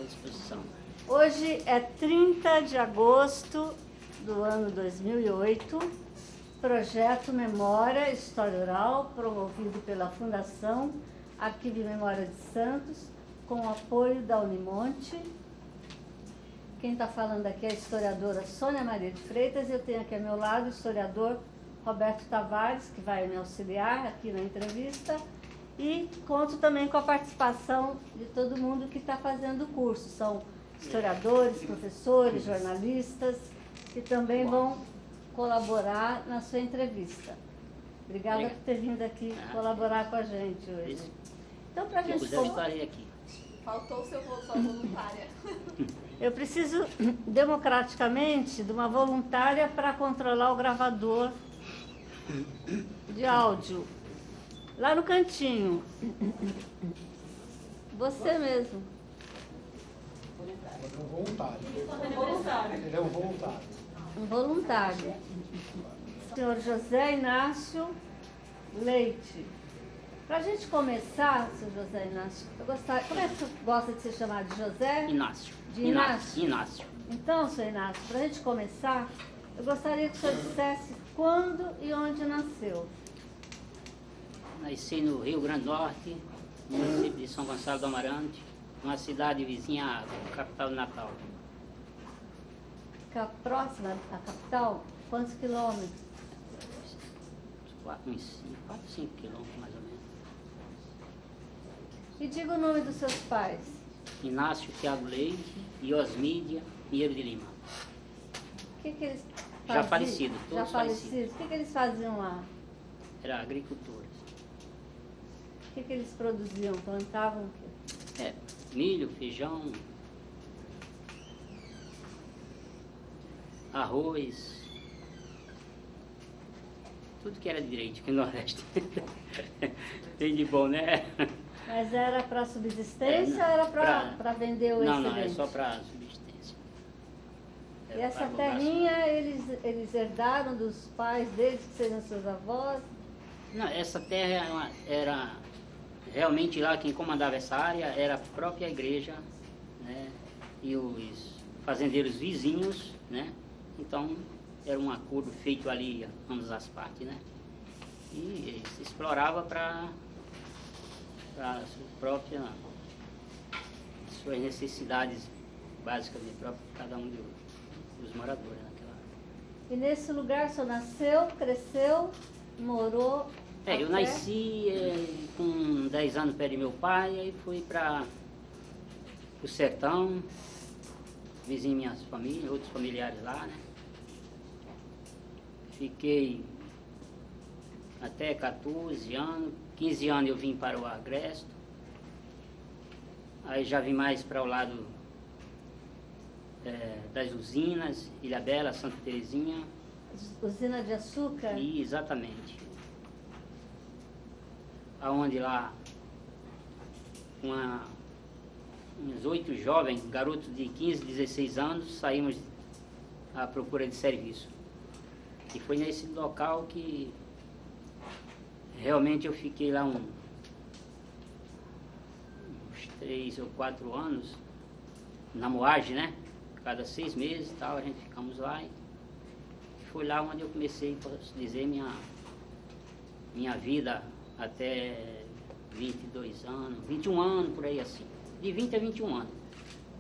à disposição. Hoje é 30 de agosto do ano 2008, projeto Memória História Oral, promovido pela Fundação Arquivo e Memória de Santos, com o apoio da Unimonte. Quem está falando aqui é a historiadora Sônia Maria de Freitas, e eu tenho aqui ao meu lado o historiador Roberto Tavares, que vai me auxiliar aqui na entrevista, e conto também com a participação de todo mundo que está fazendo o curso. São historiadores, professores, jornalistas, que também vão colaborar na sua entrevista. Obrigada por ter vindo aqui colaborar com a gente hoje. Então, para a gente... estarei aqui. Faltou sua voluntária. Eu preciso, democraticamente, de uma voluntária para controlar o gravador de áudio. Lá no cantinho. Você mesmo. Ele é um voluntário. Ele é um voluntário. Um voluntário. Senhor José Inácio Leite. Para a gente começar, senhor José Inácio, eu gostaria... Como é que você gosta de ser chamado de José? Inácio. De Inácio? Inácio. Então, senhor Inácio, para a gente começar, eu gostaria que o senhor dissesse quando e onde nasceu. Nasci no Rio Grande do Norte, no município de São Gonçalo do Amarante, uma cidade vizinha à capital de Natal. Fica próxima à capital, quantos quilômetros? Uns 4, 5 quilômetros, mais ou menos. E diga o nome dos seus pais. Inácio Thiago Leite e Osmídia Pinheiro de Lima. O que eles faziam? Já falecidos, Já todos falecidos. O que eles faziam lá? Era agricultores. O que eles produziam? Plantavam o quê? Milho, feijão, arroz, tudo que era direito aqui no Nordeste. Tem de bom, né? Mas era para subsistência ou era para vender o excedente? Não, é só para subsistência. E essa terrinha eles herdaram dos pais deles, que seriam seus avós? Não, essa terra era realmente lá quem comandava essa área era a própria igreja, né? E os fazendeiros vizinhos, né? Então era um acordo feito ali ambas as partes, né? E se explorava para suas necessidades básicas de próprio cada um dos moradores naquela área. E nesse lugar o senhor nasceu, cresceu, morou? Eu nasci com 10 anos perto de meu pai, aí fui para o sertão, vizinho minhas famílias, outros familiares lá, né? Fiquei até 14 anos, 15 anos eu vim para o Agreste, aí já vim mais para o lado das usinas, Ilhabela, Santa Terezinha. Usina de açúcar? E, exatamente. Aonde lá uns 8 jovens, garotos de 15, 16 anos, saímos à procura de serviço. E foi nesse local que realmente eu fiquei lá uns 3 ou 4 anos, na moagem, né? Cada 6 meses e tal, a gente ficamos lá. E foi lá onde eu comecei, posso dizer, minha vida até 22 anos, 21 anos, por aí assim. De 20 a 21 anos.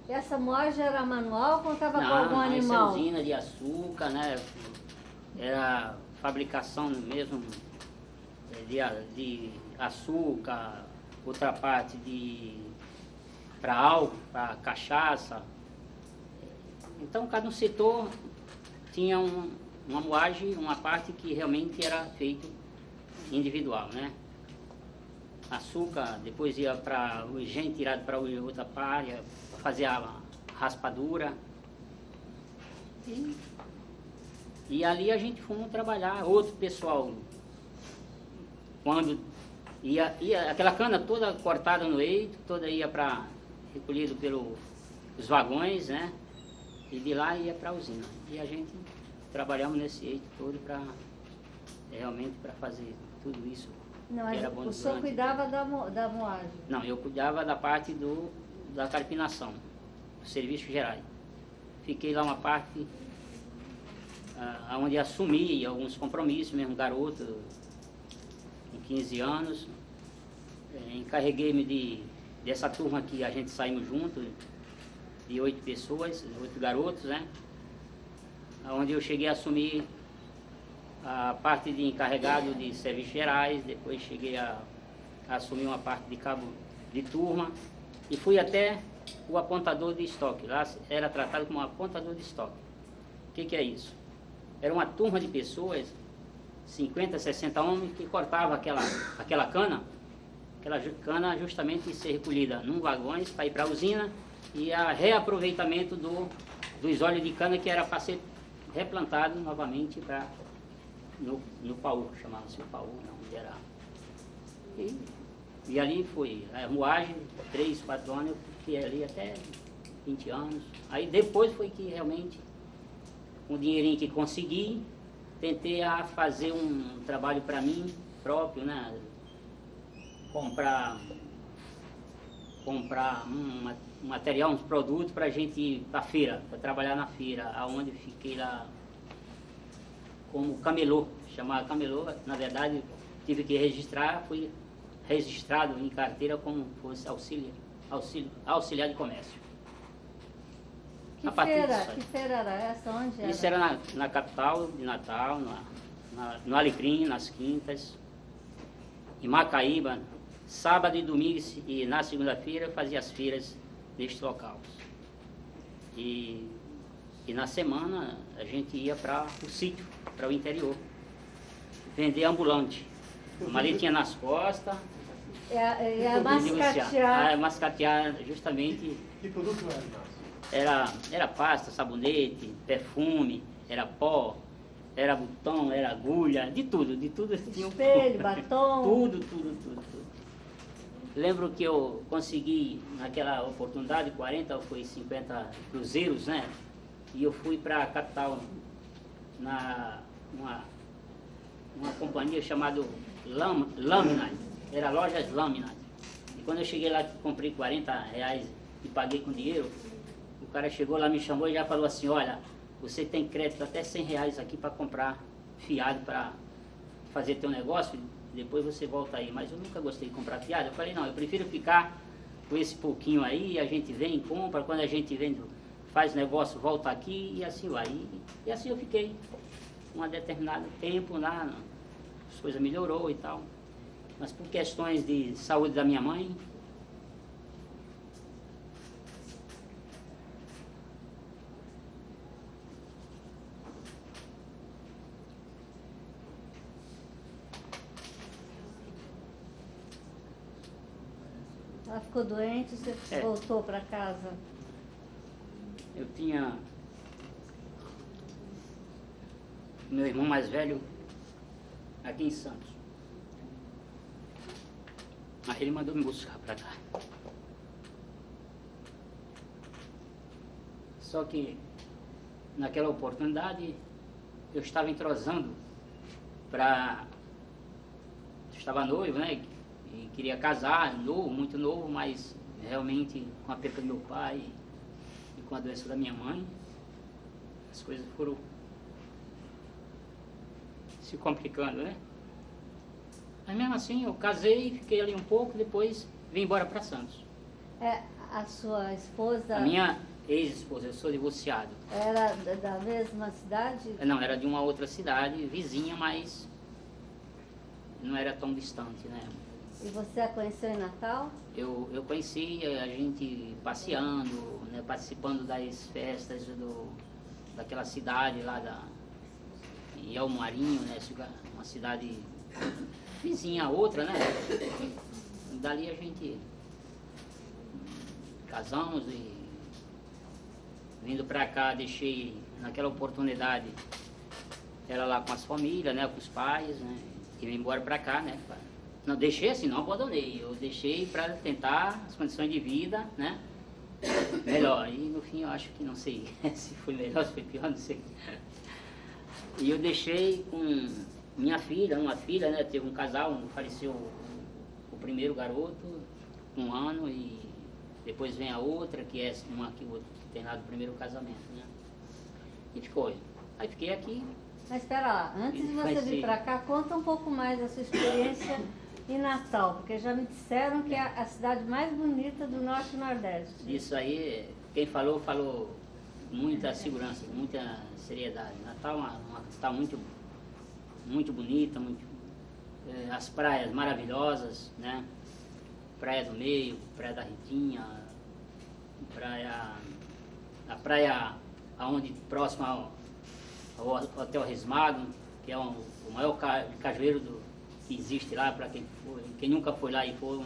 E essa moagem era manual ou contava com algum Não, animal? essa usina de açúcar, né? Era fabricação mesmo de açúcar, outra parte para álcool, para cachaça. Então cada um setor tinha uma moagem, uma parte que realmente era feito individual, né? Açúcar, depois ia para o engenho, tirado para outra parte, fazer a raspadura. E ali a gente fomos trabalhar. Outro pessoal, quando ia aquela cana toda cortada no eito, toda ia para recolhido pelos vagões, né? E de lá ia para a usina. E a gente trabalhamos nesse eito todo para realmente para fazer tudo isso. Não, mas o senhor cuidava da moagem? Não, eu cuidava da parte da carpinação. serviços gerais. Fiquei lá uma parte onde assumi alguns compromissos, mesmo garoto, com 15 anos. Encarreguei-me dessa turma que a gente saímos junto, de 8 pessoas, 8 garotos, né? Onde eu cheguei a assumir a parte de encarregado de serviços gerais, depois cheguei a assumir uma parte de cabo de turma e fui até o apontador de estoque. Lá era tratado como apontador de estoque. O que é isso? Era uma turma de pessoas, 50, 60 homens, que cortava aquela cana justamente ser recolhida num vagões para ir para a usina e a reaproveitamento dos óleos de cana que era para ser replantado novamente no Paú, chamava-se o Paú, onde era. E ali foi a moagem, 3, 4 anos, eu fiquei ali até 20 anos. Aí depois foi que realmente, com o dinheirinho que consegui, tentei a fazer um trabalho para mim próprio, né? Comprar um material, uns produtos para a gente ir para a feira, para trabalhar na feira, aonde fiquei lá como camelô, chamava camelô. Na verdade, tive que registrar, fui registrado em carteira como fosse auxiliar de comércio. Que feira era essa? Onde era? Isso era na capital de Natal, no Alecrim, nas Quintas, em Macaíba. Sábado e domingo e na segunda-feira eu fazia as feiras neste local. E na semana a gente ia para o sítio, para o interior, vender ambulante. A maletinha nas costas. Mascatear justamente. Que produto era? Era pasta, sabonete, perfume, era pó, era botão, era agulha, de tudo. Espelho, batom. Tudo. Lembro que eu consegui, naquela oportunidade, 40 ou foi 50 cruzeiros, né? E eu fui para a capital, uma companhia chamada Lâmina, era Lojas Lâmina. E quando eu cheguei lá, comprei 40 reais e paguei com dinheiro, o cara chegou lá, me chamou e já falou assim: olha, você tem crédito até 100 reais aqui para comprar fiado para fazer teu negócio, depois você volta aí. Mas eu nunca gostei de comprar fiado. Eu falei, não, eu prefiro ficar com esse pouquinho aí, a gente vem e compra, quando a gente vem, faz negócio, volta aqui e assim vai. E assim eu fiquei um determinado tempo lá, as coisas melhorou e tal. Mas por questões de saúde da minha mãe, ela ficou doente, você voltou para casa? Eu tinha meu irmão mais velho aqui em Santos. Aí ele mandou me buscar para cá. Só que naquela oportunidade eu estava entrosando estava noivo, né? E queria casar, muito novo, mas realmente com a perda do meu pai e com a doença da minha mãe, as coisas foram se complicando, né? Mas mesmo assim eu casei, fiquei ali um pouco, depois vim embora para Santos. A sua esposa... A minha ex-esposa, eu sou divorciado. Era da mesma cidade? Não, era de uma outra cidade, vizinha, mas não era tão distante, né? E você a conheceu em Natal? Eu conheci a gente passeando, né, participando das festas daquela cidade lá em Elmarinho, né, uma cidade vizinha a outra, né? Dali a gente casamos e vindo pra cá deixei naquela oportunidade ela lá com as famílias, né, com os pais, né, e vim embora pra cá, né? Não deixei assim, não abandonei. Eu deixei para tentar as condições de vida, né? Melhor. E no fim eu acho que não sei se foi melhor, se foi pior, não sei. E eu deixei com minha filha, uma filha, né? Teve um casal, faleceu o primeiro garoto, 1 ano, e Depois vem a outra, que é uma que tem lá do primeiro casamento, né? E ficou. Aí fiquei aqui. Mas espera lá, antes de você vir para cá, conta um pouco mais da sua experiência em Natal, porque já me disseram que é a cidade mais bonita do Norte e Nordeste. Isso aí, quem falou com muita segurança, com muita seriedade. Natal é uma cidade muito bonita, as praias maravilhosas, né? Praia do Meio, Praia da Ritinha, a praia aonde próximo ao Hotel Resmago, que é o maior cajueiro que existe lá, para quem nunca foi lá e for,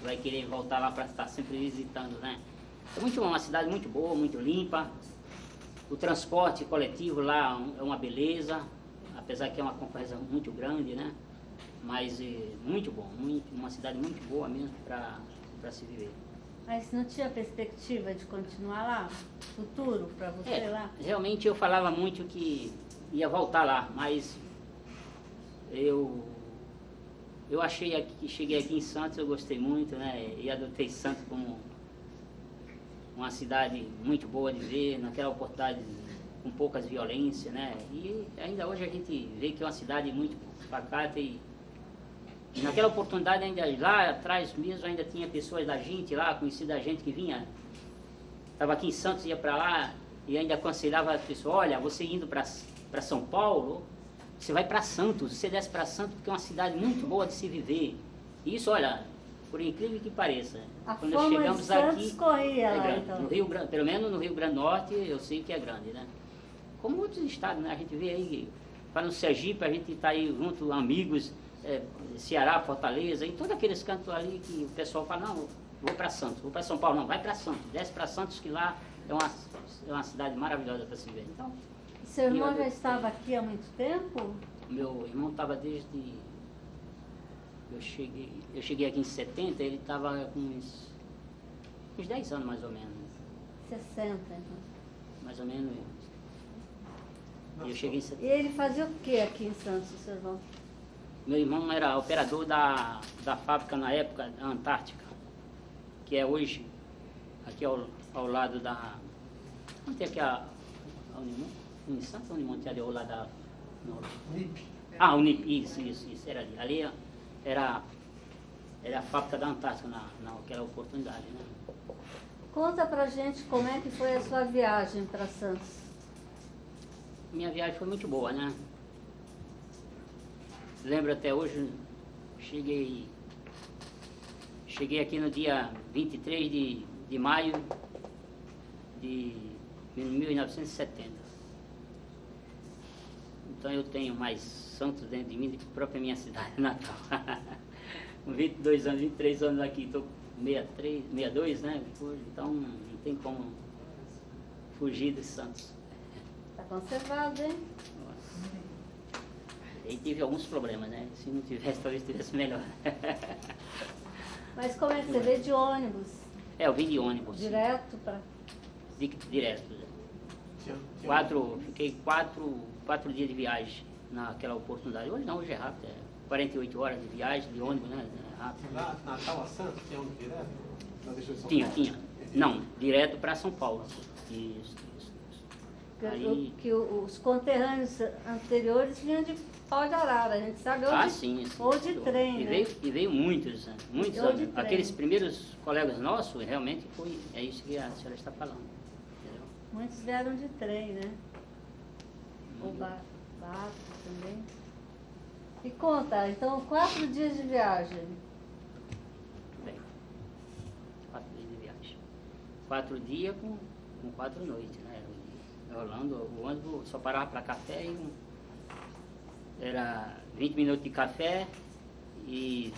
vai querer voltar lá para estar sempre visitando, né? É uma cidade muito boa, muito limpa. O transporte coletivo lá é uma beleza, apesar que é uma concorrência muito grande, né? Mas muito bom, uma cidade muito boa mesmo para se viver. Mas não tinha perspectiva de continuar lá? Futuro para você lá? Realmente eu falava muito que ia voltar lá, mas eu achei que cheguei aqui em Santos, eu gostei muito, né? E adotei Santos como uma cidade muito boa de ver, naquela oportunidade com poucas violências, né? E ainda hoje a gente vê que é uma cidade muito pacata e naquela oportunidade, ainda lá atrás mesmo, ainda tinha pessoas da gente lá, conhecida da gente que vinha, estava aqui em Santos, ia para lá e ainda aconselhava a pessoa, olha, você indo para São Paulo, você vai para Santos, você desce para Santos porque é uma cidade muito boa de se viver. E isso, olha, por incrível que pareça, quando nós chegamos de Santos aqui, corria lá, então. No Rio, pelo menos no Rio Grande do Norte, eu sei que é grande, né? Como outros estados, né? A gente vê aí, para no Sergipe, a gente está aí junto, amigos, Ceará, Fortaleza, e todos aqueles cantos ali que o pessoal fala, não, vou para Santos, vou para São Paulo, não, vai para Santos, desce para Santos, que lá é uma cidade maravilhosa para se ver. Então, seu irmão já estava aqui há muito tempo? Meu irmão estava desde... Eu cheguei aqui em 70, ele estava com uns 10 anos mais ou menos. 60, então. Mais ou menos. Eu cheguei em 70. E ele fazia o que aqui em Santos, seu irmão? Meu irmão era operador da fábrica na época, da Antártica, que é hoje, aqui ao lado da... Não tem aqui a Unimonte, ou Unimonte, ao lado da... Unip. Ah, Unip, isso, era ali. Ali era a fábrica da Antártica naquela oportunidade, né? Conta pra gente como é que foi a sua viagem para Santos. Minha viagem foi muito boa, né? Lembro até hoje, cheguei aqui no dia 23 de maio de 1970. Então eu tenho mais Santos dentro de mim do que a própria minha cidade natal. Com 22 anos, 23 anos aqui, estou com 62, né? Então não tem como fugir de Santos. Está conservado, hein? E tive alguns problemas, né? Se não tivesse, talvez tivesse melhor. Mas como é que você veio de ônibus? Eu vim de ônibus. Direto para... Direto. Fiquei quatro dias de viagem naquela oportunidade. Hoje não, hoje é rápido. 48 horas de viagem, de ônibus, né? É rápido. Lá, Natal a Santos, tinha ônibus direto? Não deixou de São Tinha. Paulo? Não, direto para São Paulo. Isso. Aí... Que os conterrâneos anteriores vinham de Pau de Arara, a gente sabe, sim. Ou de trem, né? E veio muitos anos. Aqueles primeiros colegas nossos, realmente é isso que a senhora está falando. Entendeu? Muitos vieram de trem, né? Ou barco também. E conta, então, 4 dias de viagem. Bem, 4 dias de viagem. 4 dias com 4 noites, né? Rolando, o ônibus só parava para café e era 20 minutos de café e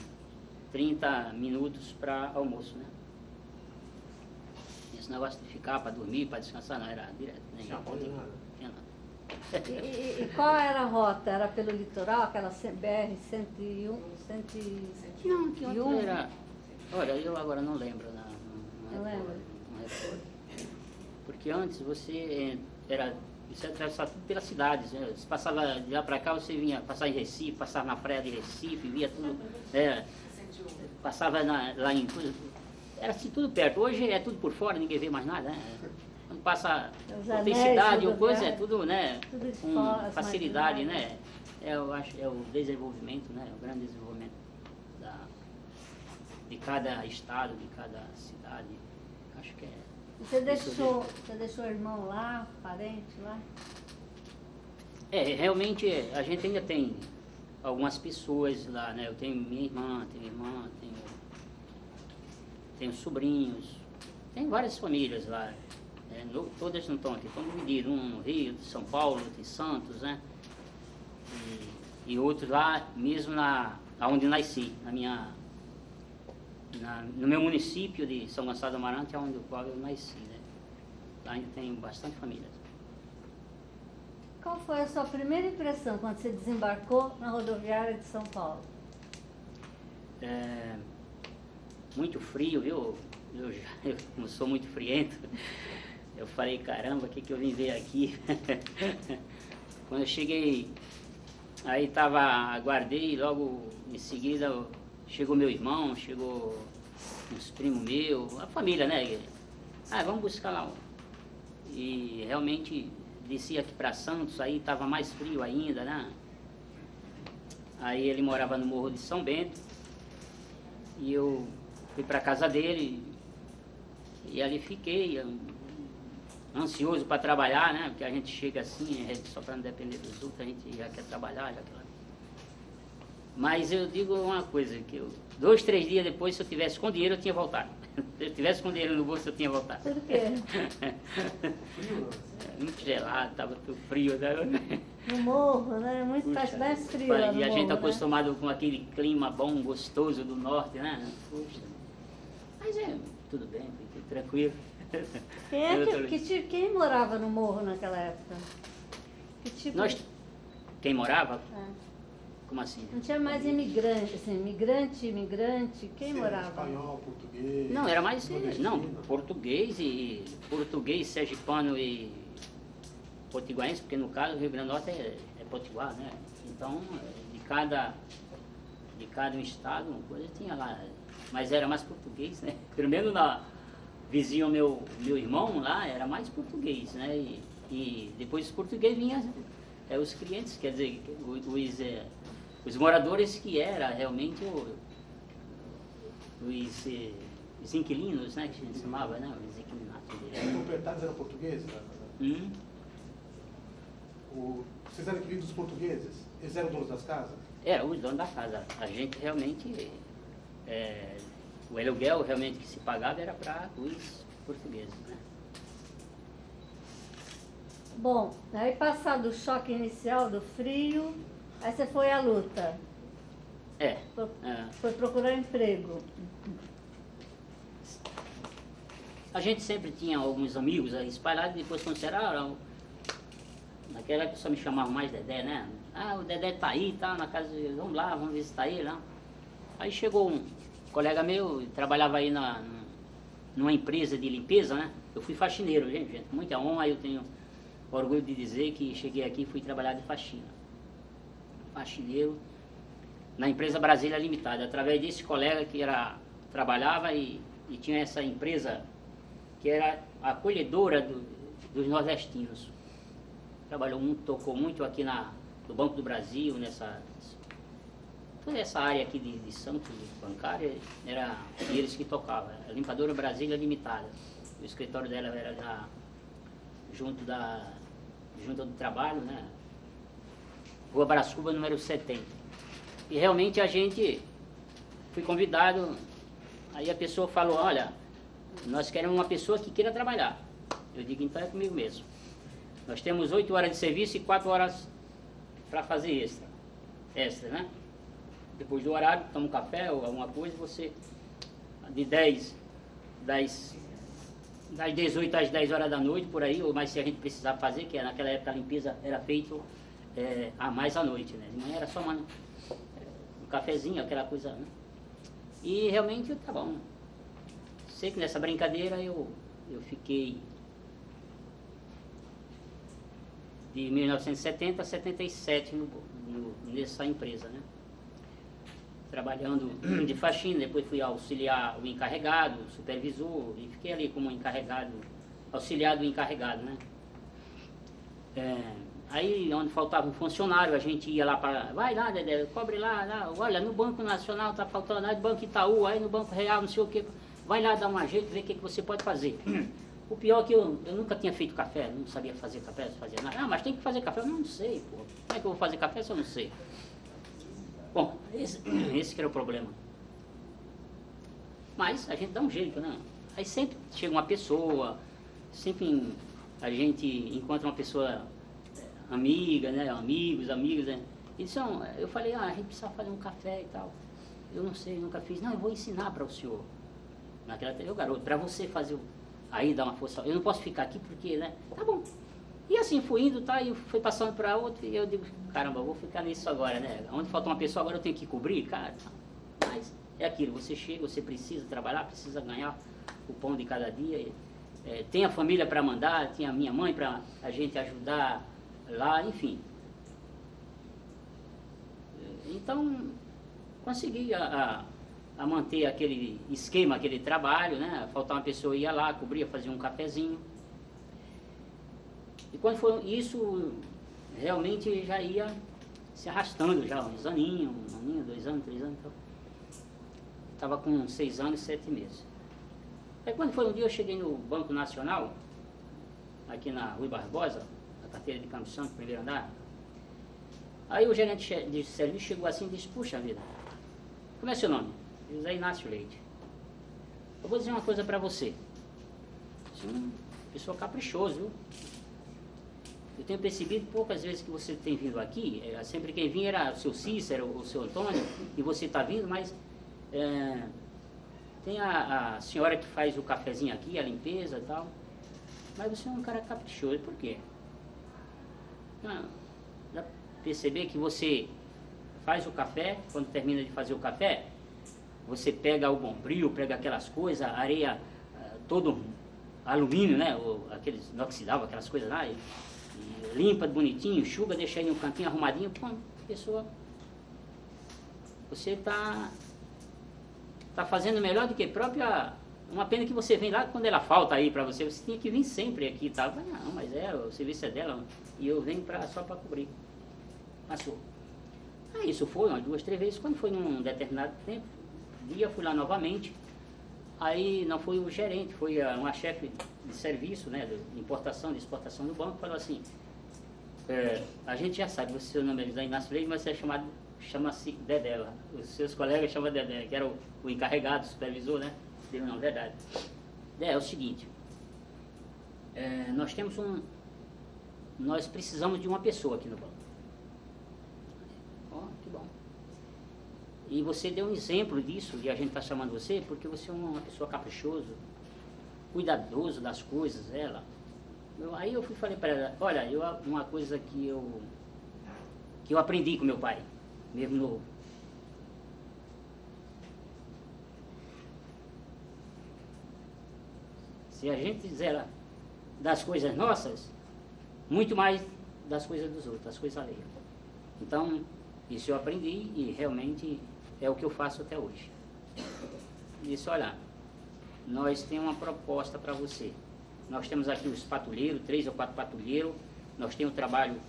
30 minutos para almoço, né? Esse negócio de ficar para dormir, para descansar, não, era direto. Né? Tinha nada. E qual era a rota? Era pelo litoral, aquela BR-101? Não, que outra era... Olha, eu agora não lembro. Não lembro? Não recordo. Porque antes você atravessava tudo pelas cidades. Né? Você passava de lá para cá, você vinha passar em Recife, passava na praia de Recife, via tudo. Passava lá em era assim tudo perto. Hoje é tudo por fora, ninguém vê mais nada, né? Quando passa Os tem anéis cidade ou coisa, é rodoviários, tudo, né? tudo de Com fora, as facilidade, maquinárias. né? Eu acho é o desenvolvimento, né? O grande desenvolvimento de cada estado, de cada cidade. Acho que é. Você deixou o irmão lá, parente lá? Realmente a gente ainda tem algumas pessoas lá, né? Eu tenho minha irmã, tenho sobrinhos, tem várias famílias lá. Todas não estão aqui, estão divididas, um no Rio, São Paulo, outro em Santos, né? E outros lá mesmo onde nasci, no meu município de São Gonçalo do Amarante, é onde eu nasci, né? Lá ainda tem bastante família. Qual foi a sua primeira impressão quando você desembarcou na rodoviária de São Paulo? Muito frio, viu? Eu não sou muito friento. Eu falei, caramba, o que eu vim ver aqui? Quando eu cheguei, aí aguardei, logo em seguida chegou meu irmão, chegou uns primos meus, a família, né? Vamos buscar lá. E realmente desci aqui para Santos, aí estava mais frio ainda, né? Aí ele morava no Morro de São Bento, e eu fui para a casa dele, e ali fiquei, ansioso para trabalhar, né? Porque a gente chega assim, só para não depender dos outros, a gente já quer trabalhar, já quer... Mas eu digo uma coisa, que 2, 3 dias depois, se eu tivesse com dinheiro, eu tinha voltado. Se eu tivesse com dinheiro no bolso, eu tinha voltado. Por quê? Muito gelado, estava tudo frio, né? No morro, né? Faz mais frio lá no E a gente morro, acostumado com aquele clima bom, gostoso do norte, né? Puxa. Mas tudo bem, fiquei tranquilo. Quem morava no morro naquela época? Que tipo Quem morava? Como assim? Não tinha mais imigrante, assim, imigrante, quem morava? Espanhol, português. Não, era mais português, sergipano e potiguarense, porque no caso o Rio Grande do Norte é potiguar, né? Então, de cada estado, uma coisa tinha lá, mas era mais português, né? Pelo menos vizinho meu irmão lá era mais português, né? E depois os portugueses vinham os clientes, quer dizer, os moradores que era realmente os inquilinos, né, que a gente chamava, né, os inquilinatos dele. Os proprietários eram portugueses? Vocês eram inquilinos dos portugueses? Eles eram donos das casas? Era os donos da casa. A gente realmente, o aluguel realmente que se pagava era para os portugueses, né. Bom, aí passado o choque inicial do frio, aí você foi à luta. Foi procurar emprego. A gente sempre tinha alguns amigos aí espalhados, depois quando naquela época só me chamavam mais Dedé, né? O Dedé tá aí, tá na casa, vamos lá, vamos visitar ele lá. Aí chegou um colega meu, trabalhava aí numa empresa de limpeza, né? Eu fui faxineiro, gente, muita honra, eu tenho orgulho de dizer que cheguei aqui e fui trabalhar de faxineiro na empresa Brasília Limitada, através desse colega que trabalhava e tinha essa empresa que era acolhedora dos nordestinos. Tocou muito aqui no Banco do Brasil, toda essa área aqui de Santos, bancária, era eles que tocavam, a limpadora Brasília Limitada. O escritório dela era junto do trabalho, né? Rua Brascuba, número 70. E realmente a gente foi convidado, aí a pessoa falou, olha, nós queremos uma pessoa que queira trabalhar. Eu digo, então é comigo mesmo. Nós temos 8 horas de serviço e 4 horas para fazer extra, né? Depois do horário, toma um café ou alguma coisa, você, das 18 às 10 horas da noite, por aí, ou mais se a gente precisar fazer, que naquela época a limpeza era feita mais à noite, né? De manhã era só um cafezinho, aquela coisa, né? E realmente, tá bom. Sei que nessa brincadeira eu fiquei de 1970 a 77 nessa empresa, né? trabalhando de faxina, depois fui auxiliar o encarregado, o supervisor, e fiquei ali como encarregado, auxiliar do encarregado, né? Aí, onde faltava um funcionário, a gente ia lá para... Vai lá, Dedé, cobre lá, olha, no Banco Nacional está faltando, aí no Banco Itaú, aí no Banco Real, não sei o quê. Vai lá dar um jeito, ver o que você pode fazer. O pior é que eu nunca tinha feito café, não sabia fazer café, não fazia nada. Ah, mas tem que fazer café. Eu não sei, pô. Como é que eu vou fazer café se eu não sei? Bom, esse que era o problema. Mas a gente dá um jeito, né? Aí sempre chega uma pessoa, sempre a gente encontra uma pessoa amiga, né? Amigos, amigas, né? Então, eu falei, a gente precisa fazer um café e tal. Eu não sei, nunca fiz. Não, eu vou ensinar para o senhor. Naquela TV, garoto, para você fazer aí dar uma força. Eu não posso ficar aqui porque, né? Tá bom. E assim, fui indo, tá? E fui passando para outro e eu digo, caramba, eu vou ficar nisso agora, né? Onde falta uma pessoa, agora eu tenho que cobrir, cara. Mas é aquilo, você chega, você precisa trabalhar, precisa ganhar o pão de cada dia. Tem a família para mandar, tem a minha mãe para a gente ajudar lá, enfim. Então, consegui a manter aquele esquema, aquele trabalho, né? Faltava uma pessoa, ia lá, cobria, fazia um cafezinho. E quando foi isso, realmente já ia se arrastando já, uns aninhos, 2 anos, 3 anos. Estava com 6 anos e 7 meses. Aí quando foi um dia, eu cheguei no Banco Nacional, aqui na Rui Barbosa, na carteira de Campo Santo, primeiro andar. Aí o gerente de serviço chegou assim e disse, puxa vida, como é seu nome? José Inácio Leite. Eu vou dizer uma coisa para você. Você é uma pessoa caprichosa, viu? Eu tenho percebido poucas vezes que você tem vindo aqui, sempre quem vinha era o seu Cícero, o seu Antônio, e você está vindo, mas tem a senhora que faz o cafezinho aqui, a limpeza e tal, mas você é um cara caprichoso, por quê? Dá pra perceber que você faz o café, quando termina de fazer o café, você pega o bombril, pega aquelas coisas, areia, todo alumínio, né, aqueles inoxidável, aquelas coisas lá, e limpa bonitinho, enxuga, deixa aí no cantinho arrumadinho, pô, pessoa, você tá fazendo melhor do que própria, uma pena que você vem lá quando ela falta aí para você, você tinha que vir sempre aqui, tá? Não, mas o serviço é dela, e eu venho só para cobrir. Passou. Aí isso foi umas 2, 3 vezes, quando foi num determinado tempo, dia fui lá novamente, aí não foi o gerente, foi uma chefe de serviço, né, de importação, de exportação do banco, falou assim, a gente já sabe, seu nome é José Inácio Leite, mas você chama-se Dedé lá. Os seus colegas chamam Dedé, que era o encarregado, o supervisor, né? Deu não, verdade. É o seguinte, nós precisamos de uma pessoa aqui no banco. Ó, que bom. E você deu um exemplo disso, e a gente está chamando você, porque você é uma pessoa caprichosa, cuidadoso das coisas, aí eu falei para ela, olha, uma coisa que eu aprendi com meu pai, mesmo novo. Se a gente fizer das coisas nossas, muito mais das coisas dos outros, das coisas alheias. Então, isso eu aprendi e realmente é o que eu faço até hoje. Disse, olha, nós temos uma proposta para você. Nós temos aqui os patrulheiros, 3 ou 4 patrulheiros, nós temos o trabalho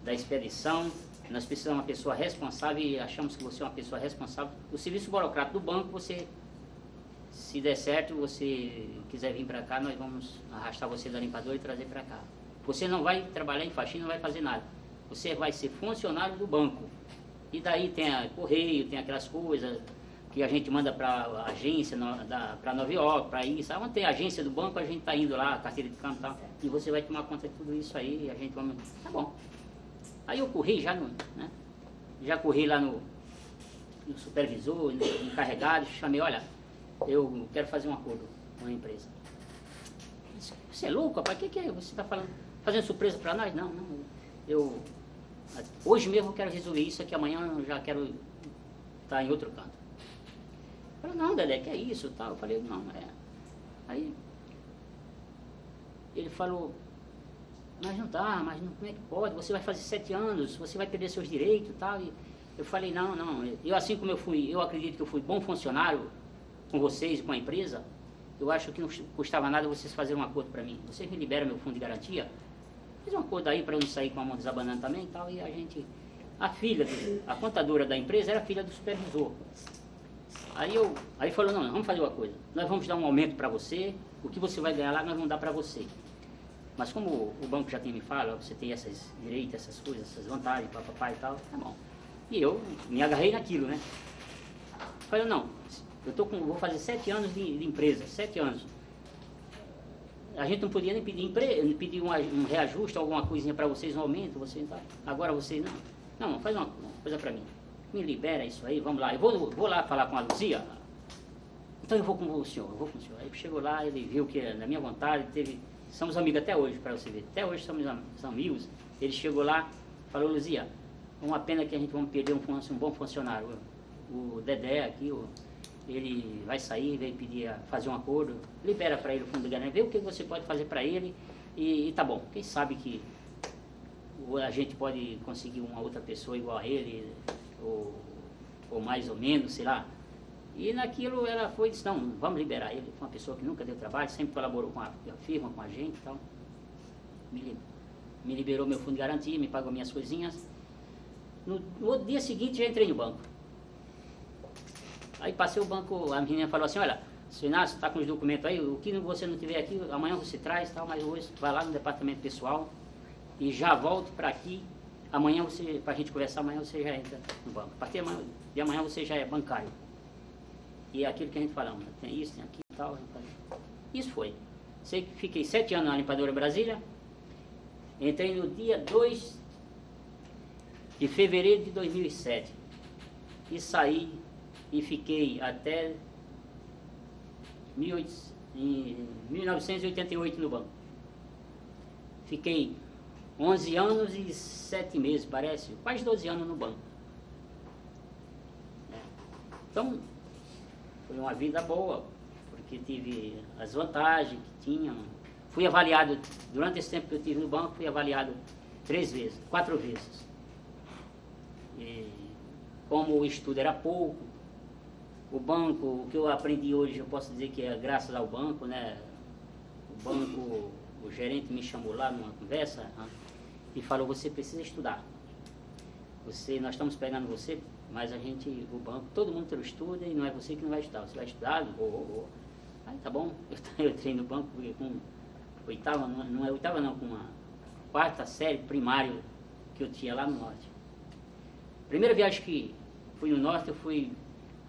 da expedição, nós precisamos de uma pessoa responsável e achamos que você é uma pessoa responsável. O serviço burocrático do banco, você, se der certo, você quiser vir para cá, nós vamos arrastar você da limpadora e trazer para cá. Você não vai trabalhar em faxina, não vai fazer nada. Você vai ser funcionário do banco. E daí tem correio, tem aquelas coisas que a gente manda para a agência, para Nova York, para isso. Onde tem a agência do banco, a gente está indo lá, carteira de campo e tal. E você vai tomar conta de tudo isso aí, e a gente vai... Tá bom. Aí eu corri já corri lá no supervisor, no encarregado, chamei, olha, eu quero fazer um acordo com a empresa. Você é louco, rapaz? O que é? Você está fazendo surpresa para nós? Não, hoje mesmo eu quero resolver isso, aqui amanhã eu já quero estar em outro canto. Eu falei, não, Dedé, que é isso? Tal. Eu falei, não, Aí ele falou, mas não dá, como é que pode? Você vai fazer 7 anos, você vai perder seus direitos e tal. Eu falei, não, eu assim como eu acredito que eu fui bom funcionário com vocês e com a empresa, eu acho que não custava nada vocês fazerem um acordo para mim. Vocês me liberam meu fundo de garantia, fiz um acordo aí para eu não sair com a mão desabanando também e tal, e a contadora da empresa era filha do supervisor. Aí falou, não, vamos fazer uma coisa, nós vamos dar um aumento para você, o que você vai ganhar lá nós vamos dar para você. Mas como o banco já tem me falado, você tem esses direitos, essas coisas, essas vantagens, papapá e tal, tá bom. E eu me agarrei naquilo, né? Falei, não, vou fazer 7 anos de empresa, 7 anos. A gente não podia nem pedir um reajuste, alguma coisinha para vocês, um aumento, agora vocês não, faz uma coisa para mim. Me libera isso aí, vamos lá. Eu vou lá falar com a Luzia. Então eu vou com o senhor, Aí chegou lá, ele viu que na minha vontade, somos amigos até hoje, para você ver. Até hoje somos amigos. Ele chegou lá, falou, Luzia, uma pena que a gente vai perder um bom funcionário. O Dedé aqui, ele vai sair, veio pedir fazer um acordo, libera para ele o fundo de garantia, vê o que você pode fazer para ele e tá bom. Quem sabe que a gente pode conseguir uma outra pessoa igual a ele, ou mais ou menos, sei lá. E naquilo ela foi e disse, não, vamos liberar ele. Foi uma pessoa que nunca deu trabalho, sempre colaborou com a firma, com a gente e tal. Me liberou meu fundo de garantia, me pagou minhas coisinhas. No dia seguinte já entrei no banco. Aí passei o banco, a menina falou assim, olha, seu Inácio, está com os documentos aí, o que você não tiver aqui, amanhã você traz, tal, mas hoje vai lá no departamento pessoal e já volto para aqui. Amanhã para a gente conversar, amanhã você já entra no banco. A partir de amanhã você já é bancário. E é aquilo que a gente fala, tem isso, tem aquilo e tal. Isso foi. Fiquei 7 anos na Limpadora Brasília. Entrei no dia 2 de fevereiro de 2007. E saí e fiquei até 1988 no banco. Fiquei 11 anos e 7 meses, parece, quase 12 anos no banco. Então, foi uma vida boa, porque tive as vantagens que tinha. Fui avaliado, durante esse tempo que eu tive no banco, fui avaliado 4 vezes. E, como o estudo era pouco, o banco, o que eu aprendi hoje, eu posso dizer que é graças ao banco, né? O banco, o gerente me chamou lá numa conversa e falou, você precisa estudar. Nós estamos pegando você, mas o banco, todo mundo estuda e não é você que não vai estudar. Você vai estudar, Aí tá bom, eu entrei no banco com oitava, não é oitava não, com uma 4ª série primário que eu tinha lá no norte. Primeira viagem que fui no norte, eu fui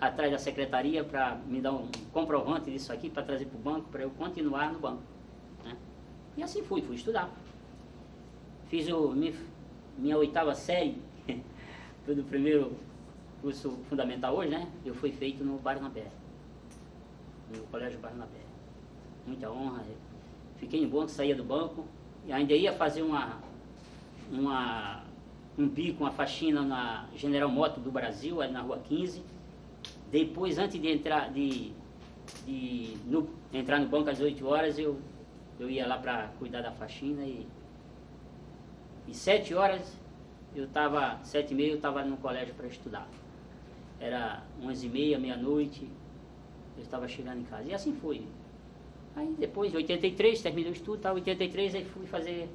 atrás da secretaria para me dar um comprovante disso aqui, para trazer para o banco, para eu continuar no banco. Né? E assim fui estudar. Fiz minha 8ª série do primeiro curso fundamental hoje, né? Eu fui feito no Barnabé, no Colégio Barnabé. Muita honra. Fiquei no banco, saía do banco e ainda ia fazer um bico, uma faxina na General Motors do Brasil, na Rua 15. Depois, antes de entrar no banco às 8 horas, eu ia lá para cuidar da faxina e 7 horas, 7h30, eu estava no colégio para estudar. Era 11h30, meia-noite, eu estava chegando em casa. E assim foi. Aí depois, em 83, terminei o estudo, em 83 aí fui fazer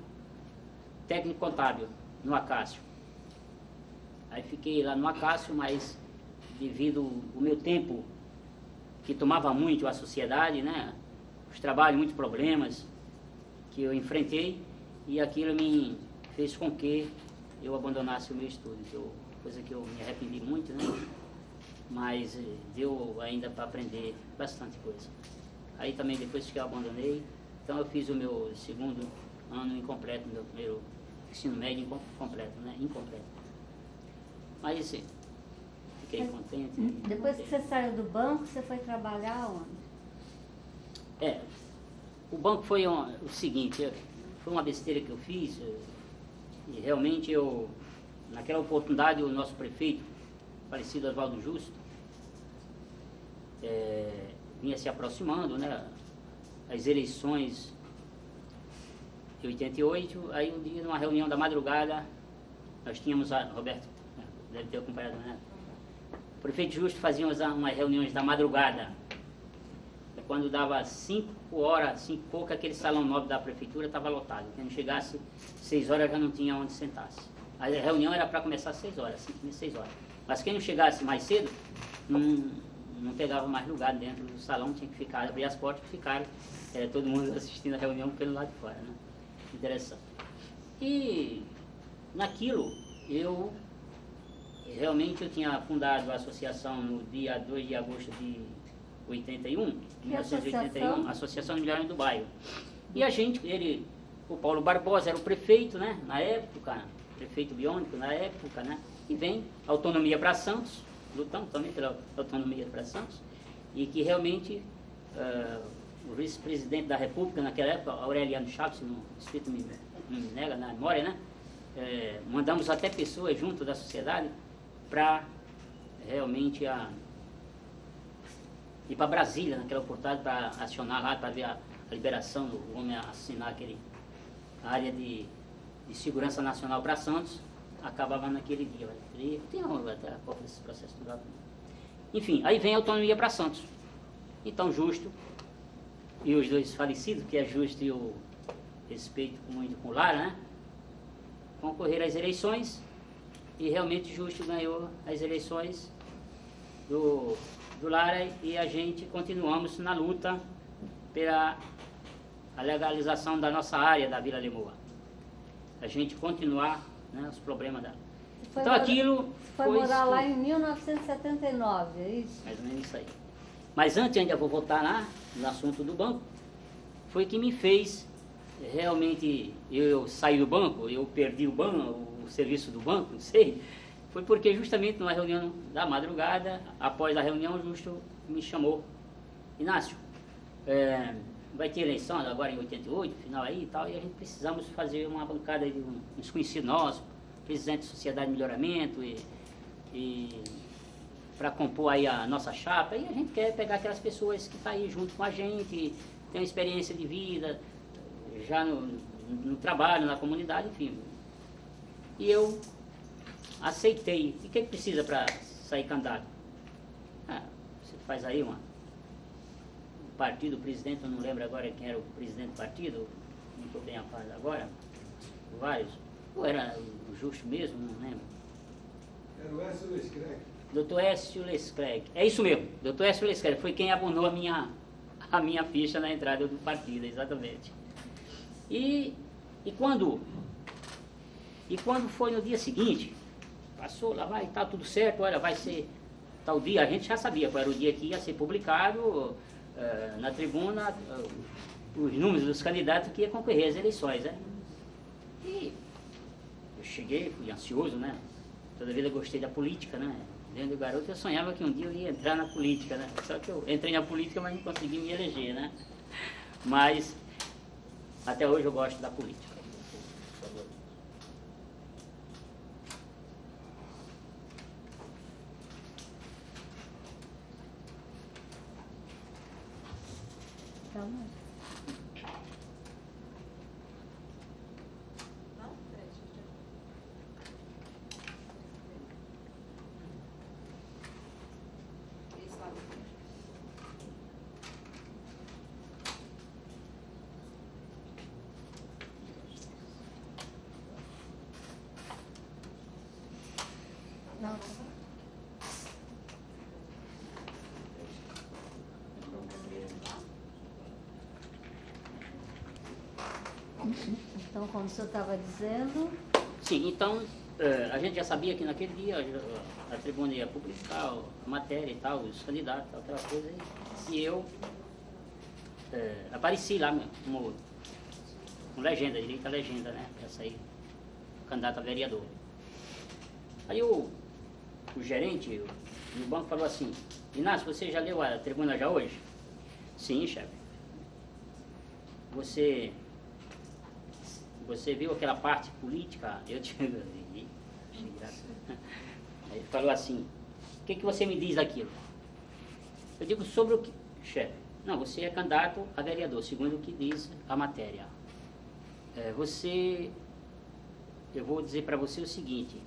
técnico contábil no Acácio. Aí fiquei lá no Acácio, mas devido ao meu tempo, que tomava muito a sociedade, né? Os trabalhos, muitos problemas que eu enfrentei, e aquilo me fez com que eu abandonasse o meu estudo. Coisa que eu me arrependi muito, né? Mas deu ainda para aprender bastante coisa. Aí também depois que eu abandonei, então eu fiz o meu 2º ano incompleto, meu primeiro ensino médio incompleto, né? Incompleto. Mas assim, fiquei contente. Depois que você saiu do banco, você foi trabalhar onde? O banco foi o seguinte, foi uma besteira que eu fiz, e realmente naquela oportunidade o nosso prefeito, falecido Oswaldo Justo, vinha se aproximando, né? As eleições de 88, aí um dia numa reunião da madrugada, nós tínhamos deve ter acompanhado, né? O prefeito Justo fazia umas reuniões da madrugada. Quando dava 5 horas, 5 e pouco, aquele salão nobre da prefeitura estava lotado. Quando chegasse 6 horas já não tinha onde sentasse. A reunião era para começar às 6 horas, 5 e 6 horas. Mas quem não chegasse mais cedo, não pegava mais lugar dentro do salão, tinha que ficar, abrir as portas e ficar todo mundo assistindo a reunião pelo lado de fora, né? Interessante. E naquilo, eu tinha fundado a associação no dia 2 de agosto de 1981, Associação de Melhoramento do Bairro. E a gente, o Paulo Barbosa era o prefeito, né, na época, prefeito biônico na época, né, e vem Autonomia para Santos, lutamos também pela Autonomia para Santos, e que realmente o vice-presidente da República naquela época, Aureliano Chaves, se não escrito me nega na memória, né, mandamos até pessoas junto da sociedade para realmente ir para Brasília naquela oportunidade para acionar lá, para ver a liberação do homem assinar a área de segurança nacional para Santos, acabava naquele dia. Tem até a cópia desse processo do lado. Enfim, aí vem a autonomia para Santos. Então Justo e os dois falecidos, que é Justo e o Respeito muito com Lara, né, concorreram às eleições e realmente Justo ganhou as eleições do Lara, e a gente continuamos na luta pela legalização da nossa área da Vila Lemoa. A gente continuar, né, os problemas dela. Então aquilo foi morar lá em 1979, é isso? Mais ou menos isso aí. Mas antes, ainda vou voltar lá no assunto do banco, foi que me fez realmente eu sair do banco, eu perdi o serviço do banco, não sei. Foi porque justamente numa reunião da madrugada, após a reunião, o Justo me chamou. Inácio, vai ter eleição agora em 88, final aí e tal, e a gente precisamos fazer uma bancada de uns conhecidos nossos, presidente da Sociedade de Melhoramento, e para compor aí a nossa chapa, e a gente quer pegar aquelas pessoas que estão aí junto com a gente, tem uma experiência de vida, já no trabalho, na comunidade, enfim. E eu aceitei. E o que precisa para sair candidato? Você faz aí um partido, o presidente, eu não lembro agora quem era o presidente do partido, não estou bem a par agora, vários. Ou era o Justo mesmo, não lembro. Era o Écio Lescreg. Dr. Écio Lescreg. É isso mesmo, Dr. Écio Lescreg foi quem abonou a minha ficha na entrada do partido, exatamente. E quando foi no dia seguinte, passou, lá vai, tá tudo certo, olha, vai ser tal dia, a gente já sabia qual era o dia que ia ser publicado na tribuna os números dos candidatos que ia concorrer às eleições, né? E eu cheguei, fui ansioso, né? Toda vida gostei da política, né? Dentro do garoto eu sonhava que um dia eu ia entrar na política, né? Só que eu entrei na política, mas não consegui me eleger, né? Mas até hoje eu gosto da política. Calma. Não? Peraí, deixa eu ver. Esse lado aqui. Não. Então, como o senhor estava dizendo... Sim, então a gente já sabia que naquele dia a tribuna ia publicar a matéria e tal, os candidatos, aquela coisa, e eu apareci lá como legenda, direito à legenda, né, para sair candidato a vereador. Aí o gerente do banco falou assim: Inácio, você já leu a tribuna já hoje? Sim, chefe. Você viu aquela parte política? Eu digo, achei graça. Aí ele falou assim: o que você me diz daquilo? Eu digo, sobre o que, chefe? Não, você é candidato a vereador, segundo o que diz a matéria. Eu vou dizer para você o seguinte: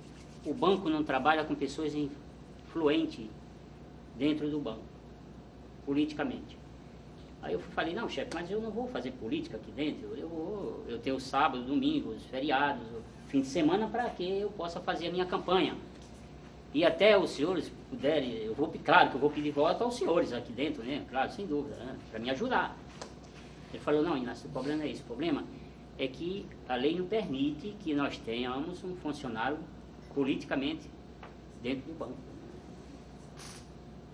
o banco não trabalha com pessoas influentes dentro do banco, politicamente. Aí eu falei, não, chefe, mas eu não vou fazer política aqui dentro, eu tenho sábado, domingo, os feriados, fim de semana para que eu possa fazer a minha campanha. E até os senhores puderem, claro que eu vou pedir voto aos senhores aqui dentro, né? Claro, sem dúvida, né? Para me ajudar. Ele falou, não, Inácio, o problema é isso, o problema é que a lei não permite que nós tenhamos um funcionário politicamente dentro do banco.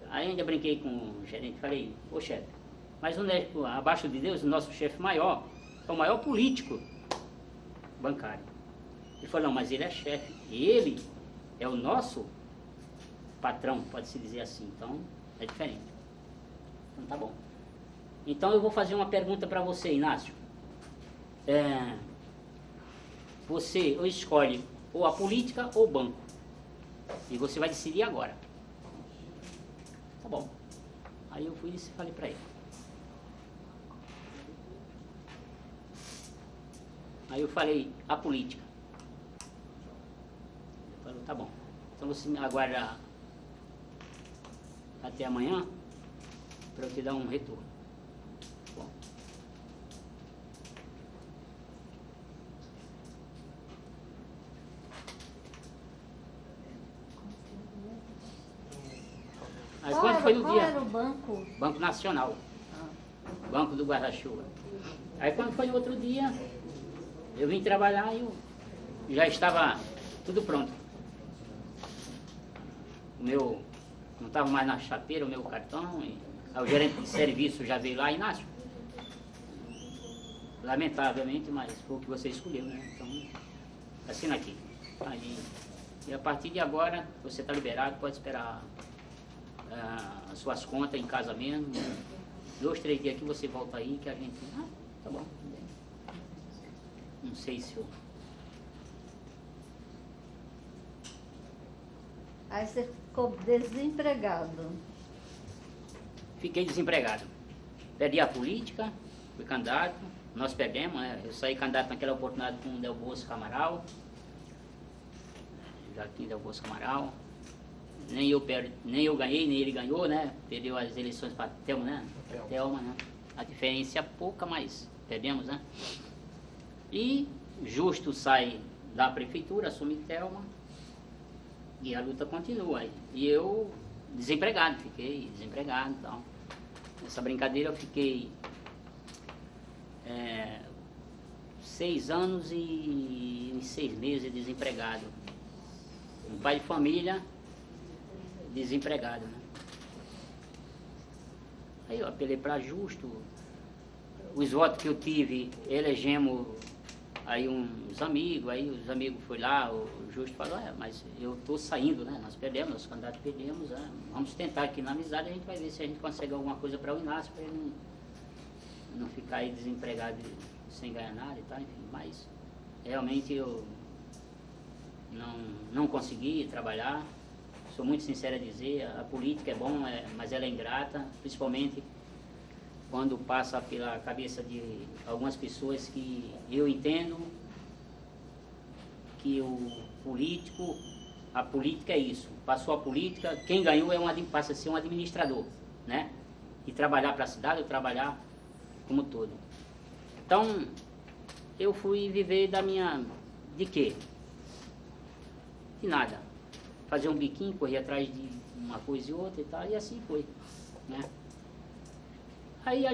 Aí ainda brinquei com o gerente, falei, ô chefe, mas abaixo de Deus, o nosso chefe maior é o maior político bancário. Ele falou, não, mas ele é chefe, e ele é o nosso patrão, pode-se dizer assim, então é diferente. Então tá bom. Então eu vou fazer uma pergunta para você, Inácio. Você escolhe ou a política ou o banco. E você vai decidir agora. Tá bom. Aí eu fui e falei para ele. Aí eu falei, a política. Ele falou, tá bom. Então você me aguarda até amanhã para eu te dar um retorno. Bom. Aí quando foi no Qual dia? era o banco? Banco Nacional. Banco do Guarda-Chuva. Aí quando foi no outro dia, eu vim trabalhar e eu já estava tudo pronto. O meu, não estava mais na chapeira, o meu cartão, e aí o gerente de serviço já veio lá, Inácio. Lamentavelmente, mas foi o que você escolheu, né? Então, assina aqui. Aí, e a partir de agora, você está liberado, pode esperar as suas contas em casa mesmo. 2, 3 dias que você volta aí, que a gente... tá bom. Não sei se eu... Aí você ficou desempregado. Fiquei desempregado. Perdi a política, fui candidato, nós perdemos, né? Eu saí candidato naquela oportunidade com o Del Bosco Amaral, Joaquim Del Bosco Amaral. Nem eu ganhei, nem ele ganhou, né? Perdeu as eleições para Telma, né? Telma, né? A diferença é pouca, mas perdemos, né? E Justo sai da prefeitura, assume Telma. E a luta continua aí. E eu desempregado, fiquei desempregado. Então, nessa brincadeira eu fiquei 6 anos e 6 meses desempregado. Um pai de família, desempregado, né? Aí eu apelei para Justo. Os votos que eu tive, elegemos aí uns amigos, aí os amigos foram lá, o Justo falou, mas eu estou saindo, né? Nós perdemos, nosso candidato perdemos, vamos tentar aqui na amizade, a gente vai ver se a gente consegue alguma coisa para o Inácio, para ele não ficar aí desempregado sem ganhar nada e tal, enfim, mas realmente eu não consegui trabalhar, sou muito sincero a dizer, a política é bom, mas ela é ingrata, principalmente quando passa pela cabeça de algumas pessoas que eu entendo que a política é isso. Passou a política, quem ganhou passa a ser um administrador, né? E trabalhar para a cidade ou trabalhar como todo. Então, eu fui viver de quê? De nada. Fazer um biquinho, correr atrás de uma coisa e outra e tal, e assim foi, né? Aí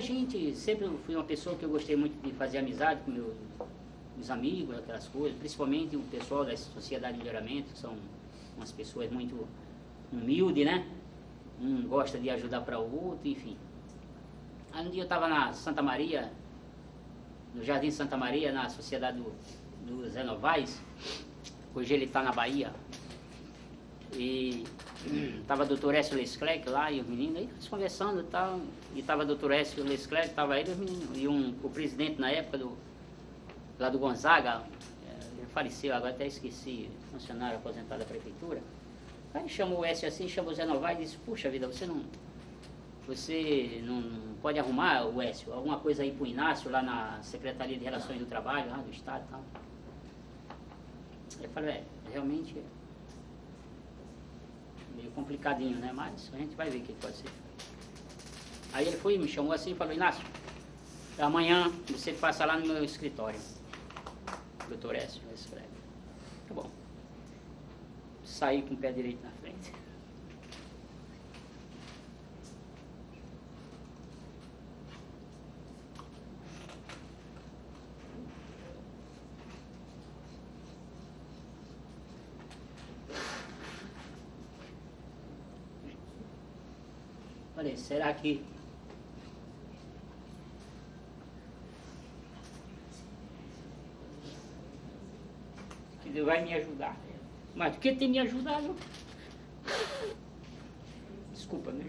sempre fui uma pessoa que eu gostei muito de fazer amizade com meus amigos, aquelas coisas, principalmente o pessoal da Sociedade de Melhoramento, que são umas pessoas muito humildes, né? Um gosta de ajudar para o outro, enfim. Aí um dia eu estava na Santa Maria, no Jardim Santa Maria, na Sociedade do Zé Novaes, hoje ele está na Bahia, e estava o doutor Écio Lesclerc lá e os meninos, aí nós conversando e tal, e estava o doutor Écio Lesclerc, estava ele e os meninos, e o presidente na época lá do Gonzaga, ele faleceu, agora até esqueci, funcionário aposentado da prefeitura. Aí chamou o Écio assim, chamou o Zé Novaes e disse, puxa vida, você não pode arrumar, o Écio, alguma coisa aí para o Inácio, lá na Secretaria de Relações do Trabalho, lá do Estado e tal. Eu falei, realmente meio complicadinho, né? Mas a gente vai ver o que pode ser. Aí ele foi, me chamou assim e falou, Inácio, amanhã você passa lá no meu escritório. Doutor Écio, escreve. Tá bom. Saí com o pé direito na frente. Falei, será que Deus vai me ajudar? Mas o que tem me ajudado? Desculpa, né?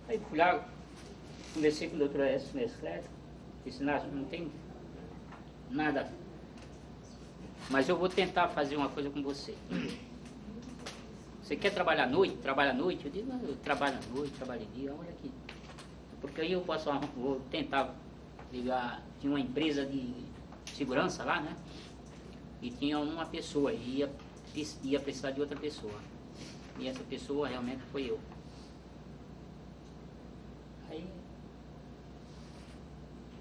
Aí fui lá, conversei com o doutor S. Mescleto, disse, Inácio, não tem nada, mas eu vou tentar fazer uma coisa com você. Você quer trabalhar à noite? Trabalha à noite? Eu digo, não, eu trabalho à noite, trabalho de dia, olha aqui. Porque aí eu vou tentar ligar, tinha uma empresa de segurança lá, né? E tinha uma pessoa, e ia precisar de outra pessoa. E essa pessoa realmente foi eu. Aí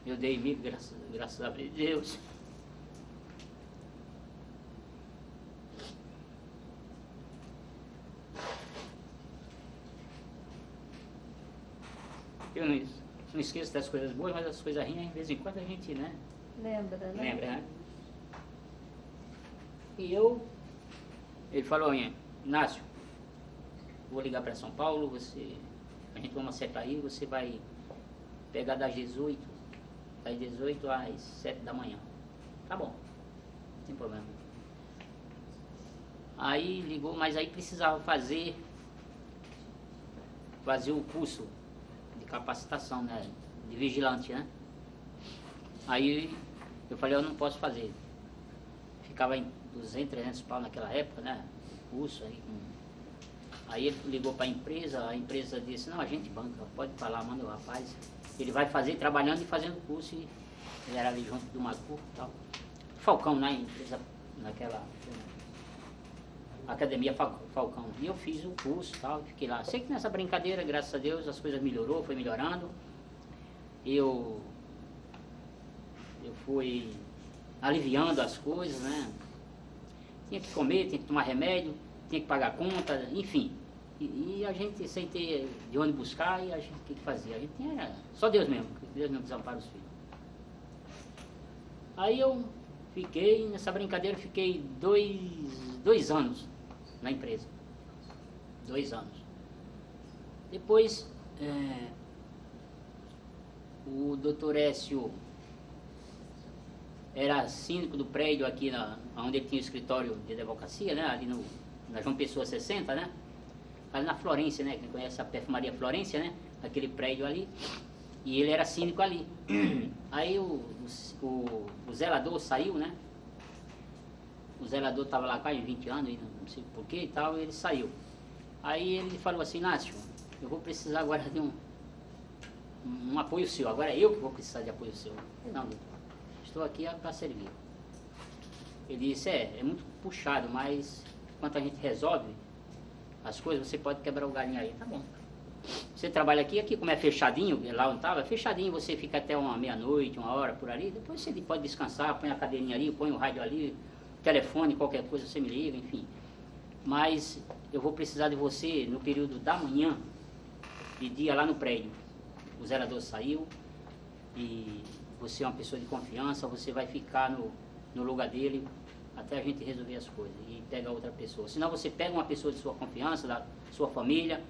eu dei mil graças a Deus. Eu não esqueço das coisas boas, mas as coisas ruins, de vez em quando a gente, né? Lembra, né? Lembra, né? E ele falou, Inácio, vou ligar para São Paulo, a gente vamos acertar aí, você vai pegar das 18 às 7 da manhã. Tá bom, não tem problema. Aí ligou, mas aí precisava fazer o curso de capacitação, né? De vigilante, né? Aí eu falei, eu não posso fazer. Ficava em 200, 300 pau naquela época, né? Curso aí. Aí ele ligou para a empresa disse, não, a gente banca, pode falar, manda o rapaz. Ele vai fazer, trabalhando e fazendo curso. E ele era ali junto do Macu e tal. Falcão, né? Empresa, naquela Academia Falcão. E eu fiz o curso e tal, fiquei lá. Sei que nessa brincadeira, graças a Deus, as coisas melhorou, foi melhorando. Eu fui aliviando as coisas, né? Tinha que comer, tinha que tomar remédio, tinha que pagar conta, enfim. E a gente, sem ter de onde buscar, e a gente, o que fazia? A gente tinha, só Deus mesmo desampara os filhos. Aí eu fiquei, nessa brincadeira, fiquei dois anos na empresa. 2 anos. Depois, o doutor Écio era síndico do prédio aqui onde ele tinha o escritório de advocacia, né? Ali na João Pessoa 60, né? Ali na Florência, né? Quem conhece a perfumaria Florência, né? Aquele prédio ali. E ele era síndico ali. Aí o zelador saiu, né? O zelador estava lá quase 20 anos, não sei porquê e tal, e ele saiu. Aí ele falou assim, Inácio, eu vou precisar agora de um apoio seu. Agora é eu que vou precisar de apoio seu. Não, doutor, estou aqui para servir. Ele disse, é muito puxado, mas enquanto a gente resolve as coisas, você pode quebrar o galinho aí. Tá bom. Você trabalha aqui como é fechadinho, lá onde estava, é fechadinho, você fica até uma meia-noite, 1 hora por ali, depois você pode descansar, põe a cadeirinha ali, põe o rádio ali, telefone, qualquer coisa você me liga, enfim. Mas eu vou precisar de você no período da manhã e dia lá no prédio. O zelador saiu e você é uma pessoa de confiança, você vai ficar no lugar dele até a gente resolver as coisas e pega outra pessoa. Senão você pega uma pessoa de sua confiança, da sua família,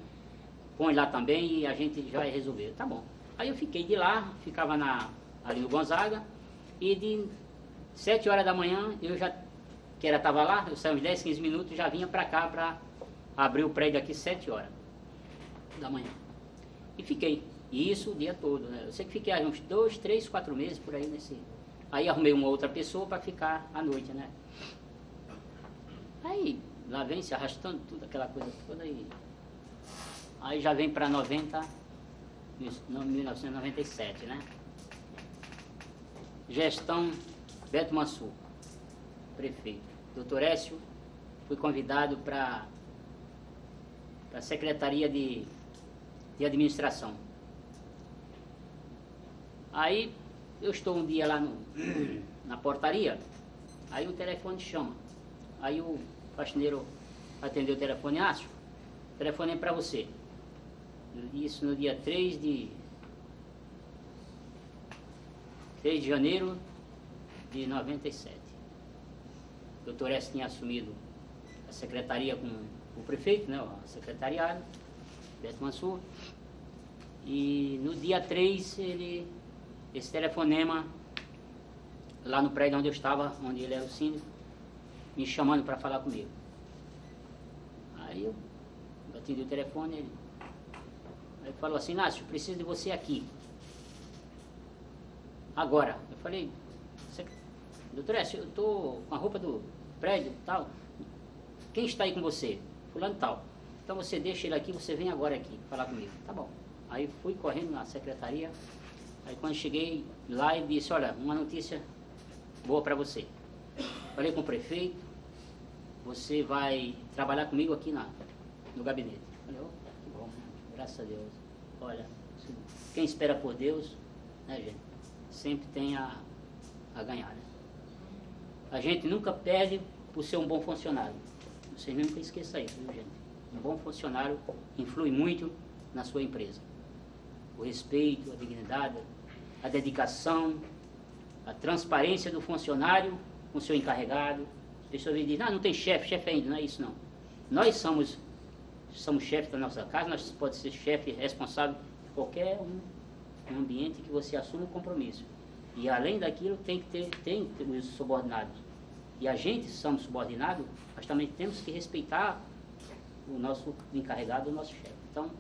põe lá também e a gente já vai resolver. Tá bom. Aí eu fiquei de lá, ficava ali no Gonzaga e de 7 horas da manhã eu já estava lá, eu saí uns 10, 15 minutos, já vinha para cá para abrir o prédio aqui 7 horas da manhã. E fiquei. E isso o dia todo, né? Eu sei que fiquei uns 2, 3, 4 meses por aí nesse. Aí arrumei uma outra pessoa para ficar à noite, né? Aí lá vem se arrastando tudo, aquela coisa toda aí já vem para 1997, né? Gestão Beto Mansur, prefeito. Doutor Écio, fui convidado para a Secretaria de Administração. Aí eu estou um dia lá na portaria, aí o telefone chama. Aí o faxineiro atendeu o telefone, o telefone é para você. Isso no dia 3 de janeiro de 97. O doutor S. tinha assumido a secretaria com o prefeito, né, o secretariado, Beto Mansur. E no dia 3, esse telefonema, lá no prédio onde eu estava, onde ele era o síndico, me chamando para falar comigo. Aí eu atendi o telefone, ele falou assim, Inácio, preciso de você aqui. Agora. Eu falei, doutor S., eu estou com a roupa do prédio e tal. Quem está aí com você? Fulano tal. Então você deixa ele aqui, você vem agora aqui falar comigo. Tá bom. Aí fui correndo na secretaria. Aí quando cheguei lá, ele disse, olha, uma notícia boa para você. Falei com o prefeito, você vai trabalhar comigo aqui no gabinete. Falei, que bom, graças a Deus. Olha, quem espera por Deus, né, gente, sempre tem a ganhar, né? A gente nunca perde por ser um bom funcionário. Vocês nunca esqueçam isso, viu, gente? Um bom funcionário influi muito na sua empresa. O respeito, a dignidade, a dedicação, a transparência do funcionário com o seu encarregado. A pessoa vem e diz, não tem chefe ainda, não é isso não. Nós somos chefes da nossa casa, nós podemos ser chefe responsável de qualquer um ambiente que você assuma o compromisso. E além daquilo tem os subordinados. E a gente, somos subordinados, nós também temos que respeitar o nosso encarregado, o nosso chefe. Então,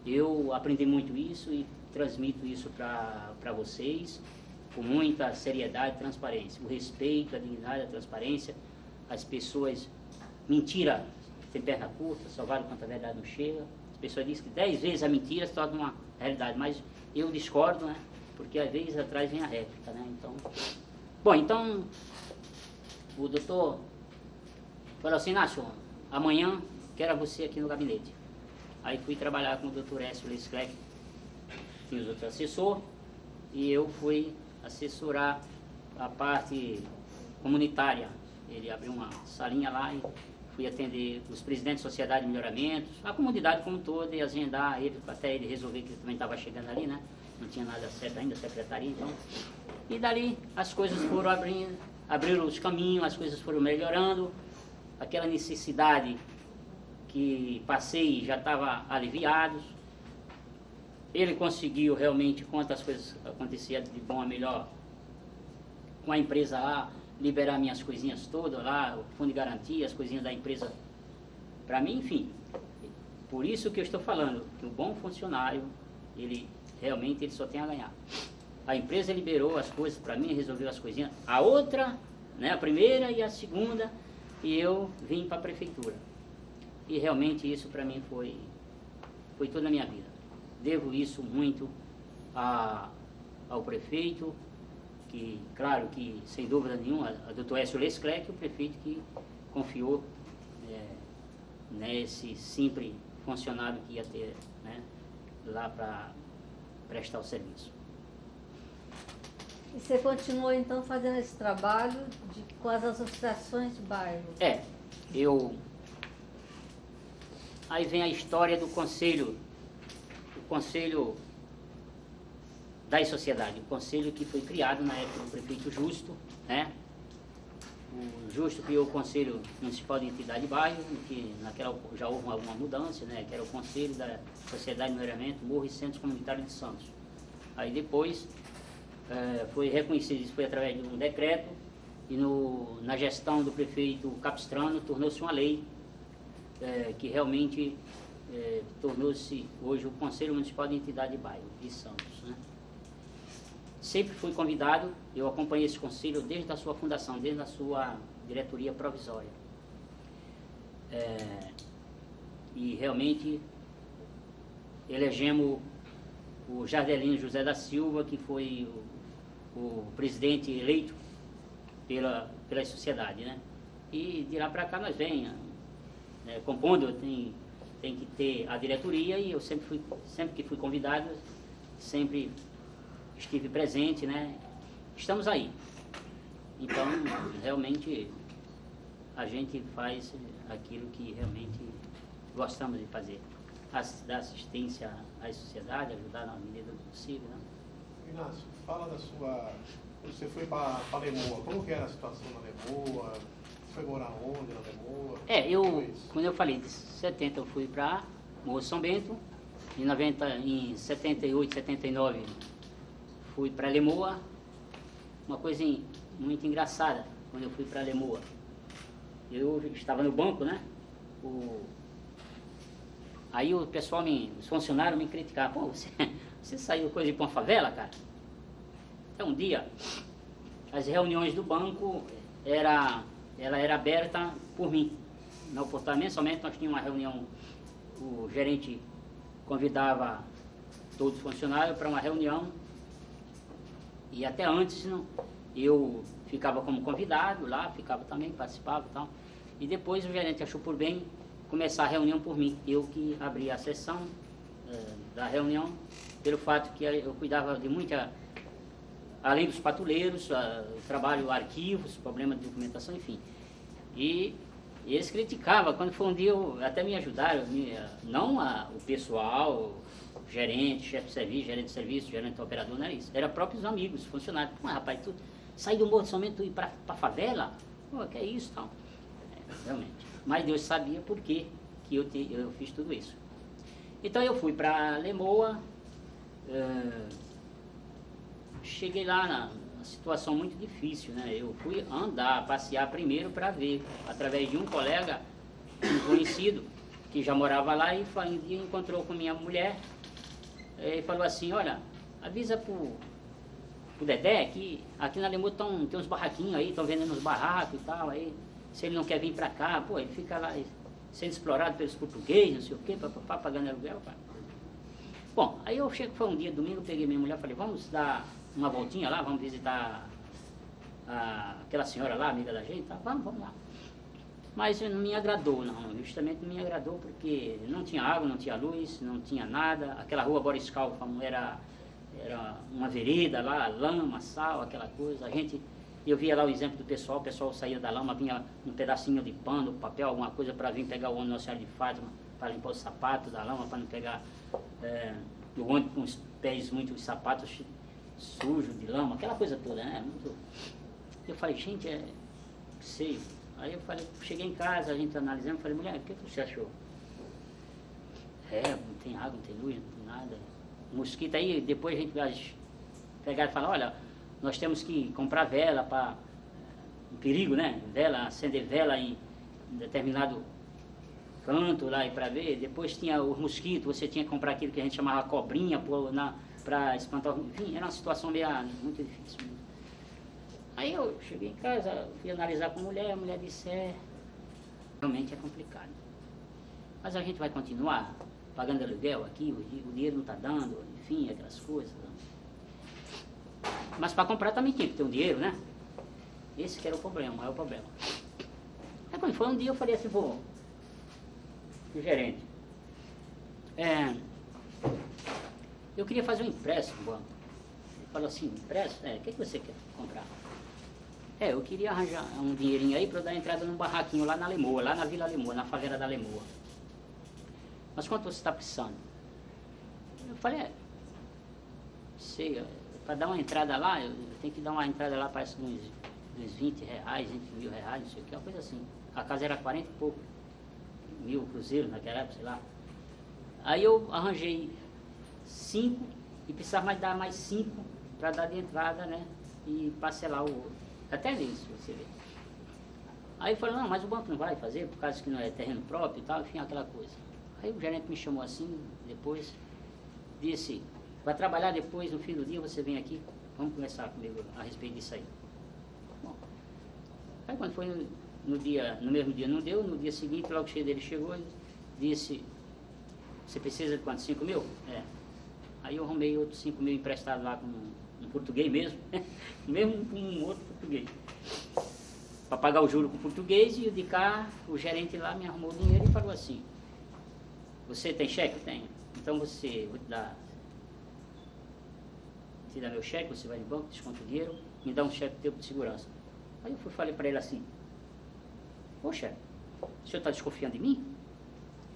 eu aprendi muito isso e transmito isso para vocês com muita seriedade e transparência. O respeito, a dignidade, a transparência. As pessoas, mentira tem perna curta, só vale quanto a verdade não chega. As pessoas dizem que 10 vezes a mentira se torna uma realidade, mas eu discordo, né? Porque às vezes atrás vem a réplica, né? Então, bom, então o doutor falou assim, Inácio, amanhã quero você aqui no gabinete. Aí fui trabalhar com o doutor Écio Lesclerc, tinha os outros assessores, e eu fui assessorar a parte comunitária. Ele abriu uma salinha lá e fui atender os presidentes de sociedade de melhoramentos, a comunidade como toda, e agendar ele, até ele resolver que ele também estava chegando ali, né? Não tinha nada certo ainda, a secretaria, então. E dali as coisas foram abriram os caminhos, as coisas foram melhorando, aquela necessidade que passei já estava aliviado. Ele conseguiu realmente, quando as coisas aconteciam de bom a melhor, com a empresa lá, liberar minhas coisinhas todas lá, o fundo de garantia, as coisinhas da empresa para mim, enfim. Por isso que eu estou falando, que o bom funcionário, ele realmente só tem a ganhar. A empresa liberou as coisas para mim, resolveu as coisinhas. A outra, né, a primeira e a segunda, e eu vim para a prefeitura. E realmente isso para mim foi toda a minha vida. Devo isso muito ao prefeito, que, claro, que sem dúvida nenhuma, a doutor Écio Lesclerc, o prefeito que confiou nesse simples funcionário que ia ter, né, lá para prestar o serviço. E você continuou então fazendo esse trabalho com as associações de bairro? Aí vem a história do conselho das sociedades, o conselho que foi criado na época do prefeito Justo, né? O Justo criou o Conselho Municipal de Entidade de Bairro, que naquela já houve alguma mudança, né? Que era o Conselho da Sociedade de Melhoramento Morro e Centros Comunitários de Santos. Aí depois foi reconhecido, isso foi através de um decreto, e na gestão do prefeito Capistrano tornou-se uma lei que realmente tornou-se hoje o Conselho Municipal de Entidade de Bairro de Santos, né? Sempre fui convidado, eu acompanhei esse conselho desde a sua fundação, desde a sua diretoria provisória. E realmente elegemos o Jardelino José da Silva, que foi o presidente eleito pela sociedade, né? E de lá para cá nós vem, compondo, tem tem que ter a diretoria e eu sempre que fui convidado, sempre estive presente, né? Estamos aí. Então, realmente, a gente faz aquilo que realmente gostamos de fazer. Dar assistência à sociedade, ajudar na medida do possível, né? Inácio, fala da sua... Você foi para Lemoa, como que era a situação na Lemoa? Foi morar onde na Lemoa? Quando eu falei de 70, eu fui para Morro São Bento, em 78, 79, fui para Lemoa. Uma coisa muito engraçada, quando eu fui para Lemoa. Eu estava no banco, né? Aí o pessoal, os funcionários me criticavam. Pô, você saiu coisa de uma favela, cara? Então, um dia, as reuniões do banco, ela era aberta por mim. No portal, mensalmente, nós tínhamos uma reunião, o gerente convidava todos os funcionários para uma reunião, e até antes eu ficava como convidado lá, ficava também, participava e tal. E depois o gerente achou por bem começar a reunião por mim. Eu que abria a sessão da reunião, pelo fato que eu cuidava de muita... Além dos patrulheiros, trabalho arquivos, problema de documentação, enfim. E eles criticavam, quando foi um dia, até me ajudaram, não o pessoal, o gerente, chefe de serviço, gerente operador, não era isso. Era próprios amigos, funcionários. Pô, rapaz, tu sair do Morro de São Bento e ir para a favela? Pô, que é isso, tal. Realmente. Mas Deus sabia por que eu fiz tudo isso. Então eu fui para Lemoa, cheguei lá na situação muito difícil, né? Eu fui passear primeiro para ver, através de um colega, um conhecido, que já morava lá, e um dia encontrou com minha mulher, e falou assim, olha, avisa pro Dedé que aqui na Lemoa tem uns barraquinhos aí, estão vendendo uns barracos e tal, aí, se ele não quer vir para cá, pô, ele fica lá sendo explorado pelos portugueses, não sei o quê, pagando aluguel, cara. Bom, aí eu chego, foi um dia, domingo, peguei minha mulher e falei, vamos dar uma voltinha lá, vamos visitar aquela senhora lá, amiga da gente, tá? Vamos lá. Mas não me agradou, não, justamente não me agradou porque não tinha água, não tinha luz, não tinha nada, aquela rua Boris Calvo era uma vereda lá, lama, sal, aquela coisa, eu via lá o exemplo do pessoal, o pessoal saía da lama, vinha um pedacinho de pano, papel, alguma coisa para vir pegar o ônibus Nossa Senhora de Fátima, para limpar os sapatos da lama, para não pegar o ônibus com os pés, muitos sapatos sujo de lama, aquela coisa toda, né? Eu falei, gente, sei. Aí eu falei, cheguei em casa, a gente analisando, falei, mulher, o que você achou? Não tem água, não tem luz, não tem nada. Mosquito aí, depois a gente vai pegar e falar, olha, nós temos que comprar vela para um perigo, né? Acender vela em determinado canto lá e para ver. Depois tinha os mosquitos, você tinha que comprar aquilo que a gente chamava cobrinha para espantar, enfim, era uma situação muito difícil. Aí eu cheguei em casa, fui analisar com a mulher disse, realmente é complicado. Mas a gente vai continuar pagando aluguel aqui, o dinheiro não está dando, enfim, aquelas coisas. Mas para comprar também tinha que ter um dinheiro, né? Esse que era o maior problema. Aí quando foi um dia eu falei assim, pô, o gerente, eu queria fazer um empréstimo no banco. Ele falou assim, empréstimo? O que você quer comprar? Eu queria arranjar um dinheirinho aí para eu dar entrada num barraquinho lá na Lemoa, lá na Vila Lemoa, na favela da Lemoa. Mas quanto você está precisando? Eu falei, sei, para dar uma entrada lá, eu tenho que dar uma entrada lá, parece uns 20 reais, 20 mil reais, não sei o que, uma coisa assim. A casa era 40 e pouco mil cruzeiros naquela época, sei lá. Aí eu arranjei 5 e precisava dar mais 5 para dar de entrada, né? E parcelar o outro. Até isso, você vê. Aí eu falei, não, mas o banco não vai fazer, por causa que não é terreno próprio e tal, enfim, aquela coisa. Aí o gerente me chamou assim, depois, disse, vai trabalhar depois, no fim do dia, você vem aqui, vamos conversar comigo a respeito disso aí. Bom, aí quando foi no mesmo dia não deu, no dia seguinte, logo cheio dele chegou e disse, você precisa de quanto? 5 mil? Aí eu arrumei outros 5 mil emprestados lá com um português mesmo, mesmo com um outro português. Para pagar o juro com o português, e o de cá, o gerente lá me arrumou o dinheiro e falou assim, Você tem cheque? Tenho. Então vou te dar meu cheque, você vai no banco, desconta o dinheiro, me dá um cheque teu de segurança. Aí eu falei para ele assim, poxa, o senhor está desconfiando de mim?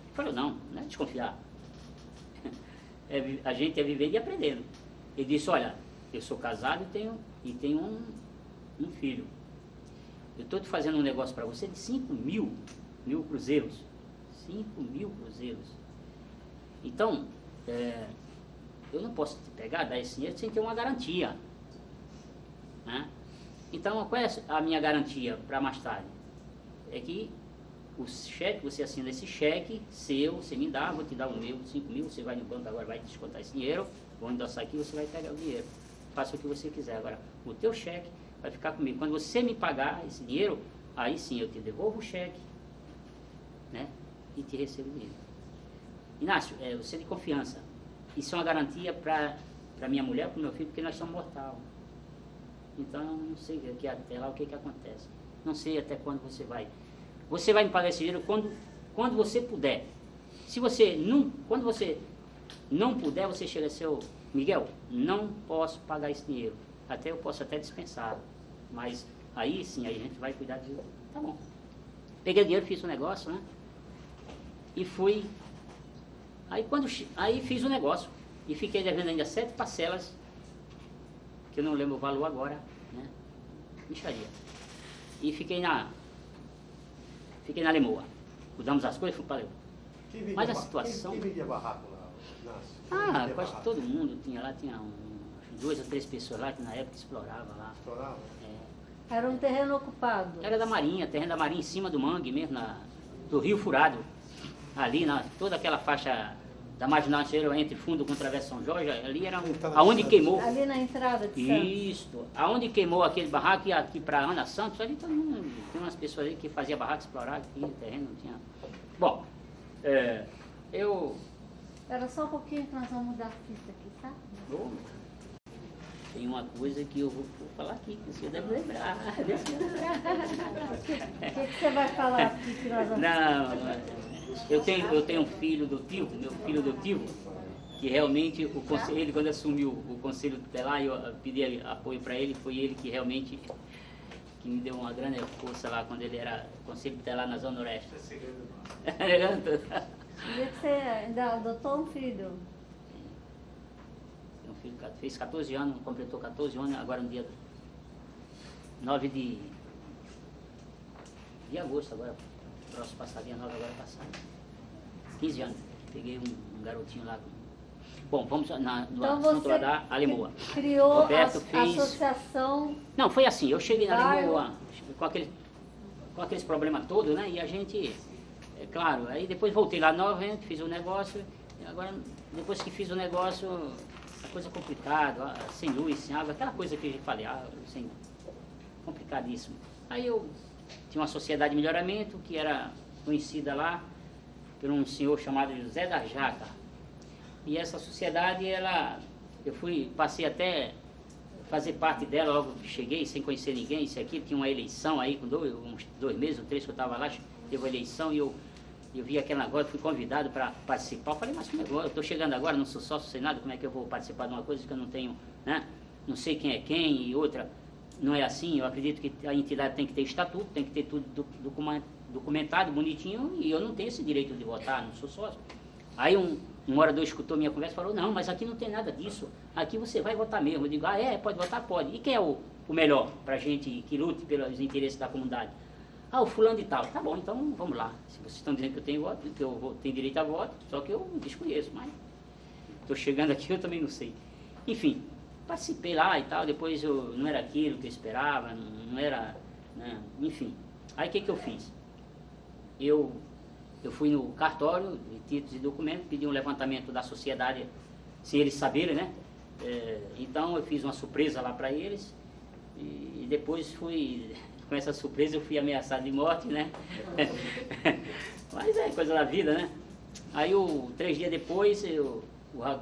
Ele falou, não é desconfiar. A gente é vivendo e aprendendo. Ele disse, olha, eu sou casado e tenho um filho. Eu estou te fazendo um negócio para você de 5 mil cruzeiros. 5 mil cruzeiros. Então, eu não posso te pegar, dar esse dinheiro sem ter uma garantia. Né? Então, qual é a minha garantia para mais tarde? É que o cheque, você assina esse cheque seu, você me dá, vou te dar o meu, 5 mil, você vai no banco agora, vai descontar esse dinheiro, vou endossar aqui, você vai pegar o dinheiro. Faça o que você quiser. Agora, o teu cheque vai ficar comigo. Quando você me pagar esse dinheiro, aí sim eu te devolvo o cheque, né? E te recebo o dinheiro. Inácio, você de confiança. Isso é uma garantia para minha mulher, para o meu filho, porque nós somos mortais. Então, não sei aqui até lá o que acontece. Não sei até quando você vai. Você vai me pagar esse dinheiro quando você puder. Quando você não puder, você chega e diz, Miguel, não posso pagar esse dinheiro. Eu posso até dispensar. Mas aí sim, aí a gente vai cuidar disso. Tá bom. Peguei o dinheiro, fiz o negócio, né? E fui. Aí fiz o negócio. E fiquei devendo ainda 7 parcelas, que eu não lembro o valor agora, né? Mixaria. E fiquei na Lemoa. Mudamos as coisas e fui para Lemoa. Mas a situação... Quem vendia barraco lá? Quase todo mundo tinha lá, tinha 2 ou 3 pessoas lá que na época exploravam lá. Explorava? Era um terreno ocupado? Era da Marinha, terreno da Marinha, em cima do mangue mesmo, do Rio Furado. Ali, toda aquela faixa da Marginal entre Fundo com Travessa São Jorge, ali era aonde queimou. Ali na entrada de Santos. Isso, aonde queimou aquele barraco e aqui para Ana Santos, ali todo mundo, tem umas pessoas ali que faziam barraco explorado, aqui no terreno não tinha. Bom, Era só um pouquinho que nós vamos mudar a fita aqui, tá? Tem uma coisa que eu vou falar aqui, que o senhor deve lembrar. O que você vai falar aqui que nós vamos... Não, eu tenho um filho adotivo, meu filho adotivo, que realmente o conselho, ele quando assumiu o conselho tutelar, eu pedi apoio para ele, foi ele que realmente que me deu uma grande força lá quando ele era conselho tutelar na Zona Oeste. Você ainda adotou um filho? Um filho fez 14 anos, completou 14 anos, agora no dia 9 de agosto agora. Próximo passadinha nova agora passada. 15 anos. Peguei um garotinho lá. Bom, vamos no assunto lá da Alemoa. Criou Roberto a fez... associação... Não, foi assim, eu cheguei na Alemoa com aqueles problemas todos, né? E a gente, claro, aí depois voltei lá novamente, fiz o negócio, e agora, depois que fiz o negócio, a coisa complicada, sem luz, sem água, aquela coisa que eu falei, complicadíssimo. Aí eu tinha uma sociedade de melhoramento que era conhecida lá por um senhor chamado José da Jaca. E essa sociedade, passei até fazer parte dela logo que cheguei, sem conhecer ninguém. Isso aqui tinha uma eleição aí, com uns 2 meses ou 3 que eu estava lá, teve uma eleição e eu vi aquele negócio, fui convidado para participar. Eu falei, mas como é que eu estou chegando agora, não sou sócio, sem nada, como é que eu vou participar de uma coisa que eu não tenho, né? Não sei quem é quem e outra. Não é assim, eu acredito que a entidade tem que ter estatuto, tem que ter tudo documentado, bonitinho, e eu não tenho esse direito de votar, não sou sócio. Aí um morador escutou minha conversa e falou, não, mas aqui não tem nada disso, aqui você vai votar mesmo. Eu digo, pode votar? Pode. E quem é o melhor para a gente que lute pelos interesses da comunidade? O fulano de tal. Tá bom, então vamos lá. Se vocês estão dizendo que eu tenho voto, que eu tenho direito a voto, só que eu desconheço, mas estou chegando aqui, eu também não sei. Enfim, participei lá e tal, depois não era aquilo que eu esperava, não era, né? Enfim. Aí o que eu fiz? Eu fui no cartório de títulos e documentos, pedi um levantamento da sociedade, sem eles saberem, né? Então eu fiz uma surpresa lá para eles, e depois com essa surpresa eu fui ameaçado de morte, né? Mas é coisa da vida, né? Aí 3 dias depois, o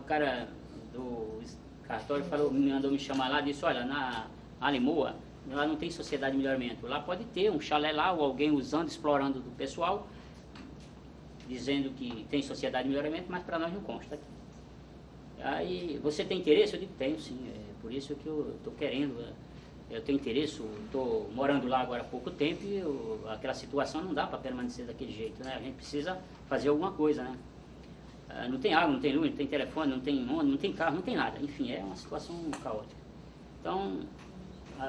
cara do cartório mandou me chamar lá e disse, olha, na Alemoa, lá não tem sociedade de melhoramento. Lá pode ter um chalé lá, ou alguém usando, explorando do pessoal. dizendo que tem sociedade de melhoramento, mas para nós não consta aqui. Aí, você tem interesse? Eu digo, tenho sim, é por isso que eu estou querendo, eu tenho interesse, estou morando lá agora há pouco tempo e aquela situação não dá para permanecer daquele jeito, né? A gente precisa fazer alguma coisa, né? Não tem água, não tem luz, não tem telefone, não tem ônibus, não tem carro, não tem nada. Enfim, é uma situação caótica. Então,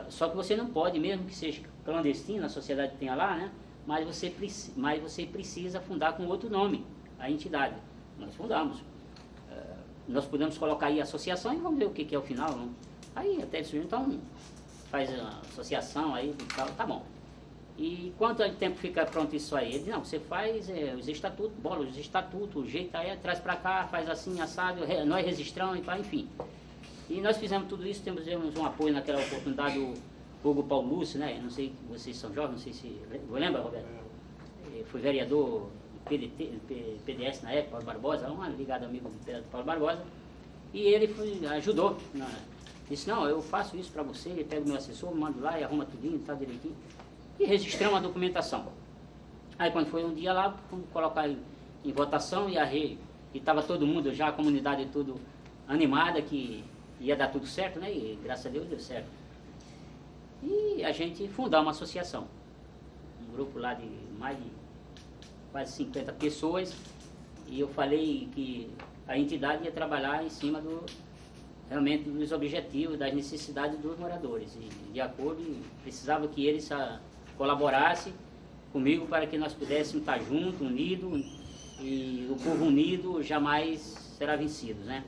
só que você não pode, mesmo que seja clandestino, a sociedade tenha lá, né? Mas você precisa fundar com outro nome, a entidade. Nós fundamos. Nós podemos colocar aí a associação e vamos ver o que é o final. Não? Aí até eles então faz a associação aí, tá bom. E quanto tempo fica pronto isso aí? Ele diz, não, você faz os estatutos, bola os estatutos, o jeito aí, traz para cá, faz assim, assado, nós registramos, enfim. E nós fizemos tudo isso, temos um apoio naquela oportunidade do Hugo Paulo Lúcio, né? Não sei, vocês são jovens, não sei se... Lembra, Roberto? Foi vereador do PDS na época, Paulo Barbosa, um ligado amigo do Paulo Barbosa. E ele ajudou. Disse, não, eu faço isso para você, ele pega o meu assessor, mando lá e arruma tudinho, tá direitinho. E registramos a documentação. Aí quando foi um dia lá, fomos colocar em votação e estava todo mundo já, a comunidade tudo animada, que ia dar tudo certo, né? E graças a Deus deu certo. E a gente fundou uma associação. Um grupo lá de mais de quase 50 pessoas. E eu falei que a entidade ia trabalhar em cima realmente dos objetivos, das necessidades dos moradores. E de acordo, precisava que eles colaborassem comigo para que nós pudéssemos estar juntos, unidos, e o povo unido jamais será vencido, né?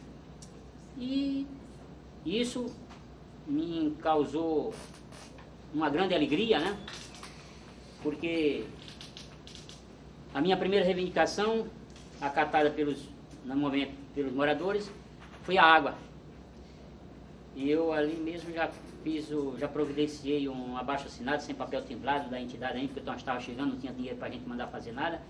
E isso me causou uma grande alegria, né? Porque a minha primeira reivindicação, acatada no momento pelos moradores, foi a água. E eu ali mesmo já providenciei um abaixo-assinado sem papel timbrado da entidade ainda, porque nós estávamos chegando, não tinha dinheiro para a gente mandar fazer nada,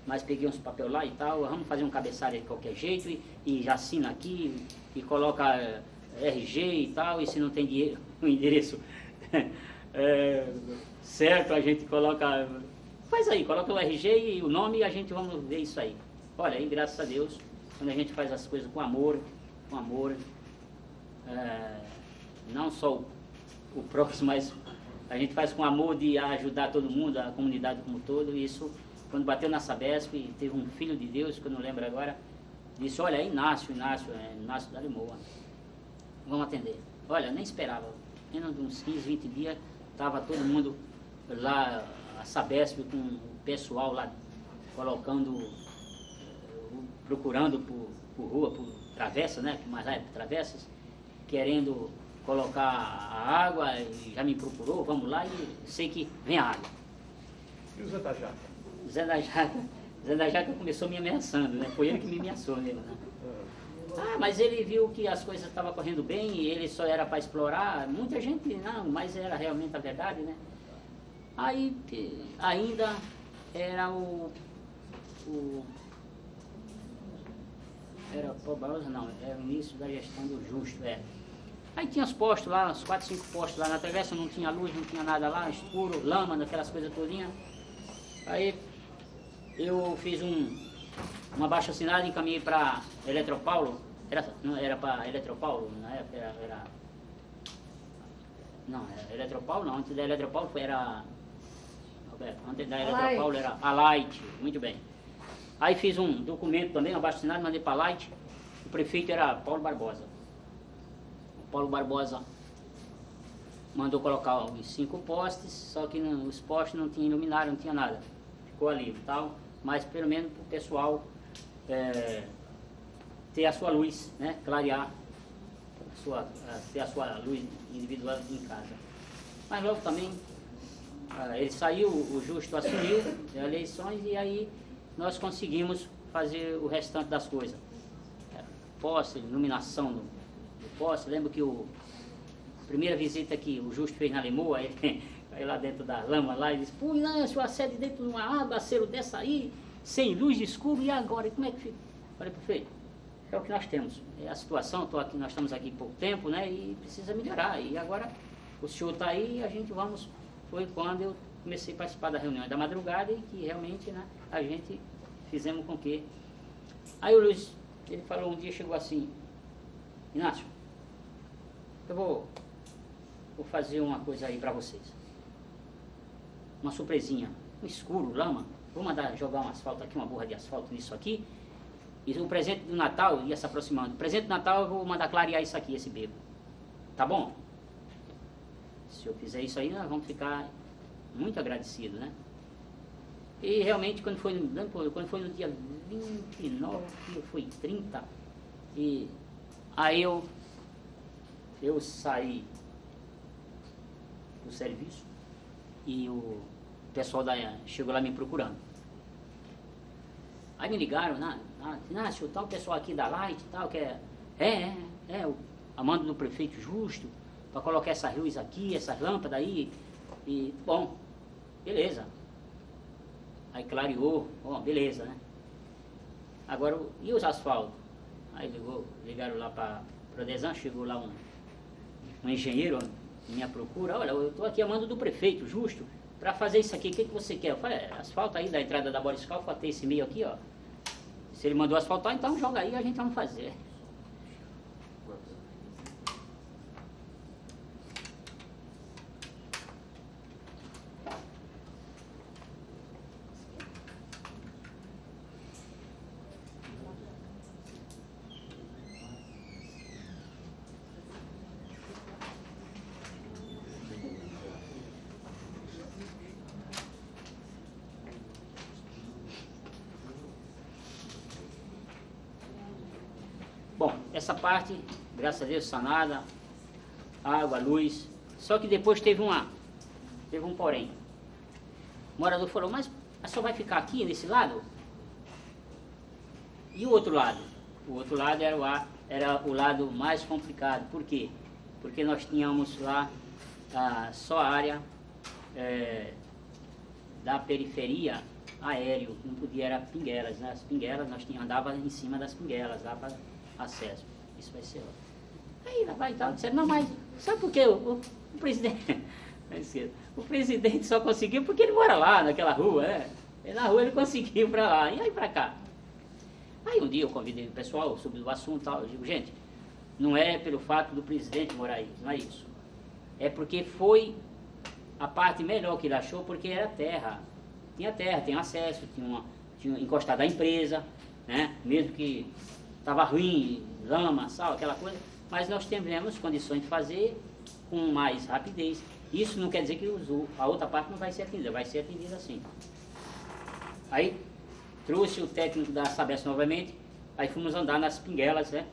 mas peguei uns papel lá e tal, vamos fazer um cabeçalho de qualquer jeito e já assina aqui e coloca RG e tal, e se não tem dinheiro, o endereço certo, a gente coloca, faz aí, coloca o RG e o nome e a gente vamos ver isso aí. Olha, aí graças a Deus, quando a gente faz as coisas com amor, não só o próximo, mas a gente faz com amor de ajudar todo mundo, a comunidade como todo. E isso, quando bateu na Sabesp, teve um filho de Deus, que eu não lembro agora, disse, olha, é Inácio da Limoa, vamos atender. Olha, nem esperava, menos de uns 15, 20 dias, estava todo mundo lá, a Sabesp com o pessoal lá, procurando por rua, por travessa, né, que mais lá é por travessas, querendo colocar a água, e já me procurou, vamos lá, e sei que vem a água. E o Zé da Jaca? Zé da Jaca começou me ameaçando, né? Foi ele que me ameaçou mesmo, né? Mas ele viu que as coisas estavam correndo bem e ele só era para explorar. Muita gente, não, mas era realmente a verdade, né? Aí ainda era era Paulo Barbosa, não, era o início da gestão do Justo, Aí tinha os postos lá, uns 4, 5 postos lá na travessa, não tinha luz, não tinha nada lá, escuro, lama, aquelas coisas todinhas. Aí eu fiz uma abaixo-assinada e encaminhei para Eletropaulo, não era para Eletropaulo, na época era Eletropaulo não, antes da Eletropaulo antes da Eletropaulo era a Light, muito bem. Aí fiz um documento também, um abaixo-assinado, mandei para a Light, o prefeito era Paulo Barbosa. Paulo Barbosa mandou colocar os 5 postes, só que os postes não tinham iluminado, não tinha nada. Ficou ali e tal, mas pelo menos para o pessoal ter a sua luz, né? Clarear, ter a sua luz individual em casa. Mas logo também, ele saiu, o Justo assumiu as eleições e aí nós conseguimos fazer o restante das coisas. Poste, iluminação do poste. Lembro que a primeira visita que o Justo fez na Limoa, ele caiu lá dentro da lama lá e disse, pô, Inácio, a sede dentro de uma aguaceiro dessa aí, sem luz, escuro, e agora? E como é que fica? Falei, prefeito, é o que nós temos. É a situação, nós estamos aqui pouco tempo, né, e precisa melhorar. E agora o senhor está aí e a gente Foi quando eu comecei a participar da reunião da madrugada e que realmente, né, a gente fizemos com que... Aí o Luiz, ele falou um dia, chegou assim, Inácio, eu vou fazer uma coisa aí para vocês. Uma surpresinha, um escuro, lama. Vou mandar jogar um asfalto aqui, uma borra de asfalto nisso aqui. E o presente do Natal ia se aproximando. O presente do Natal eu vou mandar clarear isso aqui, esse beco. Tá bom? Se eu fizer isso aí, nós vamos ficar muito agradecidos, né? E realmente, quando foi no dia 29, foi 30, e aí eu saí do serviço e o pessoal chegou lá me procurando. Aí me ligaram, Inácio, tal pessoal aqui da Light, tal, que a mando do prefeito Justo, para colocar essas luzes aqui, essas lâmpadas aí, e, bom, beleza. Aí clareou, bom, beleza, né? Agora, e os asfaltos? Aí ligaram lá para o Desan, chegou lá um engenheiro, minha procura, olha, eu estou aqui a mando do prefeito Justo, para fazer isso aqui, o que você quer? Eu falei, asfalto aí da entrada da Boris Calfa, até esse meio aqui, ó. Se ele mandou asfaltar, então joga aí, a gente vai fazer. Bom, essa parte, graças a Deus, sanada, água, luz. Só que depois teve um porém. O morador falou, mas só vai ficar aqui, nesse lado? E o outro lado? O outro lado era o lado mais complicado. Por quê? Porque nós tínhamos lá só a área da periferia aéreo, não podia, era pinguelas, né? As pinguelas, nós andava em cima das pinguelas, lá para acesso. Isso vai ser lá. Aí lá vai e tal, disseram, não, mas sabe por quê? O presidente, o presidente só conseguiu porque ele mora lá, naquela rua, né? E na rua ele conseguiu para lá, e aí para cá. Aí um dia eu convidei o pessoal sobre o assunto e tal, eu digo, gente, não é pelo fato do presidente morar aí, não é isso. É porque foi a parte melhor que ele achou, porque era terra. Tinha terra, tinha acesso, tinha encostado a empresa, né? Mesmo que estava ruim, lama, sal, aquela coisa, mas nós tivemos condições de fazer com mais rapidez. Isso não quer dizer que a outra parte não vai ser atendida, vai ser atendida assim. Aí trouxe o técnico da Sabesp novamente, aí fomos andar nas pinguelas, né?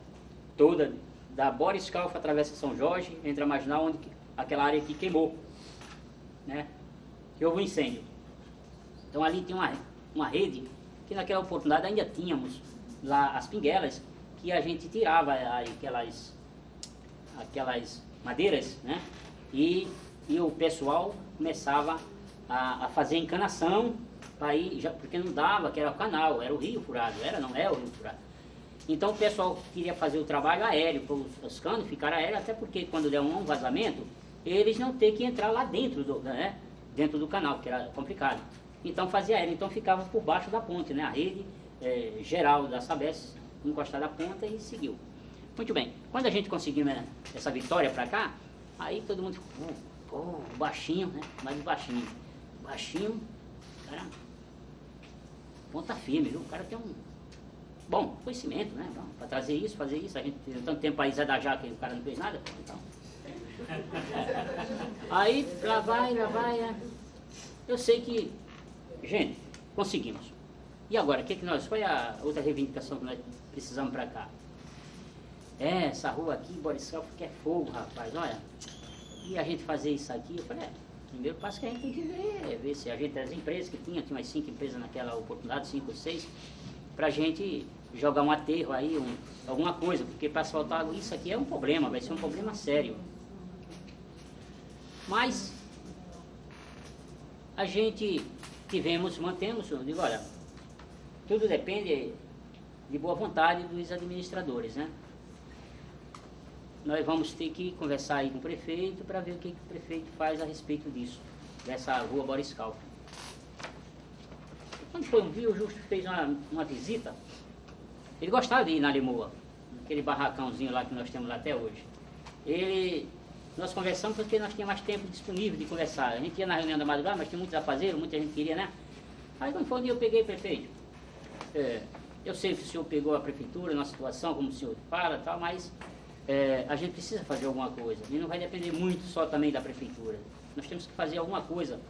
Toda, da Boris Calfa, atravessa São Jorge, entra a Marginal, onde aquela área que queimou, né? Que houve um incêndio. Então ali tem uma rede, que naquela oportunidade ainda tínhamos lá as pinguelas, que a gente tirava aquelas madeiras, né? E o pessoal começava a fazer encanação, para ir, porque não dava, que era o canal, era o rio furado, não é o rio furado. Então o pessoal queria fazer o trabalho aéreo, para os canos ficarem aéreos, até porque quando der um vazamento, eles não ter que entrar lá dentro do canal, que era complicado. Então fazia aéreo, então ficava por baixo da ponte, né? A rede geral da Sabesp, encostada à ponta e seguiu. Muito bem, quando a gente conseguiu essa vitória para cá, aí todo mundo ficou, baixinho, né? Mais baixinho, cara, ponta firme, viu? O cara tem bom conhecimento, né? Para trazer isso, fazer isso, a gente teve tanto tempo aí Zé da Jaca e o cara não fez nada, então. Aí, lá vai, eu sei que, gente, conseguimos. E agora, qual é a outra reivindicação que nós precisamos para cá? Essa rua aqui, Boris Calfa, que é fogo, rapaz, olha. E a gente fazer isso aqui, eu falei, primeiro passo que a gente tem que ver se a gente, as empresas que tinha umas 5 empresas naquela oportunidade, 5 ou 6, para a gente jogar um aterro aí, alguma coisa, porque para asfaltar água, isso aqui é um problema, vai ser um problema sério. Mas a gente mantemos, eu digo, olha, tudo depende de boa vontade dos administradores, né? Nós vamos ter que conversar aí com o prefeito para ver o que o prefeito faz a respeito disso, dessa rua Boris Calfa. Quando foi um dia, o Justo fez uma visita. Ele gostava de ir na Lemoa, aquele barracãozinho lá que nós temos lá até hoje. Nós conversamos porque nós tínhamos mais tempo disponível de conversar. A gente ia na reunião da madrugada, mas tinha muitos afazeres, muita gente queria, né? Aí quando foi um dia eu peguei, prefeito. Eu sei que o senhor pegou a prefeitura numa situação, como o senhor fala e tal, mas a gente precisa fazer alguma coisa. E não vai depender muito só também da prefeitura. Nós temos que fazer alguma coisa.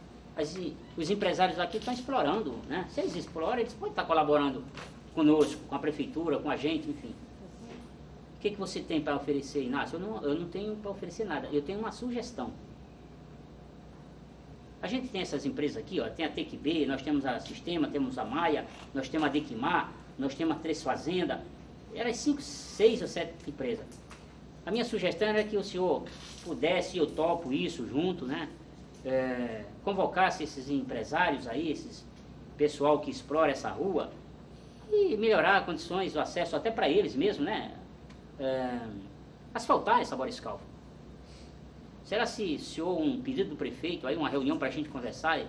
Os empresários aqui estão explorando, né? Se eles exploram, eles podem estar colaborando conosco, com a prefeitura, com a gente, enfim. O que você tem para oferecer, Inácio? Eu não tenho para oferecer nada. Eu tenho uma sugestão. A gente tem essas empresas aqui, ó, tem a TecB, nós temos a Sistema, temos a Maia, nós temos a Dequimar, nós temos a Três Fazenda. Eram 5, 6 ou 7 empresas. A minha sugestão era que o senhor pudesse, eu topo isso junto, né? Convocasse esses empresários aí, esses pessoal que explora essa rua e melhorar as condições do acesso até para eles mesmo, né? Asfaltar essa Boris Calvo. Será se senhor um pedido do prefeito, aí uma reunião para a gente conversar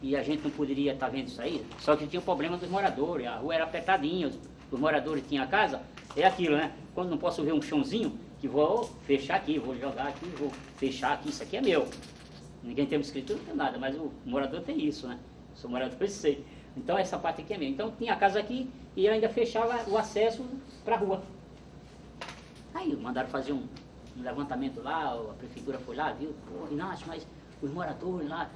e a gente não poderia estar vendo isso aí? Só que tinha o problema dos moradores, a rua era apertadinha, os moradores tinham a casa, é aquilo, né? Quando não posso ver um chãozinho, que vou fechar aqui, vou jogar aqui, vou fechar aqui, isso aqui é meu. Ninguém tem escritura, não tem nada, mas o morador tem isso, né? Sou morador, eu sei. Então essa parte aqui é minha. Então tinha a casa aqui e eu ainda fechava o acesso para a rua. Aí mandaram fazer um levantamento lá, a prefeitura foi lá, viu? Pô, Inácio, mas os moradores lá,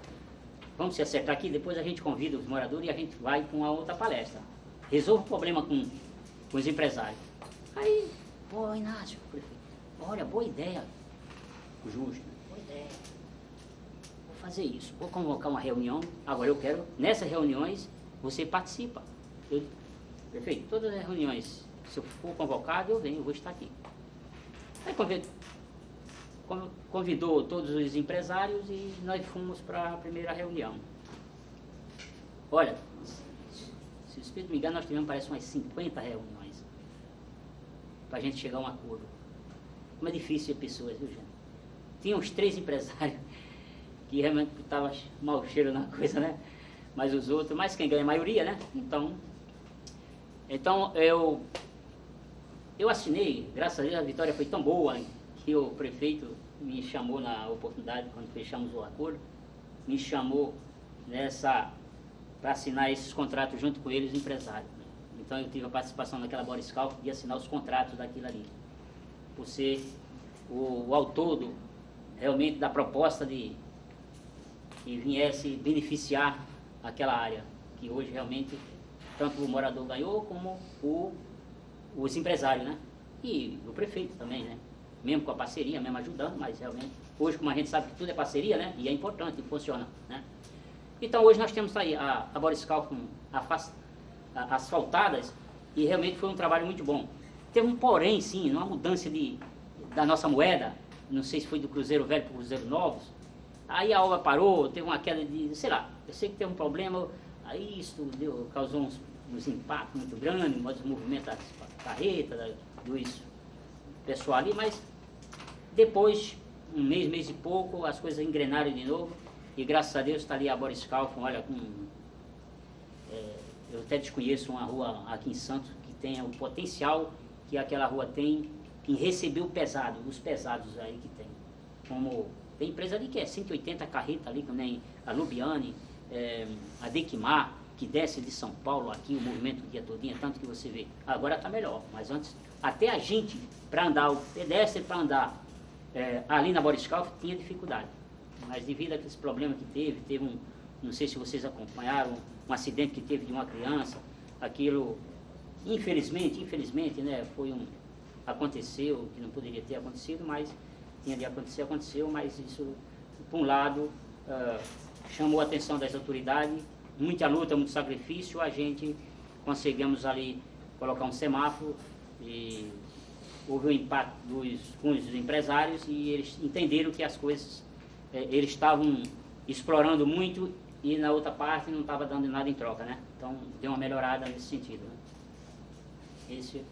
vamos se acertar aqui, depois a gente convida os moradores e a gente vai com a outra palestra. Resolve o problema com os empresários. Aí, pô, Inácio, prefeito, olha, boa ideia, Justo, boa ideia. Vou fazer isso, vou convocar uma reunião, agora eu quero, nessas reuniões, você participa. Prefeito, todas as reuniões, se eu for convocado, eu venho, eu vou estar aqui. Aí convidou todos os empresários e nós fomos para a primeira reunião. Olha, se o Espírito me engano, nós tivemos, parece, umas 50 reuniões para a gente chegar a um acordo. Como é difícil de pessoas, viu, gente? Tinha uns 3 empresários que realmente estavam mau cheiro na coisa, né? Mas os outros, mas quem ganha é a maioria, né? Então eu assinei, graças a Deus a vitória foi tão boa que o prefeito me chamou na oportunidade, quando fechamos o acordo, me chamou para assinar esses contratos junto com eles, os empresários. Então eu tive a participação naquela Boris Calvo de assinar os contratos daquilo ali. Por ser o autor realmente da proposta de que viesse beneficiar aquela área, que hoje realmente tanto o morador ganhou como os empresários, né? E o prefeito também, né? Mesmo com a parceria, mesmo ajudando, mas realmente, hoje como a gente sabe que tudo é parceria, né? E é importante, funciona, né? Então hoje nós temos aí a Boris Calvo asfaltadas e realmente foi um trabalho muito bom. Teve um porém, sim, uma mudança da nossa moeda, não sei se foi do Cruzeiro Velho para o Cruzeiro Novos, aí a obra parou, teve uma queda de, sei lá, eu sei que teve um problema, aí isso causou uns impactos muito grandes, os movimentos das carretas, dos pessoal ali, mas depois, um mês e pouco, as coisas engrenaram de novo, e graças a Deus está ali a Boris Calvo, olha, eu até desconheço uma rua aqui em Santos que tenha o potencial que aquela rua tem em receber os pesados aí que tem. Como tem empresa ali que é 180 carretas ali, como nem a Lubiane, a Dequimar, que desce de São Paulo aqui, o movimento o dia todinho, tanto que você vê. Agora está melhor, mas antes, até a gente, para andar, o pedestre para andar ali na Boris Calvo tinha dificuldade. Mas devido àqueles problemas que teve não sei se vocês acompanharam, um acidente que teve de uma criança, aquilo, infelizmente, né, aconteceu, que não poderia ter acontecido, mas tinha de acontecer, aconteceu, mas isso, por um lado, chamou a atenção das autoridades, muita luta, muito sacrifício, a gente conseguimos ali colocar um semáforo e houve um impacto com os empresários e eles entenderam que as coisas, eles estavam explorando muito e na outra parte não estava dando nada em troca, né? Então deu uma melhorada nesse sentido, né? Esse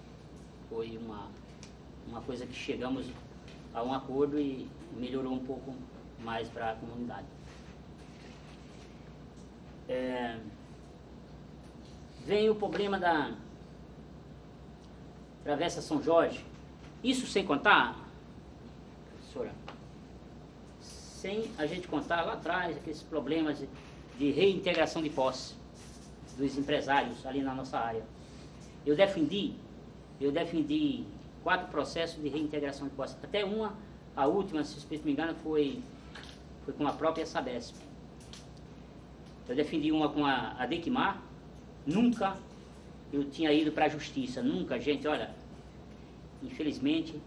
foi uma coisa que chegamos a um acordo e melhorou um pouco mais para a comunidade. vem o problema da Travessa São Jorge. Isso sem contar, professora, sem a gente contar lá atrás aqueles problemas de reintegração de posse dos empresários ali na nossa área. Eu defendi 4 processos de reintegração de posse. Até a última, se não me engano, foi com a própria Sabesp. Eu defendi uma com a Dequimar. Nunca eu tinha ido para a justiça, nunca, gente, olha, infelizmente,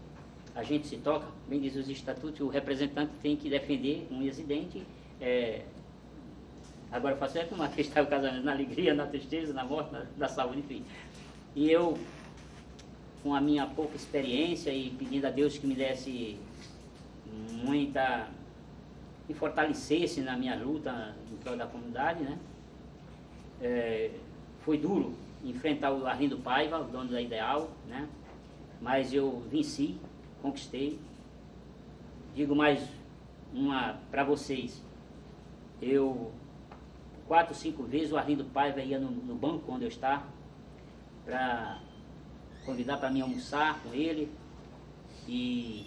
a gente se toca, bem diz os estatutos, o representante tem que defender um residente, agora eu faço como aqui está o casamento, na alegria, na tristeza, na morte, na saúde, enfim. E eu, com a minha pouca experiência e pedindo a Deus que me desse me fortalecesse na minha luta em prol da comunidade, né? Foi duro enfrentar o Arlindo Paiva, o dono da Ideal, né? Mas eu venci, conquistei. Digo mais uma para vocês. 4, 5 vezes o Arlindo Paiva ia no banco onde eu estava para convidar para mim almoçar com ele e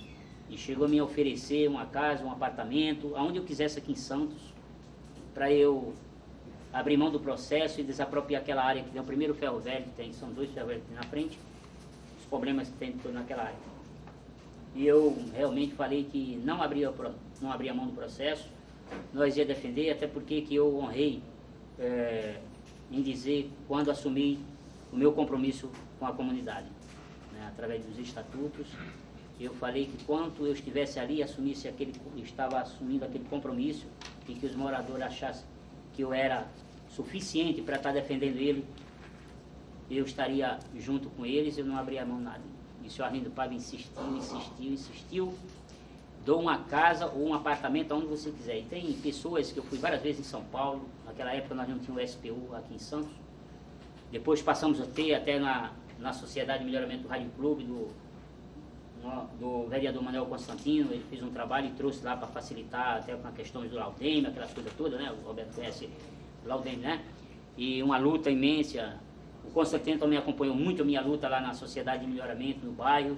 chegou a me oferecer uma casa, um apartamento, aonde eu quisesse aqui em Santos, para eu abrir mão do processo e desapropriar aquela área que tem o primeiro ferro velho que tem, são 2 ferros velhos que tem na frente, os problemas que tem naquela área. E eu realmente falei que não abria mão do processo, nós ia defender, até porque que eu honrei em dizer quando assumi o meu compromisso com a comunidade, né, através dos estatutos. Eu falei que quando eu estivesse ali, estava assumindo aquele compromisso e que os moradores achassem que eu era suficiente para estar defendendo ele, eu estaria junto com eles, eu não abria a mão nada. E o senhor Arlindo Paiva insistiu, dou uma casa ou um apartamento onde você quiser. E tem pessoas que eu fui várias vezes em São Paulo, naquela época nós não tínhamos o SPU aqui em Santos, depois passamos a ter até na Sociedade de Melhoramento do Rádio Clube, do vereador Manuel Constantino, ele fez um trabalho e trouxe lá para facilitar até com questões do Laudemio, aquelas coisas todas, né? O Roberto conhece o Laudemio, né? E uma luta imensa. O Constantino também acompanhou muito a minha luta lá na Sociedade de Melhoramento no bairro,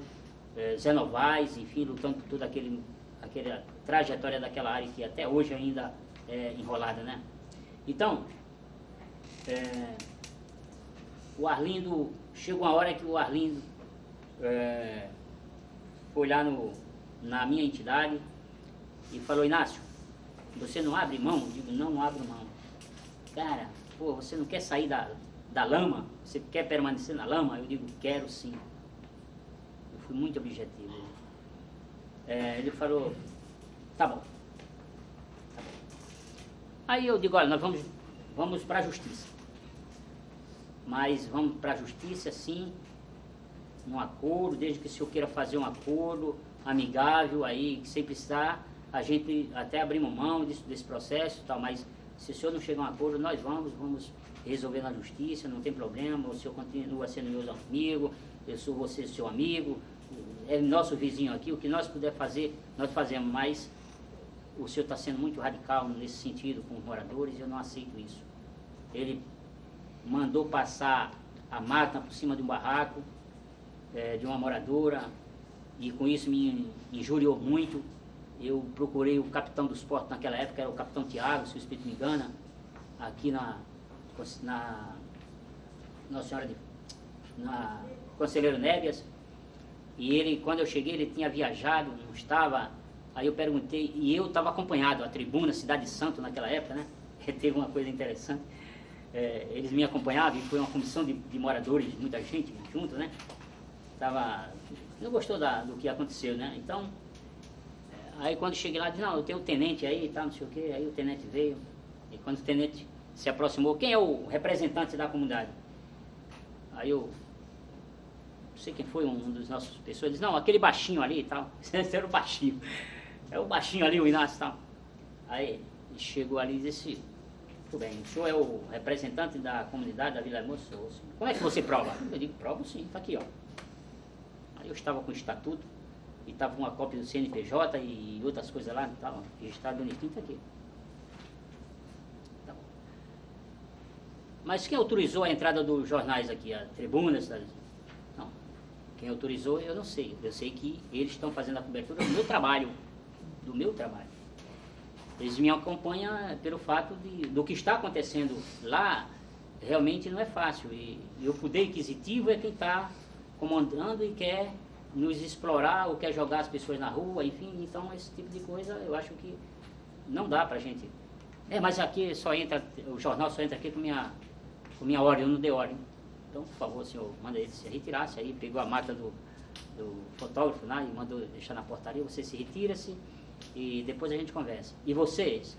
Zé Novaes, enfim, lutando por toda aquela trajetória daquela área que até hoje ainda é enrolada, né? Então, o Arlindo, chegou uma hora que o Arlindo foi lá na minha entidade e falou: Inácio, você não abre mão? Eu digo: não abro mão. Cara, pô, você não quer sair da lama? Você quer permanecer na lama? Eu digo: quero sim. Eu fui muito objetivo. Ele falou: tá bom. Aí eu digo: olha, nós vamos para a justiça. Mas vamos para a justiça sim, num acordo, desde que o senhor queira fazer um acordo amigável aí, que sem precisar a gente até abrimos mão desse processo e tal, mas se o senhor não chegar a um acordo, nós vamos resolver na justiça, não tem problema, o senhor continua sendo meu amigo, eu sou você seu amigo, é nosso vizinho aqui, o que nós puder fazer, nós fazemos, mas o senhor está sendo muito radical nesse sentido com os moradores, eu não aceito isso. Ele mandou passar a máquina por cima de um barraco, de uma moradora, e com isso me injuriou muito. Eu procurei o capitão dos portos naquela época, era o capitão Tiago, se o espírito me engana, aqui na Nossa Senhora na Conselheiro Névias, e ele, quando eu cheguei, ele tinha viajado, não estava, aí eu perguntei, e eu estava acompanhado, a tribuna Cidade de Santo naquela época, né, teve uma coisa interessante, eles me acompanhavam, e foi uma comissão de moradores, muita gente junto, né, não gostou do que aconteceu, né, então, aí quando cheguei lá, disse: não, eu tenho um tenente aí e tal, não sei o que, aí o tenente veio, e quando o tenente se aproximou: quem é o representante da comunidade? Aí eu, não sei quem foi, um dos nossos pessoas, disse: não, aquele baixinho ali e tal, esse era o baixinho, é o baixinho ali, o Inácio e tal. Aí ele chegou ali e disse: tudo bem, o senhor é o representante da comunidade da Vila Hermosa? Como é que você prova? Eu digo: provo sim, está aqui, ó. Aí eu estava com o estatuto, e estava com uma cópia do CNPJ e outras coisas lá, estava registrado bonitinho, está aqui. Tá bom. mas quem autorizou a entrada dos jornais aqui, a tribuna? Não, quem autorizou eu não sei. Eu sei que eles estão fazendo a cobertura do meu trabalho. Eles me acompanham pelo fato do que está acontecendo lá, realmente não é fácil. E o poder aquisitivo é quem está comandando e quer nos explorar ou quer jogar as pessoas na rua, enfim. Então, esse tipo de coisa eu acho que não dá pra gente. Mas aqui só entra, o jornal só entra aqui com minha ordem, eu não dei ordem. Então, por favor, senhor, manda ele se retirar-se aí, pegou a mata do fotógrafo lá e mandou deixar na portaria, você se retira-se e depois a gente conversa. E vocês,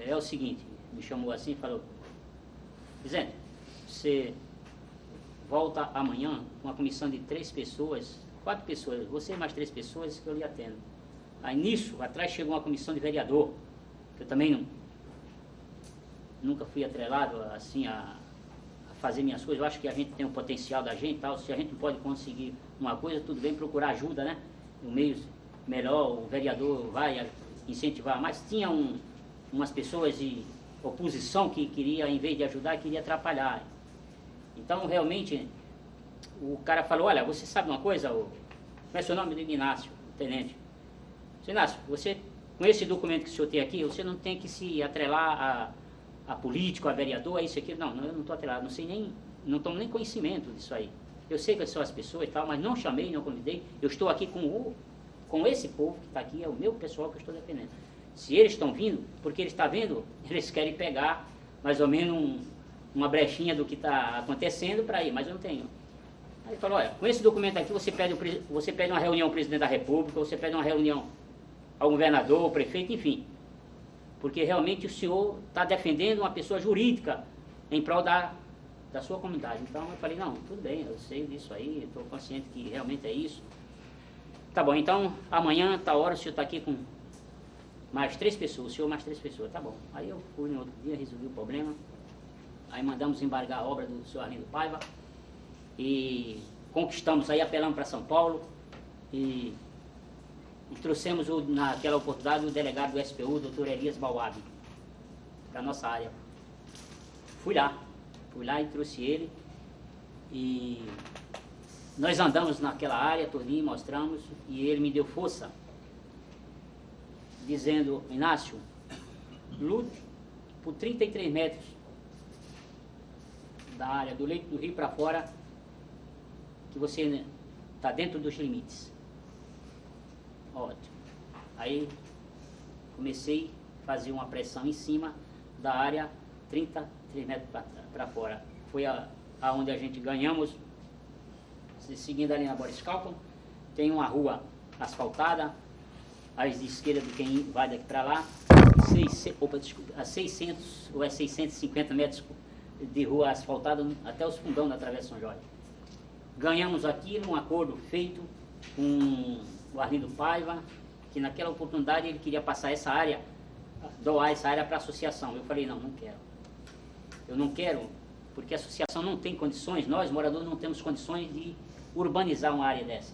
é o seguinte, me chamou assim e falou, Vicente, você volta amanhã com uma comissão de 3 pessoas, 4 pessoas, você mais 3 pessoas que eu lhe atendo. Aí nisso, atrás chegou uma comissão de vereador, que eu também nunca fui atrelado assim a fazer minhas coisas. Eu acho que a gente tem um potencial da gente, tal. Se a gente não pode conseguir uma coisa, tudo bem, procurar ajuda, né? No meio melhor, o vereador vai incentivar. Mas tinha umas pessoas de oposição que queria, em vez de ajudar, queria atrapalhar. Então, realmente, o cara falou, olha, você sabe uma coisa? Como é seu nome? Inácio, tenente. Inácio, você, com esse documento que o senhor tem aqui, você não tem que se atrelar a político, a vereador, a isso aqui. Não, eu não estou atrelado, não tomo nem conhecimento disso aí. Eu sei que são as pessoas e tal, mas não chamei, não convidei. Eu estou aqui com esse povo que está aqui, é o meu pessoal que eu estou defendendo. Se eles estão vindo, porque eles estão vendo, eles querem pegar mais ou menos uma brechinha do que está acontecendo para ir, mas eu não tenho. Aí ele falou, olha, com esse documento aqui você pede uma reunião ao presidente da República, você pede uma reunião ao governador, ao prefeito, enfim. Porque realmente o senhor está defendendo uma pessoa jurídica em prol da sua comunidade. Então eu falei, não, tudo bem, eu sei disso aí, estou consciente que realmente é isso. Tá bom, então amanhã, tá hora, o senhor está aqui com mais 3 pessoas, o senhor mais 3 pessoas, tá bom. Aí eu fui no outro dia, resolvi o problema. Aí mandamos embargar a obra do senhor Arlindo Paiva e conquistamos aí, apelamos para São Paulo e trouxemos naquela oportunidade o delegado do SPU, doutor Elias Bauab, da nossa área. Fui lá e trouxe ele e nós andamos naquela área todinha, mostramos e ele me deu força, dizendo, Inácio, lute por 33 metros da área do leito do rio para fora, que você está dentro dos limites. Ótimo. Aí comecei a fazer uma pressão em cima da área 33 metros para fora. Foi aonde a gente ganhamos. Seguindo ali na Boris Calcon, tem uma rua asfaltada, à esquerda de quem vai daqui para lá, 600 ou 650 metros de rua asfaltada até os fundão da Travessa São Jorge. Ganhamos aquilo, um acordo feito com o Arlindo Paiva, que naquela oportunidade ele queria passar essa área, doar essa área para a associação. Eu falei, não quero. Eu não quero, porque a associação não tem condições, nós moradores não temos condições de urbanizar uma área dessa.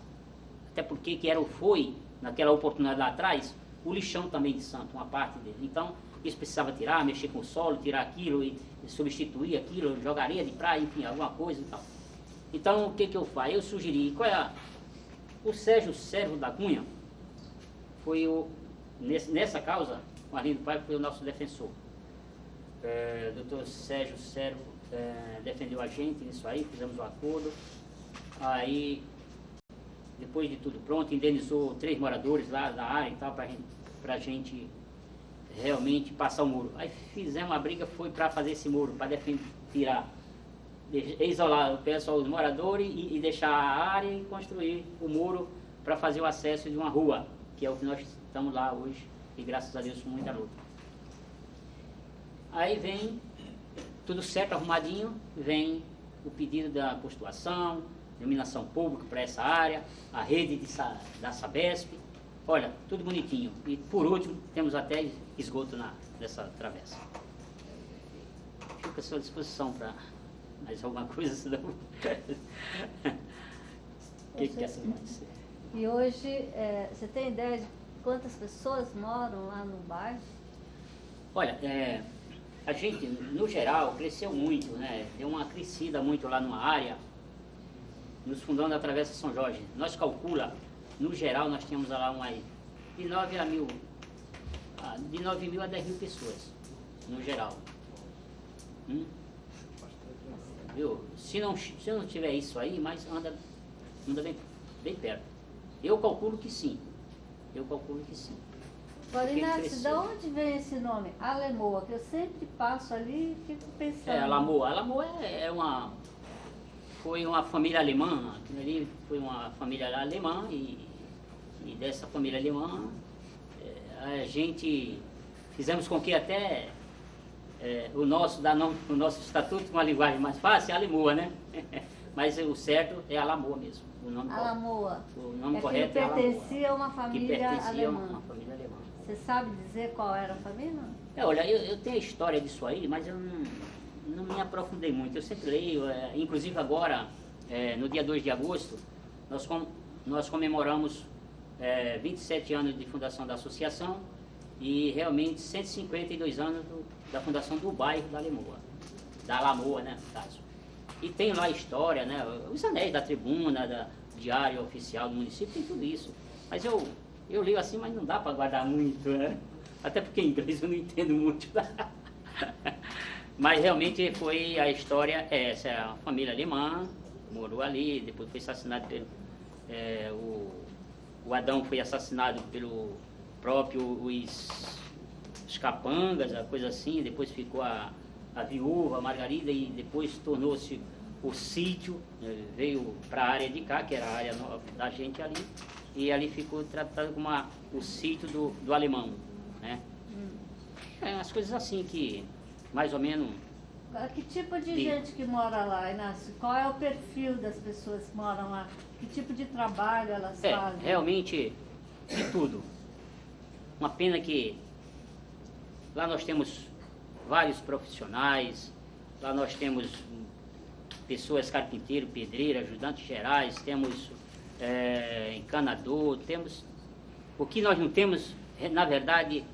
Até porque foi, naquela oportunidade lá atrás, o lixão também de Santo, uma parte dele. Então, isso precisava tirar, mexer com o solo, tirar aquilo e substituir aquilo, jogar areia de praia, enfim, alguma coisa e tal. Então, o que eu faço? Eu sugeri, o Sérgio Servo da Cunha foi nessa causa, o Arlindo Paiva foi o nosso defensor. Doutor Sérgio Servo defendeu a gente nisso aí, fizemos um acordo. Aí, depois de tudo pronto, indenizou 3 moradores lá da área e tal, pra gente realmente passar o muro. Aí fizemos uma briga, foi para fazer esse muro, para isolar o pessoal, os moradores e deixar a área e construir o muro para fazer o acesso de uma rua, que é o que nós estamos lá hoje, e graças a Deus com muita luta. Aí vem, tudo certo, arrumadinho, vem o pedido da postulação, iluminação pública para essa área, a rede da Sabesp, olha, tudo bonitinho. E por último, temos até esgoto nessa travessa. Fico à sua disposição para mais alguma coisa, senão... O que quer saber? E hoje, você tem ideia de quantas pessoas moram lá no bairro? Olha, a gente, no geral, cresceu muito, né? Deu uma crescida muito lá numa área, nos fundão da Travessa São Jorge. Nós calcula, no geral, nós tínhamos lá de 9 mil a 10 mil pessoas, no geral. Viu? Se não tiver isso aí, mas anda bem perto. Eu calculo que sim. Agora, Porque Inácio, cresceu. de onde vem esse nome? Alemoa, que eu sempre passo ali e fico pensando. Alamoa. Alamoa foi uma família alemã, aquilo ali foi uma família alemã e dessa família alemã a gente fizemos com que até o nosso estatuto, com uma linguagem mais fácil, é Alemoa, né? Mas o certo é Alamoa mesmo. O nome Alamoa. O nome É correto que é Alamoa. pertencia a uma Que família pertencia a alemã. uma família alemã. Você sabe dizer qual era a família? Olha, eu tenho a história disso aí, mas eu não me aprofundei muito. Eu sempre leio, inclusive agora, no dia 2 de agosto, nós comemoramos 27 anos de fundação da associação e realmente 152 anos da fundação do bairro da Alemoa, da Alamoa, né, no caso. E tem lá a história, né, os anéis da tribuna, da diário oficial do município, tem tudo isso. Mas eu leio assim, mas não dá para guardar muito, né? Até porque em inglês eu não entendo muito. Mas realmente a história é essa, a família alemã morou ali, depois foi assassinado o Adão foi assassinado pelo próprio os capangas, a coisa assim, depois ficou a viúva, a Margarida, e depois tornou-se o sítio, veio para a área de cá, que era a área da gente ali, e ali ficou tratado como o sítio do alemão, né? As coisas assim que, mais ou menos... Agora, que tipo de gente que mora lá, Inácio? Qual é o perfil das pessoas que moram lá? Que tipo de trabalho elas fazem? Realmente, de tudo. Uma pena que lá nós temos vários profissionais, lá nós temos pessoas carpinteiro, pedreiro, ajudantes gerais, temos encanador, temos... O que nós não temos, na verdade,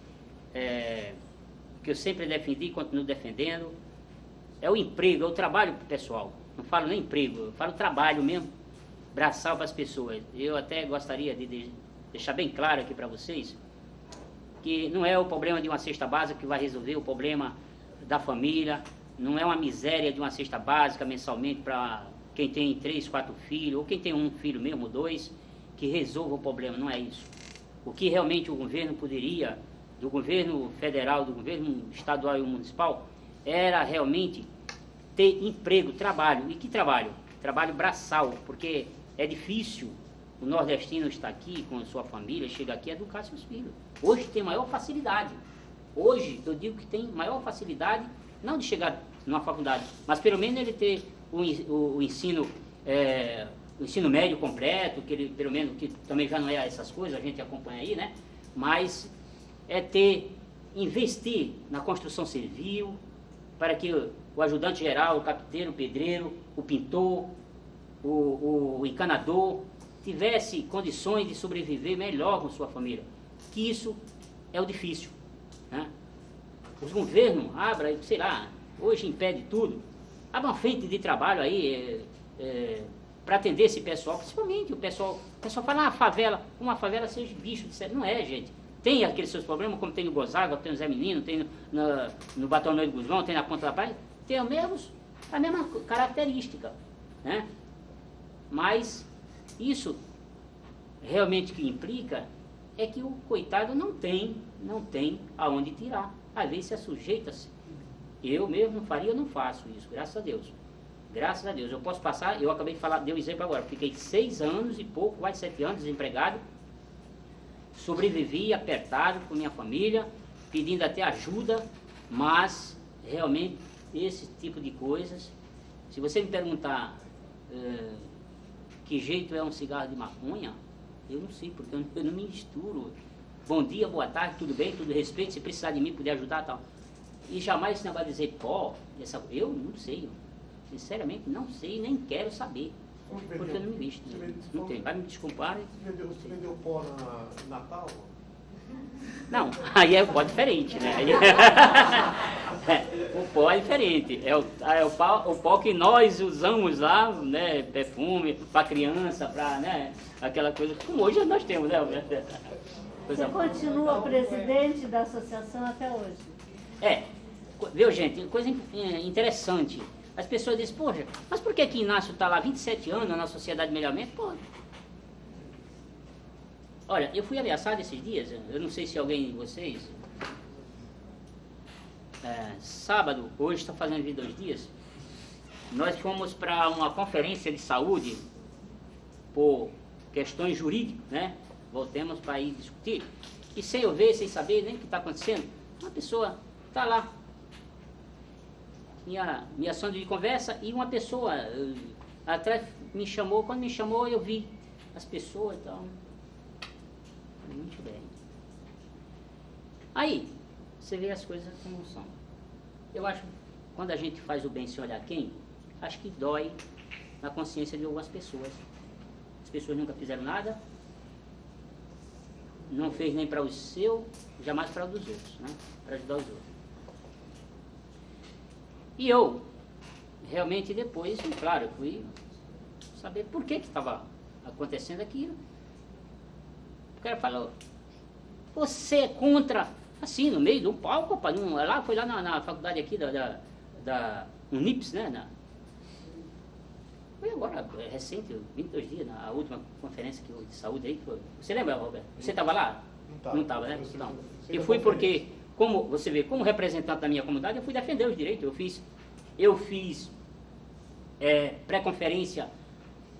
que eu sempre defendi e continuo defendendo, é o emprego, é o trabalho pessoal. Não falo nem emprego, eu falo trabalho mesmo, braçal para as pessoas. Eu até gostaria de deixar bem claro aqui para vocês que não é o problema de uma cesta básica que vai resolver o problema da família, não é uma miséria de uma cesta básica mensalmente para quem tem 3, 4 filhos, ou quem tem um filho mesmo, 2, que resolva o problema, não é isso. O que realmente o governo poderia, do governo federal, do governo estadual e municipal, era realmente ter emprego, trabalho. E que trabalho? Trabalho braçal, porque é difícil o nordestino estar aqui com a sua família, chega aqui e educar seus filhos. Hoje tem maior facilidade. Hoje eu digo que tem maior facilidade, não de chegar numa faculdade, mas pelo menos ele ter o ensino médio completo, que ele, pelo menos, que também já não é essas coisas, a gente acompanha aí, né? Mas investir na construção civil, para que o ajudante geral, o carpinteiro, o pedreiro, o pintor, o encanador, tivesse condições de sobreviver melhor com sua família. Que isso é o difícil, né? Os governos abram, sei lá, hoje impede tudo, abram uma frente de trabalho aí para atender esse pessoal, principalmente o pessoal fala, uma favela seja bicho de sério. Não é, gente. Tem aqueles seus problemas, como tem no Gonzaga, tem no Zé Menino, tem no Batalhão de Guzmão, tem na Ponta da Praia, tem a mesma característica, né? Mas isso realmente que implica é que o coitado não tem aonde tirar. Às vezes se sujeita-se. Eu mesmo não faria, eu não faço isso, graças a Deus. Graças a Deus. Eu posso passar, eu acabei de falar, dei um exemplo agora, fiquei 6 anos e pouco, quase 7 anos desempregado, sobrevivi apertado com minha família, pedindo até ajuda, mas realmente esse tipo de coisas, se você me perguntar que jeito é um cigarro de maconha, eu não sei, porque eu não me misturo. Bom dia, boa tarde, tudo bem, tudo respeito, se precisar de mim, puder ajudar, tal. E jamais esse negócio de dizer pó, eu não sei, sinceramente não sei, nem quero saber, porque eu não me visto, não tem, vai me desculpar. Você vendeu pó na Natal? Não, aí é o pó diferente, né? Aí, o pó é diferente. É o pó que nós usamos lá, né? Perfume, para criança, para, né? Aquela coisa, como hoje nós temos, né? Você continua presidente da associação até hoje? Viu, gente? Coisa interessante. As pessoas dizem, poxa, mas por que Inácio está lá 27 anos na Sociedade de Melhoramento? Pô, olha, eu fui ameaçado esses dias, eu não sei se alguém de vocês, sábado, hoje está fazendo 2 dias, nós fomos para uma conferência de saúde por questões jurídicas, né? Voltemos para ir discutir, e sem eu ver, sem saber nem o que está acontecendo, uma pessoa está lá, minha ação de conversa, e uma pessoa atrás me chamou, quando me chamou eu vi as pessoas, então, muito bem. Aí, você vê as coisas como são. Eu acho, quando a gente faz o bem sem olhar quem, acho que dói na consciência de algumas pessoas. As pessoas nunca fizeram nada, não fez nem para o seu, jamais para o dos outros, né? Para ajudar os outros. E eu, realmente depois, claro, eu fui saber por que estava acontecendo aquilo. O cara falou, você é contra, assim, no meio de um palco, opa, foi lá na faculdade aqui da Unips, né? Foi agora, recente, 22 dias, na última conferência de saúde aí. Você lembra, Roberto? Você estava lá? Não estava, né? Não. E fui porque, como você vê, como representante da minha comunidade, eu fui defender os direitos. Eu fiz pré-conferência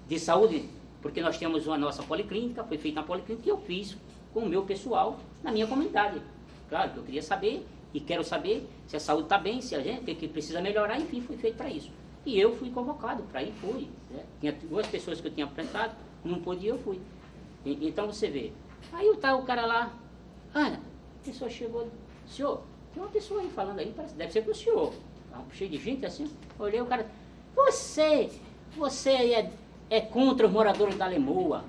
de saúde, porque nós temos a nossa policlínica, foi feita na policlínica, e eu fiz com o meu pessoal na minha comunidade. Claro que eu queria saber, e quero saber se a saúde está bem, se a gente que precisa melhorar, enfim, foi feito para isso. E eu fui convocado para ir, fui. Né? Tinha 2 pessoas que eu tinha apresentado, não podia, eu fui. Então você vê. Aí tá o cara lá, Ana, a pessoa chegou, senhor, tem uma pessoa aí falando aí, parece, deve ser para o senhor. Cheio de gente assim, olhei o cara, você aí é contra os moradores da Lemoa.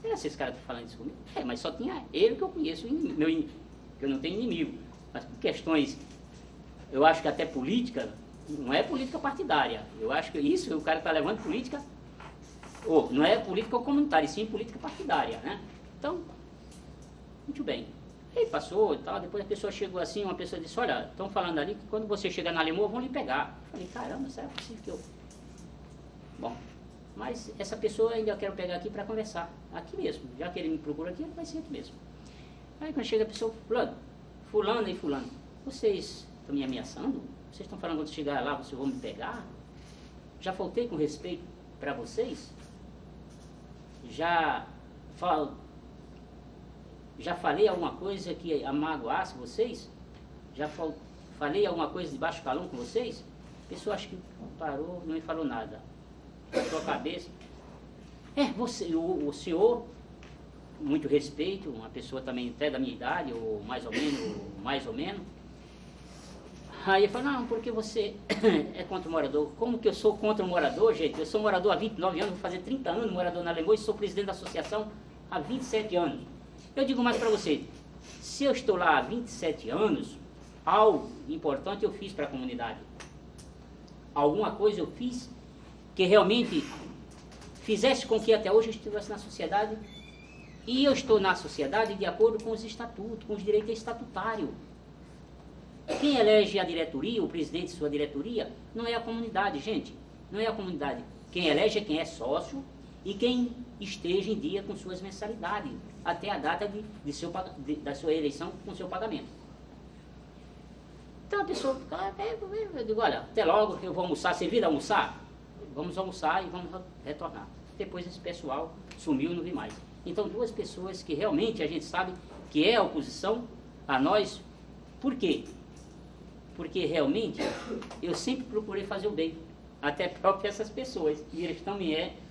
Esses caras estão falando isso comigo? Mas só tinha ele que eu conheço, que eu não tenho inimigo. Mas por questões, eu acho que até política, não é política partidária. Eu acho que isso, o cara está levando política, não é política comunitária, e sim política partidária, né? Então, muito bem. Aí passou e tal, depois a pessoa chegou assim, uma pessoa disse, olha, estão falando ali que quando você chegar na Lemoa vão lhe pegar. Eu falei, caramba, será possível que eu... Bom, mas essa pessoa ainda eu quero pegar aqui para conversar, aqui mesmo. Já que ele me procura aqui, vai ser aqui mesmo. Aí quando chega a pessoa, fulano e fulano, vocês estão me ameaçando? Vocês estão falando que quando chegar lá vocês vão me pegar? Já faltei com respeito para vocês? Já falei alguma coisa que amagoasse vocês? Já falei alguma coisa de baixo calão com vocês? A pessoa acho que parou, não me falou nada. Baixou a cabeça. O senhor, muito respeito, uma pessoa também até da minha idade, ou mais ou menos. Aí ele falou, não, porque você é contra o morador. Como que eu sou contra o morador, gente? Eu sou morador há 29 anos, vou fazer 30 anos morador na Lemoa e sou presidente da associação há 27 anos. Eu digo mais para você, se eu estou lá há 27 anos, algo importante eu fiz para a comunidade. Alguma coisa eu fiz que realmente fizesse com que até hoje eu estivesse na sociedade. E eu estou na sociedade de acordo com os estatutos, com os direitos estatutários. Quem elege a diretoria, o presidente de sua diretoria, não é a comunidade, gente. Não é a comunidade. Quem elege é quem é sócio e quem esteja em dia com suas mensalidades, até a data da sua eleição com seu pagamento. Então a pessoa fica, eu digo, olha, até logo, eu vou almoçar, você vir almoçar? Vamos almoçar e vamos retornar. Depois esse pessoal sumiu e não vi mais. Então 2 pessoas que realmente a gente sabe que é a oposição a nós. Por quê? Porque realmente eu sempre procurei fazer o bem, até próprio essas pessoas. E eles estão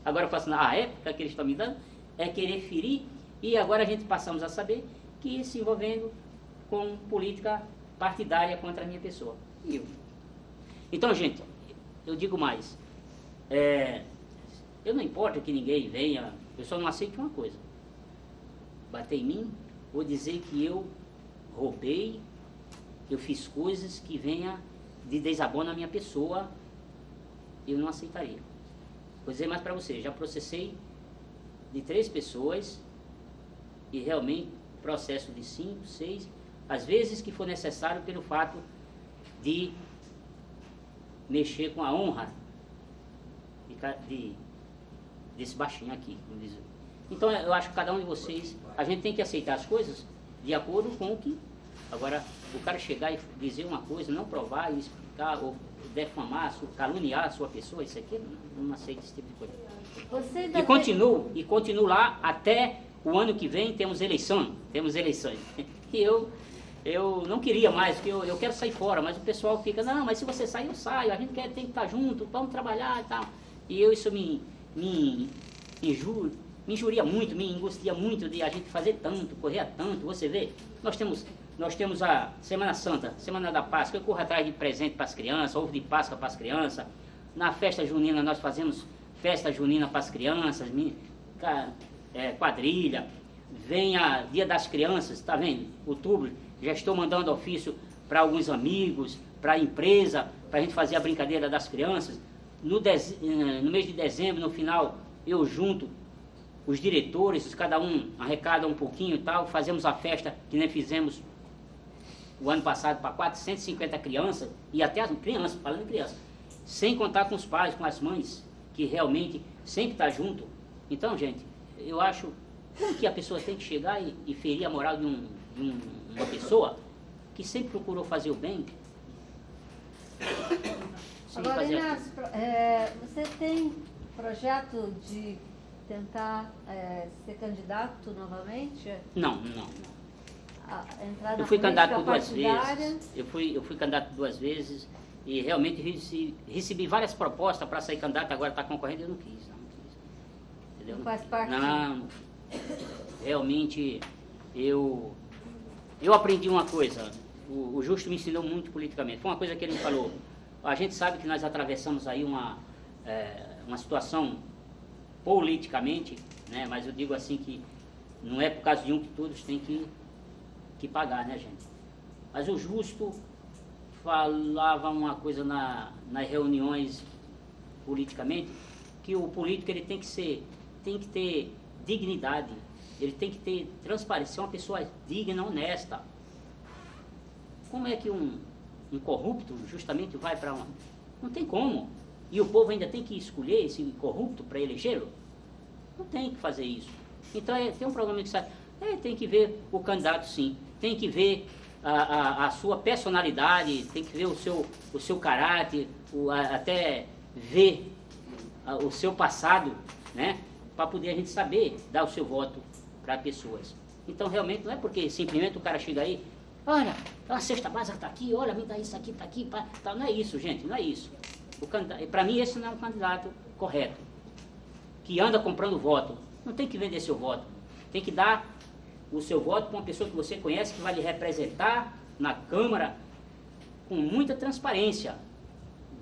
agora eu faço a época que eles estão me dando, é querer ferir, e agora a gente passamos a saber que se envolvendo com política partidária contra a minha pessoa. E eu. Então, gente, eu digo mais, eu não importa que ninguém venha, eu só não aceito uma coisa. bater em mim ou dizer que eu roubei, que eu fiz coisas que venha de desabono na minha pessoa, eu não aceitaria. Vou dizer mais para você, já processei de 3 pessoas e realmente processo de 5, 6, às vezes que for necessário pelo fato de mexer com a honra desse baixinho aqui, vamos dizer. Então eu acho que cada um de vocês, a gente tem que aceitar as coisas de acordo com o que... Agora, o cara chegar e dizer uma coisa, não provar e explicar, ou defamar, caluniar a sua pessoa, isso aqui, não aceito esse tipo de coisa. Você ainda E continuo lá até o ano que vem, temos eleições. E eu não queria mais, porque eu quero sair fora, mas o pessoal fica, não, mas se você sair, eu saio, a gente tem que estar junto, vamos trabalhar e tal. E isso me injuria muito, me angustia muito de a gente fazer tanto, correr tanto. Você vê, nós temos a Semana Santa, Semana da Páscoa, eu corro atrás de presente para as crianças, ovo de Páscoa para as crianças. Na festa junina nós fazemos festa junina para as crianças, quadrilha. Vem a Dia das Crianças, está vendo? Outubro, já estou mandando ofício para alguns amigos, para a empresa, para a gente fazer a brincadeira das crianças. No mês de dezembro, no final, eu junto os diretores, cada um arrecada um pouquinho e tal, fazemos a festa que nem fizemos o ano passado para 450 crianças, e até as crianças, falando em crianças, sem contar com os pais, com as mães, que realmente sempre estão junto. Então, gente, eu acho que a pessoa tem que chegar e ferir a moral de uma pessoa que sempre procurou fazer o bem. Agora, Inácio, você tem projeto de tentar ser candidato novamente? Não. Entrar na Eu fui candidato política duas partidária? vezes. Eu fui candidato 2 vezes e realmente recebi várias propostas para sair candidato, agora está concorrendo, eu não quis. Entendeu? Não faz parte? Não. Realmente, eu aprendi uma coisa. O Justo me ensinou muito politicamente. Foi uma coisa que ele me falou. A gente sabe que nós atravessamos aí uma situação politicamente, né? Mas eu digo assim que não é por causa de um que todos têm que pagar, né, gente? Mas o Justo falava uma coisa nas reuniões politicamente, que o político ele tem que ter dignidade, ele tem que ter transparência, ser uma pessoa digna, honesta. Como é que um corrupto justamente vai para uma... Não tem como. E o povo ainda tem que escolher esse corrupto para elegê-lo? Não tem que fazer isso. Então tem um programa que sai. Tem que ver o candidato, sim. Tem que ver a sua personalidade, tem que ver o seu caráter, até ver o seu passado, né? Para poder a gente saber dar o seu voto para pessoas. Então realmente não é porque simplesmente o cara chega aí, olha, a cesta básica está aqui, olha, me dá isso aqui, está aqui, tá. Não é isso, gente, não é isso. Para mim esse não é um candidato correto, que anda comprando voto. Não tem que vender seu voto, tem que dar o seu voto para uma pessoa que você conhece, que vai lhe representar na Câmara com muita transparência.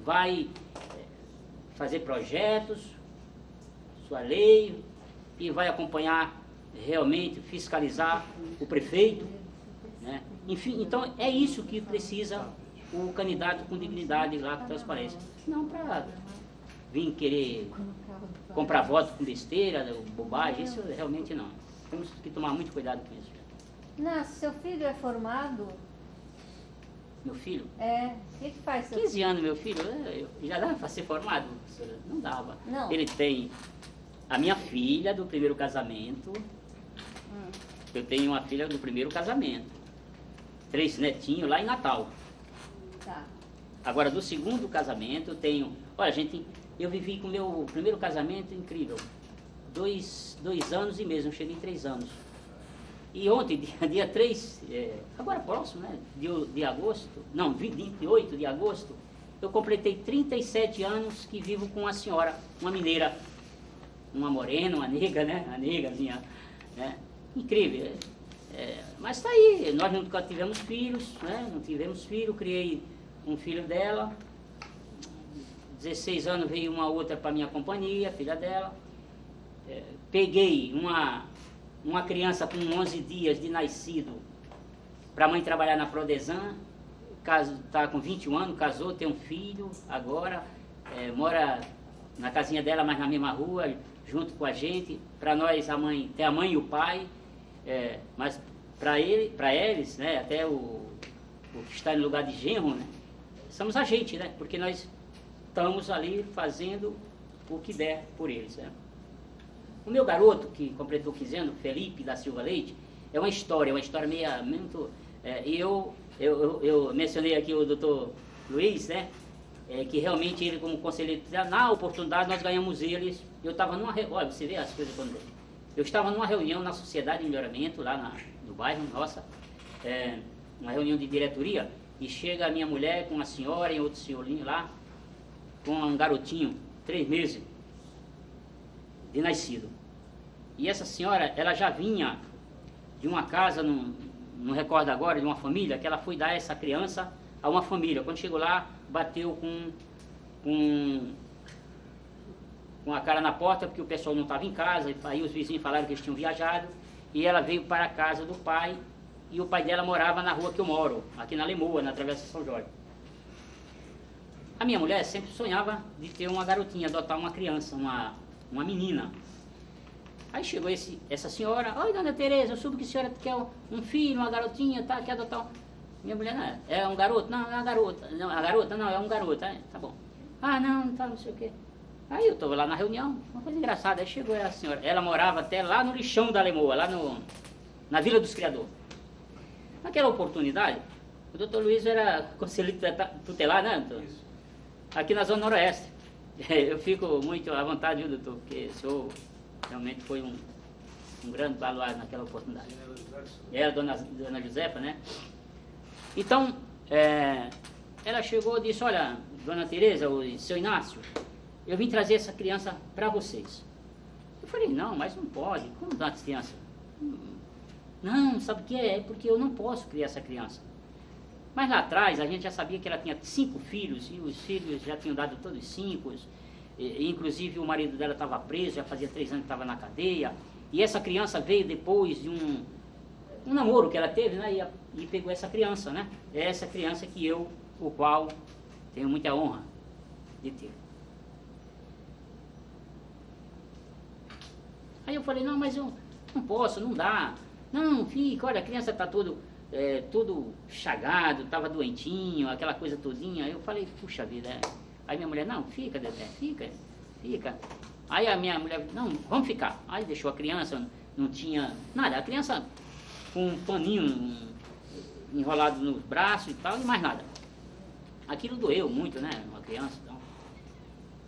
Vai fazer projetos, sua lei, e vai acompanhar realmente, fiscalizar o prefeito, né? Enfim, então é isso que precisa o candidato com dignidade lá, com transparência. Não para vir querer comprar voto com besteira, bobagem, isso realmente não. Temos que tomar muito cuidado com isso. Inácio, seu filho é formado? Meu filho? O que faz seu 15 anos, meu filho, já dava para ser formado? Não dava. Não. Ele tem a minha filha do primeiro casamento. Eu tenho uma filha do primeiro casamento. 3 netinhos lá em Natal. Tá. Agora, do segundo casamento, eu tenho... Olha, gente, eu vivi com o meu primeiro casamento incrível. 2 anos e meio, eu cheguei em 3 anos. E ontem, dia 3, agora próximo, né? De agosto, não, 28 de agosto, eu completei 37 anos que vivo com uma senhora, uma mineira, uma morena, uma nega, né? Uma negazinha, né? Incrível. Mas está aí, nós nunca tivemos filhos, né? Não tivemos filho, criei um filho dela. 16 anos veio uma outra para minha companhia, filha dela. Peguei uma criança com 11 dias de nascido para a mãe trabalhar na Prodesan, está com 21 anos, casou, tem um filho agora, mora na casinha dela, mas na mesma rua, junto com a gente. Para nós, tem a mãe e o pai, mas para eles, né, até o que está no lugar de genro, né, somos a gente, né, porque nós estamos ali fazendo o que der por eles. Né. O meu garoto, que completou 15 anos, Felipe da Silva Leite, é uma história meio muito... Eu mencionei aqui o doutor Luiz, né, que realmente ele, como conselheiro, na oportunidade nós ganhamos eles. Eu estava olha, você vê as coisas quando... Eu estava numa reunião na Sociedade de Melhoramento, lá no bairro, nossa, uma reunião de diretoria, e chega a minha mulher com uma senhora e outro senhorinho lá, com um garotinho, 3 meses de nascido. E essa senhora, ela já vinha de uma casa, não recordo agora, de uma família, que ela foi dar essa criança a uma família. Quando chegou lá, bateu com a cara na porta, porque o pessoal não estava em casa, aí os vizinhos falaram que eles tinham viajado, e ela veio para a casa do pai, e o pai dela morava na rua que eu moro, aqui na Lemoa, na Travessa São Jorge. A minha mulher sempre sonhava de ter uma garotinha, adotar uma criança, uma menina. Aí chegou essa senhora: oi, dona Tereza, eu soube que a senhora quer um filho, uma garotinha, tá, quer adotar Minha mulher: não, é um garoto? Não, é uma garota. Não, a garota? Não, é um garoto. Tá bom. Ah, não, tá, não sei o quê. Aí eu estou lá na reunião, uma coisa engraçada, aí chegou a senhora, ela morava até lá no lixão da Lemoa, lá na Vila dos Criadores. Naquela oportunidade, o doutor Luiz era conselheiro tutelar, né, doutor? Aqui na Zona Noroeste. Eu fico muito à vontade, viu, doutor, porque o senhor realmente foi um grande baluarte naquela oportunidade. Era a dona Josefa, né? Então, ela chegou e disse: olha, dona Tereza, o seu Inácio, eu vim trazer essa criança para vocês. Eu falei: não, mas não pode. Como dar essa criança? Não, sabe o que é? É porque eu não posso criar essa criança. Mas lá atrás a gente já sabia que ela tinha 5 filhos, e os filhos já tinham dado todos 5. Inclusive o marido dela estava preso, já fazia 3 anos que estava na cadeia. E essa criança veio depois de um namoro que ela teve, né? E pegou essa criança, né? É essa criança o qual tenho muita honra de ter. Aí eu falei: não, mas eu não posso, não dá. Não, fica, olha, a criança está todo chagado, estava doentinho, aquela coisa todinha. Aí eu falei: puxa vida. Aí minha mulher: não, fica, Dedé, fica. Aí a minha mulher: não, vamos ficar. Aí deixou a criança, não tinha nada. A criança com um paninho enrolado nos braços e tal, e mais nada. Aquilo doeu muito, né, uma criança. Então.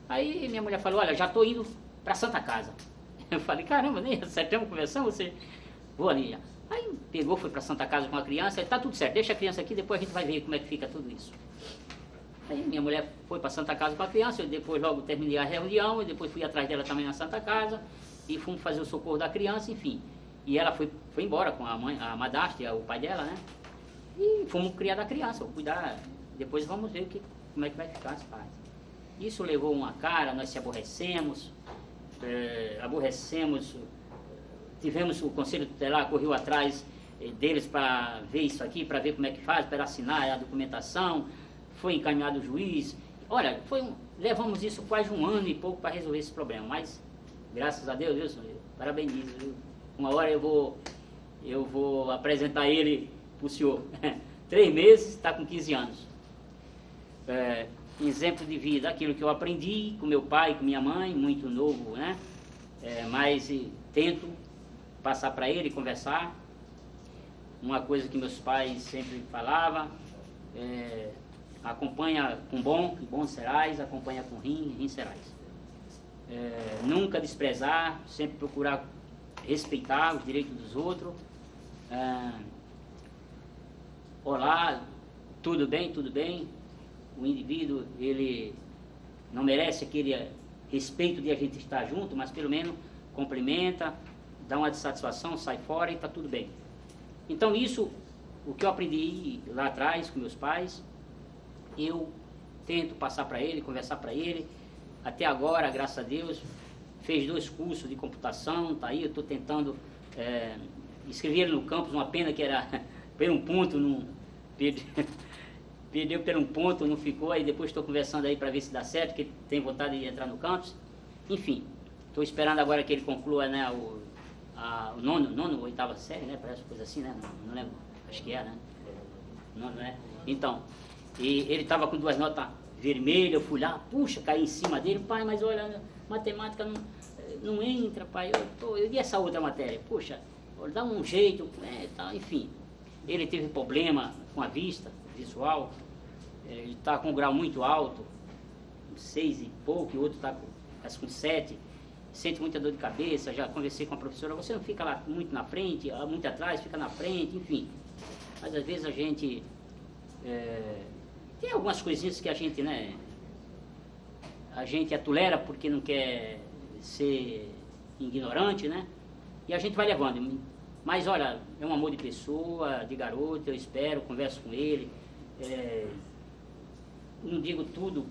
Aí minha mulher falou: olha, já estou indo para Santa Casa. Eu falei: caramba, nem acertamos conversão, você... Vou ali já. Aí pegou, foi para Santa Casa com a criança, e tá tudo certo, deixa a criança aqui, depois a gente vai ver como é que fica tudo isso. Aí minha mulher foi para Santa Casa com a criança, eu depois logo terminei a reunião, e depois fui atrás dela também na Santa Casa, e fomos fazer o socorro da criança, enfim. E ela foi embora com a mãe, a madrasta, o pai dela, né? E fomos criar da criança, cuidar, depois vamos ver como é que vai ficar as partes. Isso levou uma cara, nós se aborrecemos, tivemos o Conselho Tutelar, correu atrás deles para ver isso aqui, para ver como é que faz, para assinar a documentação, foi encaminhado o juiz. Olha, levamos isso quase 1 ano e pouco para resolver esse problema, mas graças a Deus, viu, senhor? Parabenizo, viu? Uma hora eu vou apresentar ele para o senhor. 3 meses, está com 15 anos. Exemplo de vida, aquilo que eu aprendi com meu pai, com minha mãe, muito novo, né? Mas tento passar para ele, conversar. Uma coisa que meus pais sempre falavam: acompanha com bom serás, acompanha com rim serás. Nunca desprezar, sempre procurar respeitar os direitos dos outros. Olá, tudo bem. O indivíduo, ele não merece aquele respeito de a gente estar junto, mas pelo menos cumprimenta, dá uma satisfação, sai fora e está tudo bem. Então isso, o que eu aprendi lá atrás com meus pais, eu tento passar para ele, conversar para ele. Até agora, graças a Deus, fez 2 cursos de computação, tá aí, eu estou tentando escrevi ele no campus, uma pena que era por um ponto, não perdeu por um ponto, não ficou, aí depois estou conversando aí para ver se dá certo, que tem vontade de entrar no campus. Enfim, estou esperando agora que ele conclua, né, o nono, oitava série, né, parece coisa assim, né, não lembro, acho que é, né, nono, né, então, e ele estava com 2 notas vermelhas, eu fui lá, puxa, caí em cima dele, pai, mas olha, matemática não entra, pai, e essa outra matéria, puxa, dá um jeito, tá, enfim, ele teve problema com a vista, visual, ele está com um grau muito alto, 6 e pouco, e o outro está com 7, sente muita dor de cabeça, já conversei com a professora, você não fica lá muito na frente, muito atrás, fica na frente, enfim. Mas às vezes a gente, tem algumas coisinhas que a gente, né, a gente atolera porque não quer ser ignorante, né, e a gente vai levando. Mas olha, é um amor de pessoa, de garoto, eu espero, converso com ele, não digo tudo,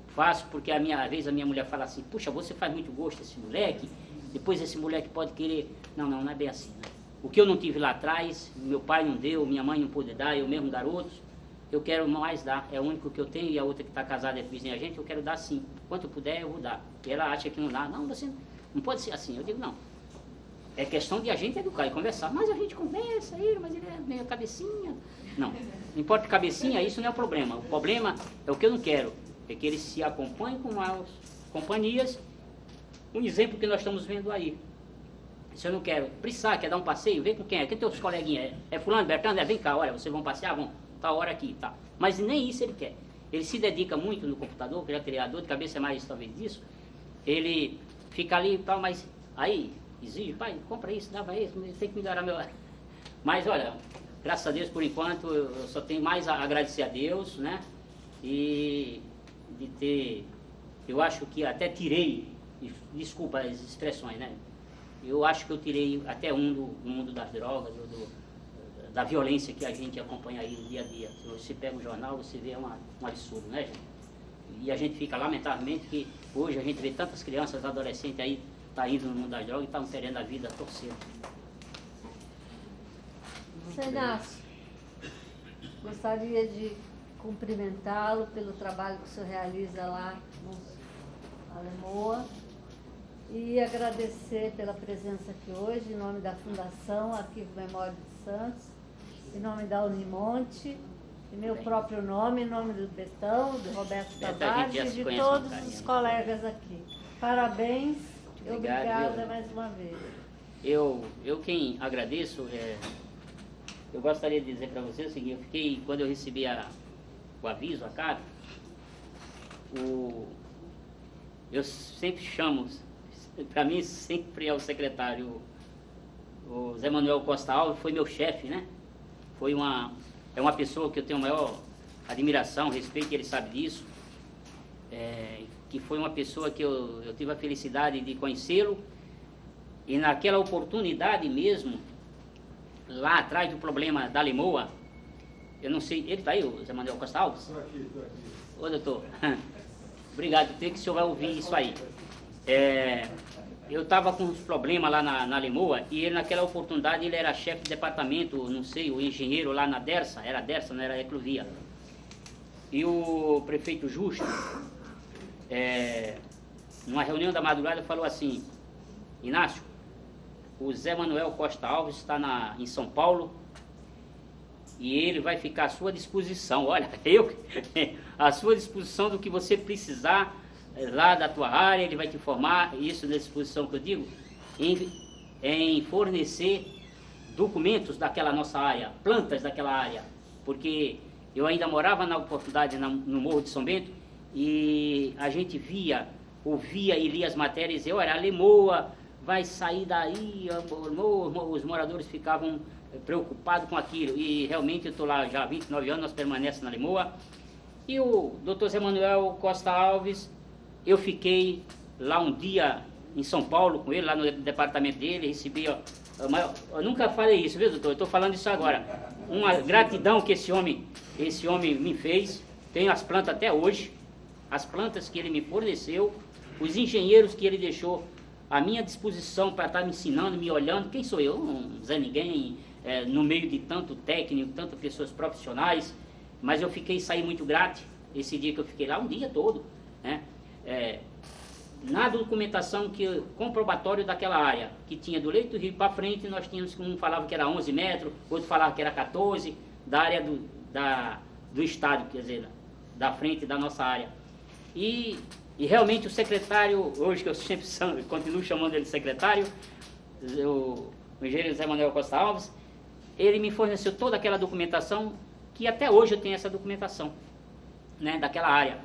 faço porque às vezes a minha mulher fala assim, puxa, você faz muito gosto esse moleque, depois esse moleque pode querer, não é bem assim, né? O que eu não tive lá atrás, meu pai não deu, minha mãe não pôde dar, eu mesmo garoto, eu quero mais dar, é o único que eu tenho, e a outra que está casada é vizinha a gente, eu quero dar sim, quanto eu puder eu vou dar, e ela acha que não dá, não, você não pode ser assim, eu digo não, é questão de a gente educar e conversar, mas a gente conversa, mas ele é meio cabecinha, não importa cabecinha, isso não é o problema é o que eu não quero, é que ele se acompanhe com as companhias, um exemplo que nós estamos vendo aí. Se eu não quero precisar, quer dar um passeio, vem com quem é? Quem tem os coleguinhas? É fulano, Bertando? Vem cá, olha, vocês vão passear? Vão, tá hora aqui, tá. Mas nem isso ele quer. Ele se dedica muito no computador, que já teria dor de cabeça, é mais talvez disso. Ele fica ali e tal, mas aí exige, pai, compra isso, dá para isso, tem que melhorar meu... Mas olha, graças a Deus, por enquanto, eu só tenho mais a agradecer a Deus, né? E de ter, eu acho que até tirei, desculpa as expressões, né? Eu acho que eu tirei até do mundo das drogas, da violência que a gente acompanha aí no dia a dia. Se você pega um jornal, você vê um absurdo, né, gente? E a gente fica, lamentavelmente, que hoje a gente vê tantas crianças, adolescentes aí, tá indo no mundo das drogas e estão perdendo a vida torcendo. Seu Inácio, gostaria de cumprimentá-lo pelo trabalho que o senhor realiza lá no Alemoa e agradecer pela presença aqui hoje, em nome da Fundação Arquivo Memória de Santos, em nome da Unimonte, em meu próprio nome, em nome do Betão, do Roberto Tavares e de todos os colegas aqui. Parabéns e obrigada mais uma vez. Eu quem agradeço, eu gostaria de dizer para você o seguinte, quando eu recebi o aviso, a carta, eu sempre chamo, para mim sempre é o secretário, o Zé Manuel Costa Alves, foi meu chefe, né? É uma pessoa que eu tenho a maior admiração, respeito, ele sabe disso, que foi uma pessoa que eu tive a felicidade de conhecê-lo, e naquela oportunidade mesmo, lá atrás do problema da Alemoa, eu não sei, ele está aí, o Zé Manuel Costa Alves? Estou aqui. Ô, doutor, obrigado, tem que o senhor vai ouvir isso aí. Eu estava com uns problemas lá na Alemoa, e ele naquela oportunidade, ele era chefe de departamento, não sei, o engenheiro lá na Dersa, era Dersa, não era Eclovia. E o prefeito Justo, numa reunião da madrugada, falou assim, Inácio, o Zé Manuel Costa Alves está em São Paulo e ele vai ficar à sua disposição. Olha, à sua disposição do que você precisar lá da tua área, ele vai te informar, isso na disposição que eu digo, em fornecer documentos daquela nossa área, plantas daquela área, porque eu ainda morava na oportunidade no Morro de São Bento e a gente ouvia e lia as matérias e olha, a Alemoa vai sair daí, os moradores ficavam preocupados com aquilo, e realmente eu estou lá já há 29 anos, nós permanecemos na Alemoa, e o doutor Zé Manuel Costa Alves, eu fiquei lá um dia em São Paulo com ele, lá no departamento dele, recebi, eu nunca falei isso, viu, doutor, eu estou falando isso agora, uma gratidão que esse homem me fez, tenho as plantas até hoje, as plantas que ele me forneceu, os engenheiros que ele deixou à minha disposição para estar me ensinando, me olhando. Quem sou eu? Um Zé Ninguém, no meio de tanto técnico, tantas pessoas profissionais. Mas eu saí muito grato esse dia que eu fiquei lá, um dia todo, né? Na documentação comprobatório daquela área, que tinha do leito do rio para frente, nós tínhamos, um falava que era 11 metros, outro falava que era 14, da área do estado, quer dizer, da frente da nossa área. E realmente o secretário, hoje que eu sempre continuo chamando ele de secretário, o engenheiro José Manuel Costa Alves, ele me forneceu toda aquela documentação, que até hoje eu tenho essa documentação, né, daquela área.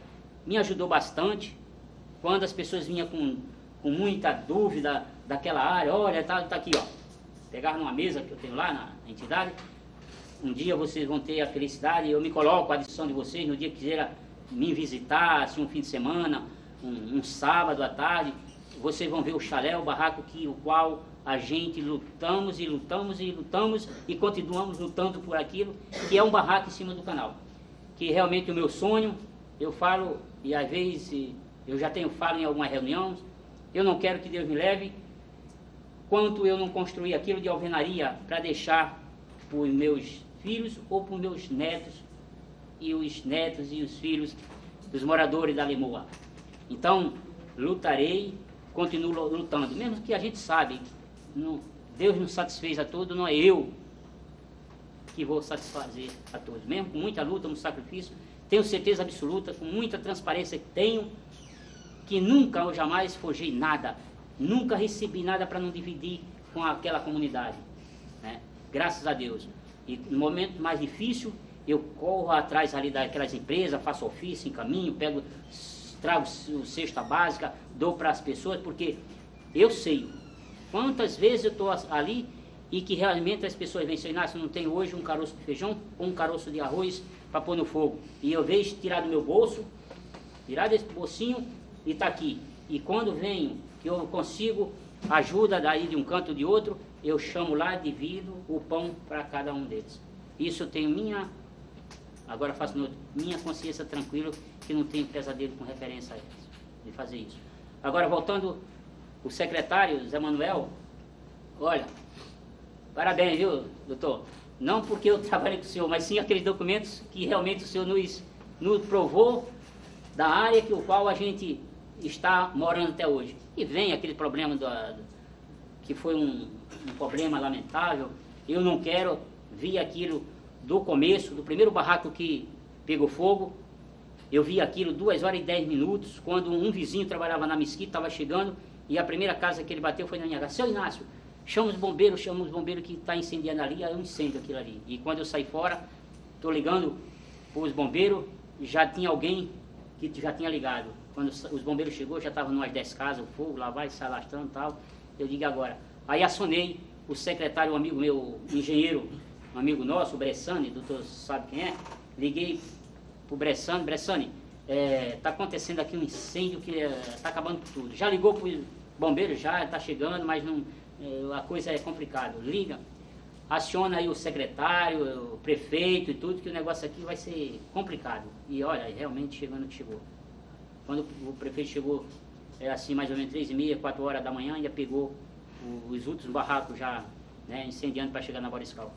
Me ajudou bastante. Quando as pessoas vinham com muita dúvida daquela área, olha, tá aqui, ó. Pegar numa mesa que eu tenho lá na entidade. Um dia vocês vão ter a felicidade, eu me coloco à disposição de vocês, no dia que quiser me visitar, assim, um fim de semana, um sábado à tarde, vocês vão ver o chalé, o barraco o qual a gente lutamos e lutamos e lutamos e continuamos lutando por aquilo, que é um barraco em cima do canal. Que realmente o meu sonho, eu falo, e às vezes eu já falo em alguma reunião, eu não quero que Deus me leve, quanto eu não construir aquilo de alvenaria para deixar para os meus filhos ou para os meus netos e os filhos dos moradores da Lemoa. Então, lutarei, continuo lutando, mesmo que a gente sabe, Deus nos satisfez a todos, não é eu que vou satisfazer a todos, mesmo com muita luta, muito sacrifício, tenho certeza absoluta, com muita transparência que tenho, que nunca ou jamais forjei nada, nunca recebi nada para não dividir com aquela comunidade, né? Graças a Deus. E no momento mais difícil, eu corro atrás ali daquelas empresas, faço ofício, encaminho, trago cesta básica, dou para as pessoas, porque eu sei quantas vezes eu estou ali e que realmente as pessoas veem, Inácio, não tem hoje um caroço de feijão ou um caroço de arroz para pôr no fogo. E eu vejo tirar do meu bolso, tirar desse bolsinho e está aqui. E quando venho, que eu consigo ajuda daí de um canto ou de outro, eu chamo lá, divido o pão para cada um deles. Isso eu tenho agora faço minha consciência tranquila, que não tenho pesadelo com referência a eles, de fazer isso. Agora, voltando, o secretário, Zé Manuel, olha, parabéns, viu, doutor? Não porque eu trabalhei com o senhor, mas sim aqueles documentos que realmente o senhor nos provou da área que o qual a gente está morando até hoje. E vem aquele problema que foi um problema lamentável. Eu não quero ver aquilo do começo, do primeiro barraco que pegou fogo. Eu vi aquilo 2 horas e 10 minutos, quando um vizinho trabalhava na mesquita, estava chegando, e a primeira casa que ele bateu foi na minha casa. Seu Inácio, chama os bombeiros que está incendiando ali, aí eu incêndio aquilo ali. E quando eu saí fora, estou ligando para os bombeiros, já tinha alguém que já tinha ligado. Quando os bombeiros chegou, já estavam umas 10 casas, o fogo lá vai se alastrando e tal. Eu digo agora. Aí acionei o secretário, um amigo meu, engenheiro, um amigo nosso, o Bressani, doutor sabe quem é, liguei para o Bressani, está acontecendo aqui um incêndio que está acabando com tudo. Já ligou para os bombeiros, já está chegando, mas não, a coisa é complicada. Liga, aciona aí o secretário, o prefeito e tudo, que o negócio aqui vai ser complicado. E olha, realmente chegando que chegou. Quando o prefeito chegou, assim mais ou menos 3h30, 4 horas da manhã, ainda pegou os últimos barracos já, né, incendiando para chegar na Boriscal.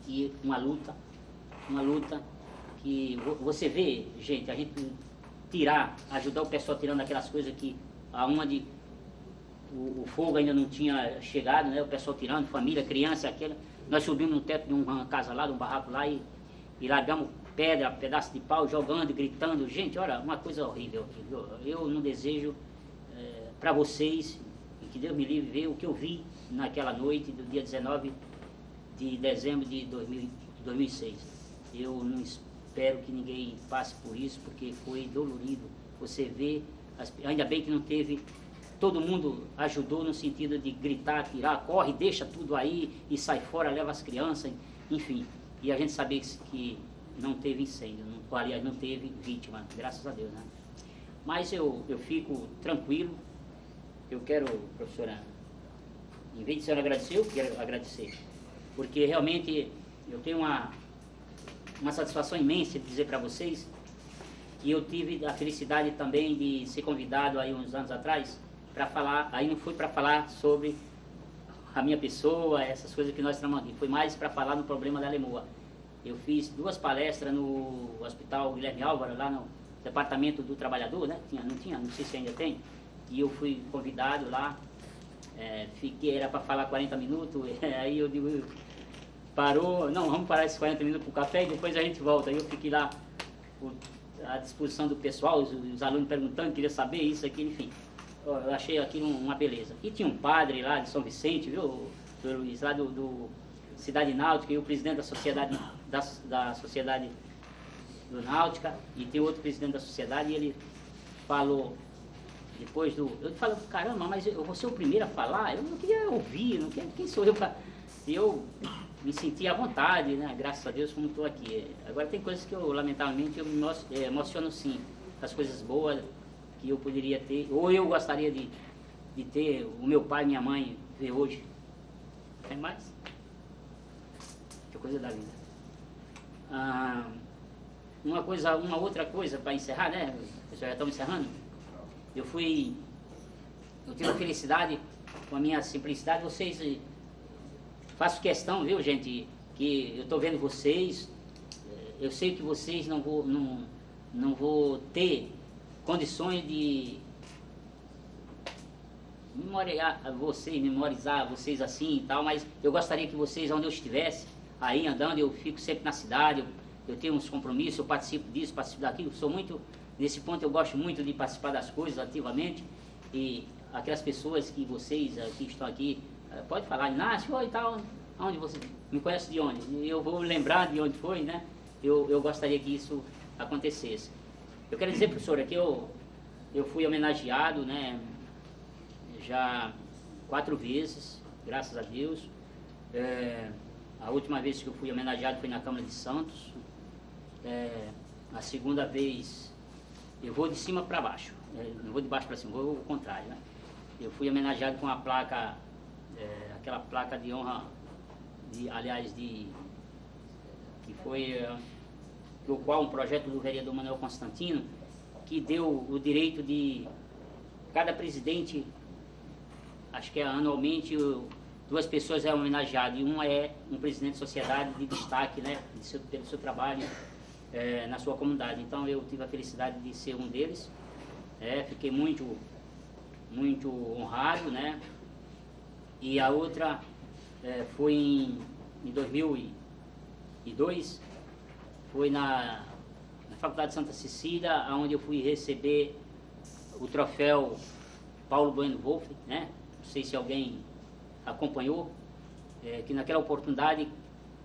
E uma luta que você vê, gente, a gente ajudar o pessoal tirando aquelas coisas que aonde o fogo ainda não tinha chegado, né, o pessoal tirando, família, criança, aquela. Nós subimos no teto de uma casa lá, de um barraco lá e largamos pedra, pedaço de pau, jogando, gritando. Gente, olha, uma coisa horrível. Eu não desejo para vocês, e que Deus me livre, ver o que eu vi naquela noite do dia 19 de dezembro de 2006. Eu não espero que ninguém passe por isso, porque foi dolorido. Você vê, ainda bem que não teve, todo mundo ajudou no sentido de gritar, tirar, corre, deixa tudo aí e sai fora, leva as crianças, enfim. E a gente sabia que não teve incêndio, aliás, não teve vítima, graças a Deus, né? Mas eu fico tranquilo. Eu quero, professora, em vez de a senhora agradecer, eu quero agradecer, porque realmente eu tenho uma satisfação imensa de dizer para vocês que eu tive a felicidade também de ser convidado aí uns anos atrás para falar, aí não foi para falar sobre a minha pessoa, essas coisas que nós estamos aqui, foi mais para falar no problema da Lemoa. Eu fiz 2 palestras no Hospital Guilherme Álvaro, lá no Departamento do Trabalhador, né? Não sei se ainda tem, e eu fui convidado lá, era para falar 40 minutos, aí eu digo, parou, não, vamos parar esses 40 minutos para o café e depois a gente volta. Aí eu fiquei lá à disposição do pessoal, os alunos perguntando, queria saber isso aqui, enfim. Eu achei aquilo uma beleza. E tinha um padre lá de São Vicente, viu, Dr. Luiz, lá do Cidade Náutica, e o presidente da sociedade, da sociedade do Náutica, e tem outro presidente da sociedade, e ele falou, depois do... Eu falei, caramba, mas eu vou ser o primeiro a falar? Eu não queria ouvir, não queria, quem sou eu para... E eu me senti à vontade, né? Graças a Deus, como estou aqui. Agora tem coisas que eu, lamentavelmente, eu me emociono sim. As coisas boas que eu poderia ter, ou eu gostaria de ter, o meu pai e minha mãe ver hoje. Tem mais? Que coisa da vida. Uma outra coisa para encerrar, né? Pessoal, já estamos encerrando. Eu tive a felicidade, com a minha simplicidade, vocês... Faço questão, viu, gente, que eu estou vendo vocês, eu sei que vocês não vou ter condições de memorizar vocês assim e tal, mas eu gostaria que vocês, onde eu estivesse, aí andando, eu fico sempre na cidade, eu tenho uns compromissos, eu participo disso, participo daquilo, sou muito, nesse ponto eu gosto muito de participar das coisas ativamente, e aquelas pessoas que vocês que estão aqui, pode falar, Inácio, e tal, aonde você me conhece de onde? Eu vou lembrar de onde foi, né? Eu gostaria que isso acontecesse. Eu quero dizer, professora, que eu fui homenageado, né? Já 4 vezes, graças a Deus. A última vez que eu fui homenageado foi na Câmara de Santos. A segunda vez, eu vou de cima para baixo, não vou de baixo para cima, vou ao contrário, né? Eu fui homenageado com a placa, aquela placa de honra, que foi do qual um projeto do vereador Manuel Constantino, que deu o direito de cada presidente, acho que anualmente 2 pessoas é homenageado, e uma é um presidente de sociedade de destaque, né, pelo seu trabalho na sua comunidade. Então eu tive a felicidade de ser um deles, fiquei muito honrado, né? E a outra foi em 2002, foi na Faculdade de Santa Cecília, onde eu fui receber o troféu Paulo Bueno Wolff, né? Não sei se alguém acompanhou, que naquela oportunidade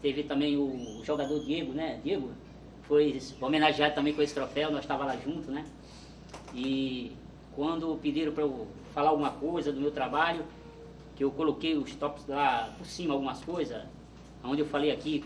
teve também o jogador Diego, né? Diego foi homenageado também com esse troféu, nós estávamos lá juntos, né? E quando pediram para eu falar alguma coisa do meu trabalho, que eu coloquei os tops lá por cima, algumas coisas, onde eu falei aqui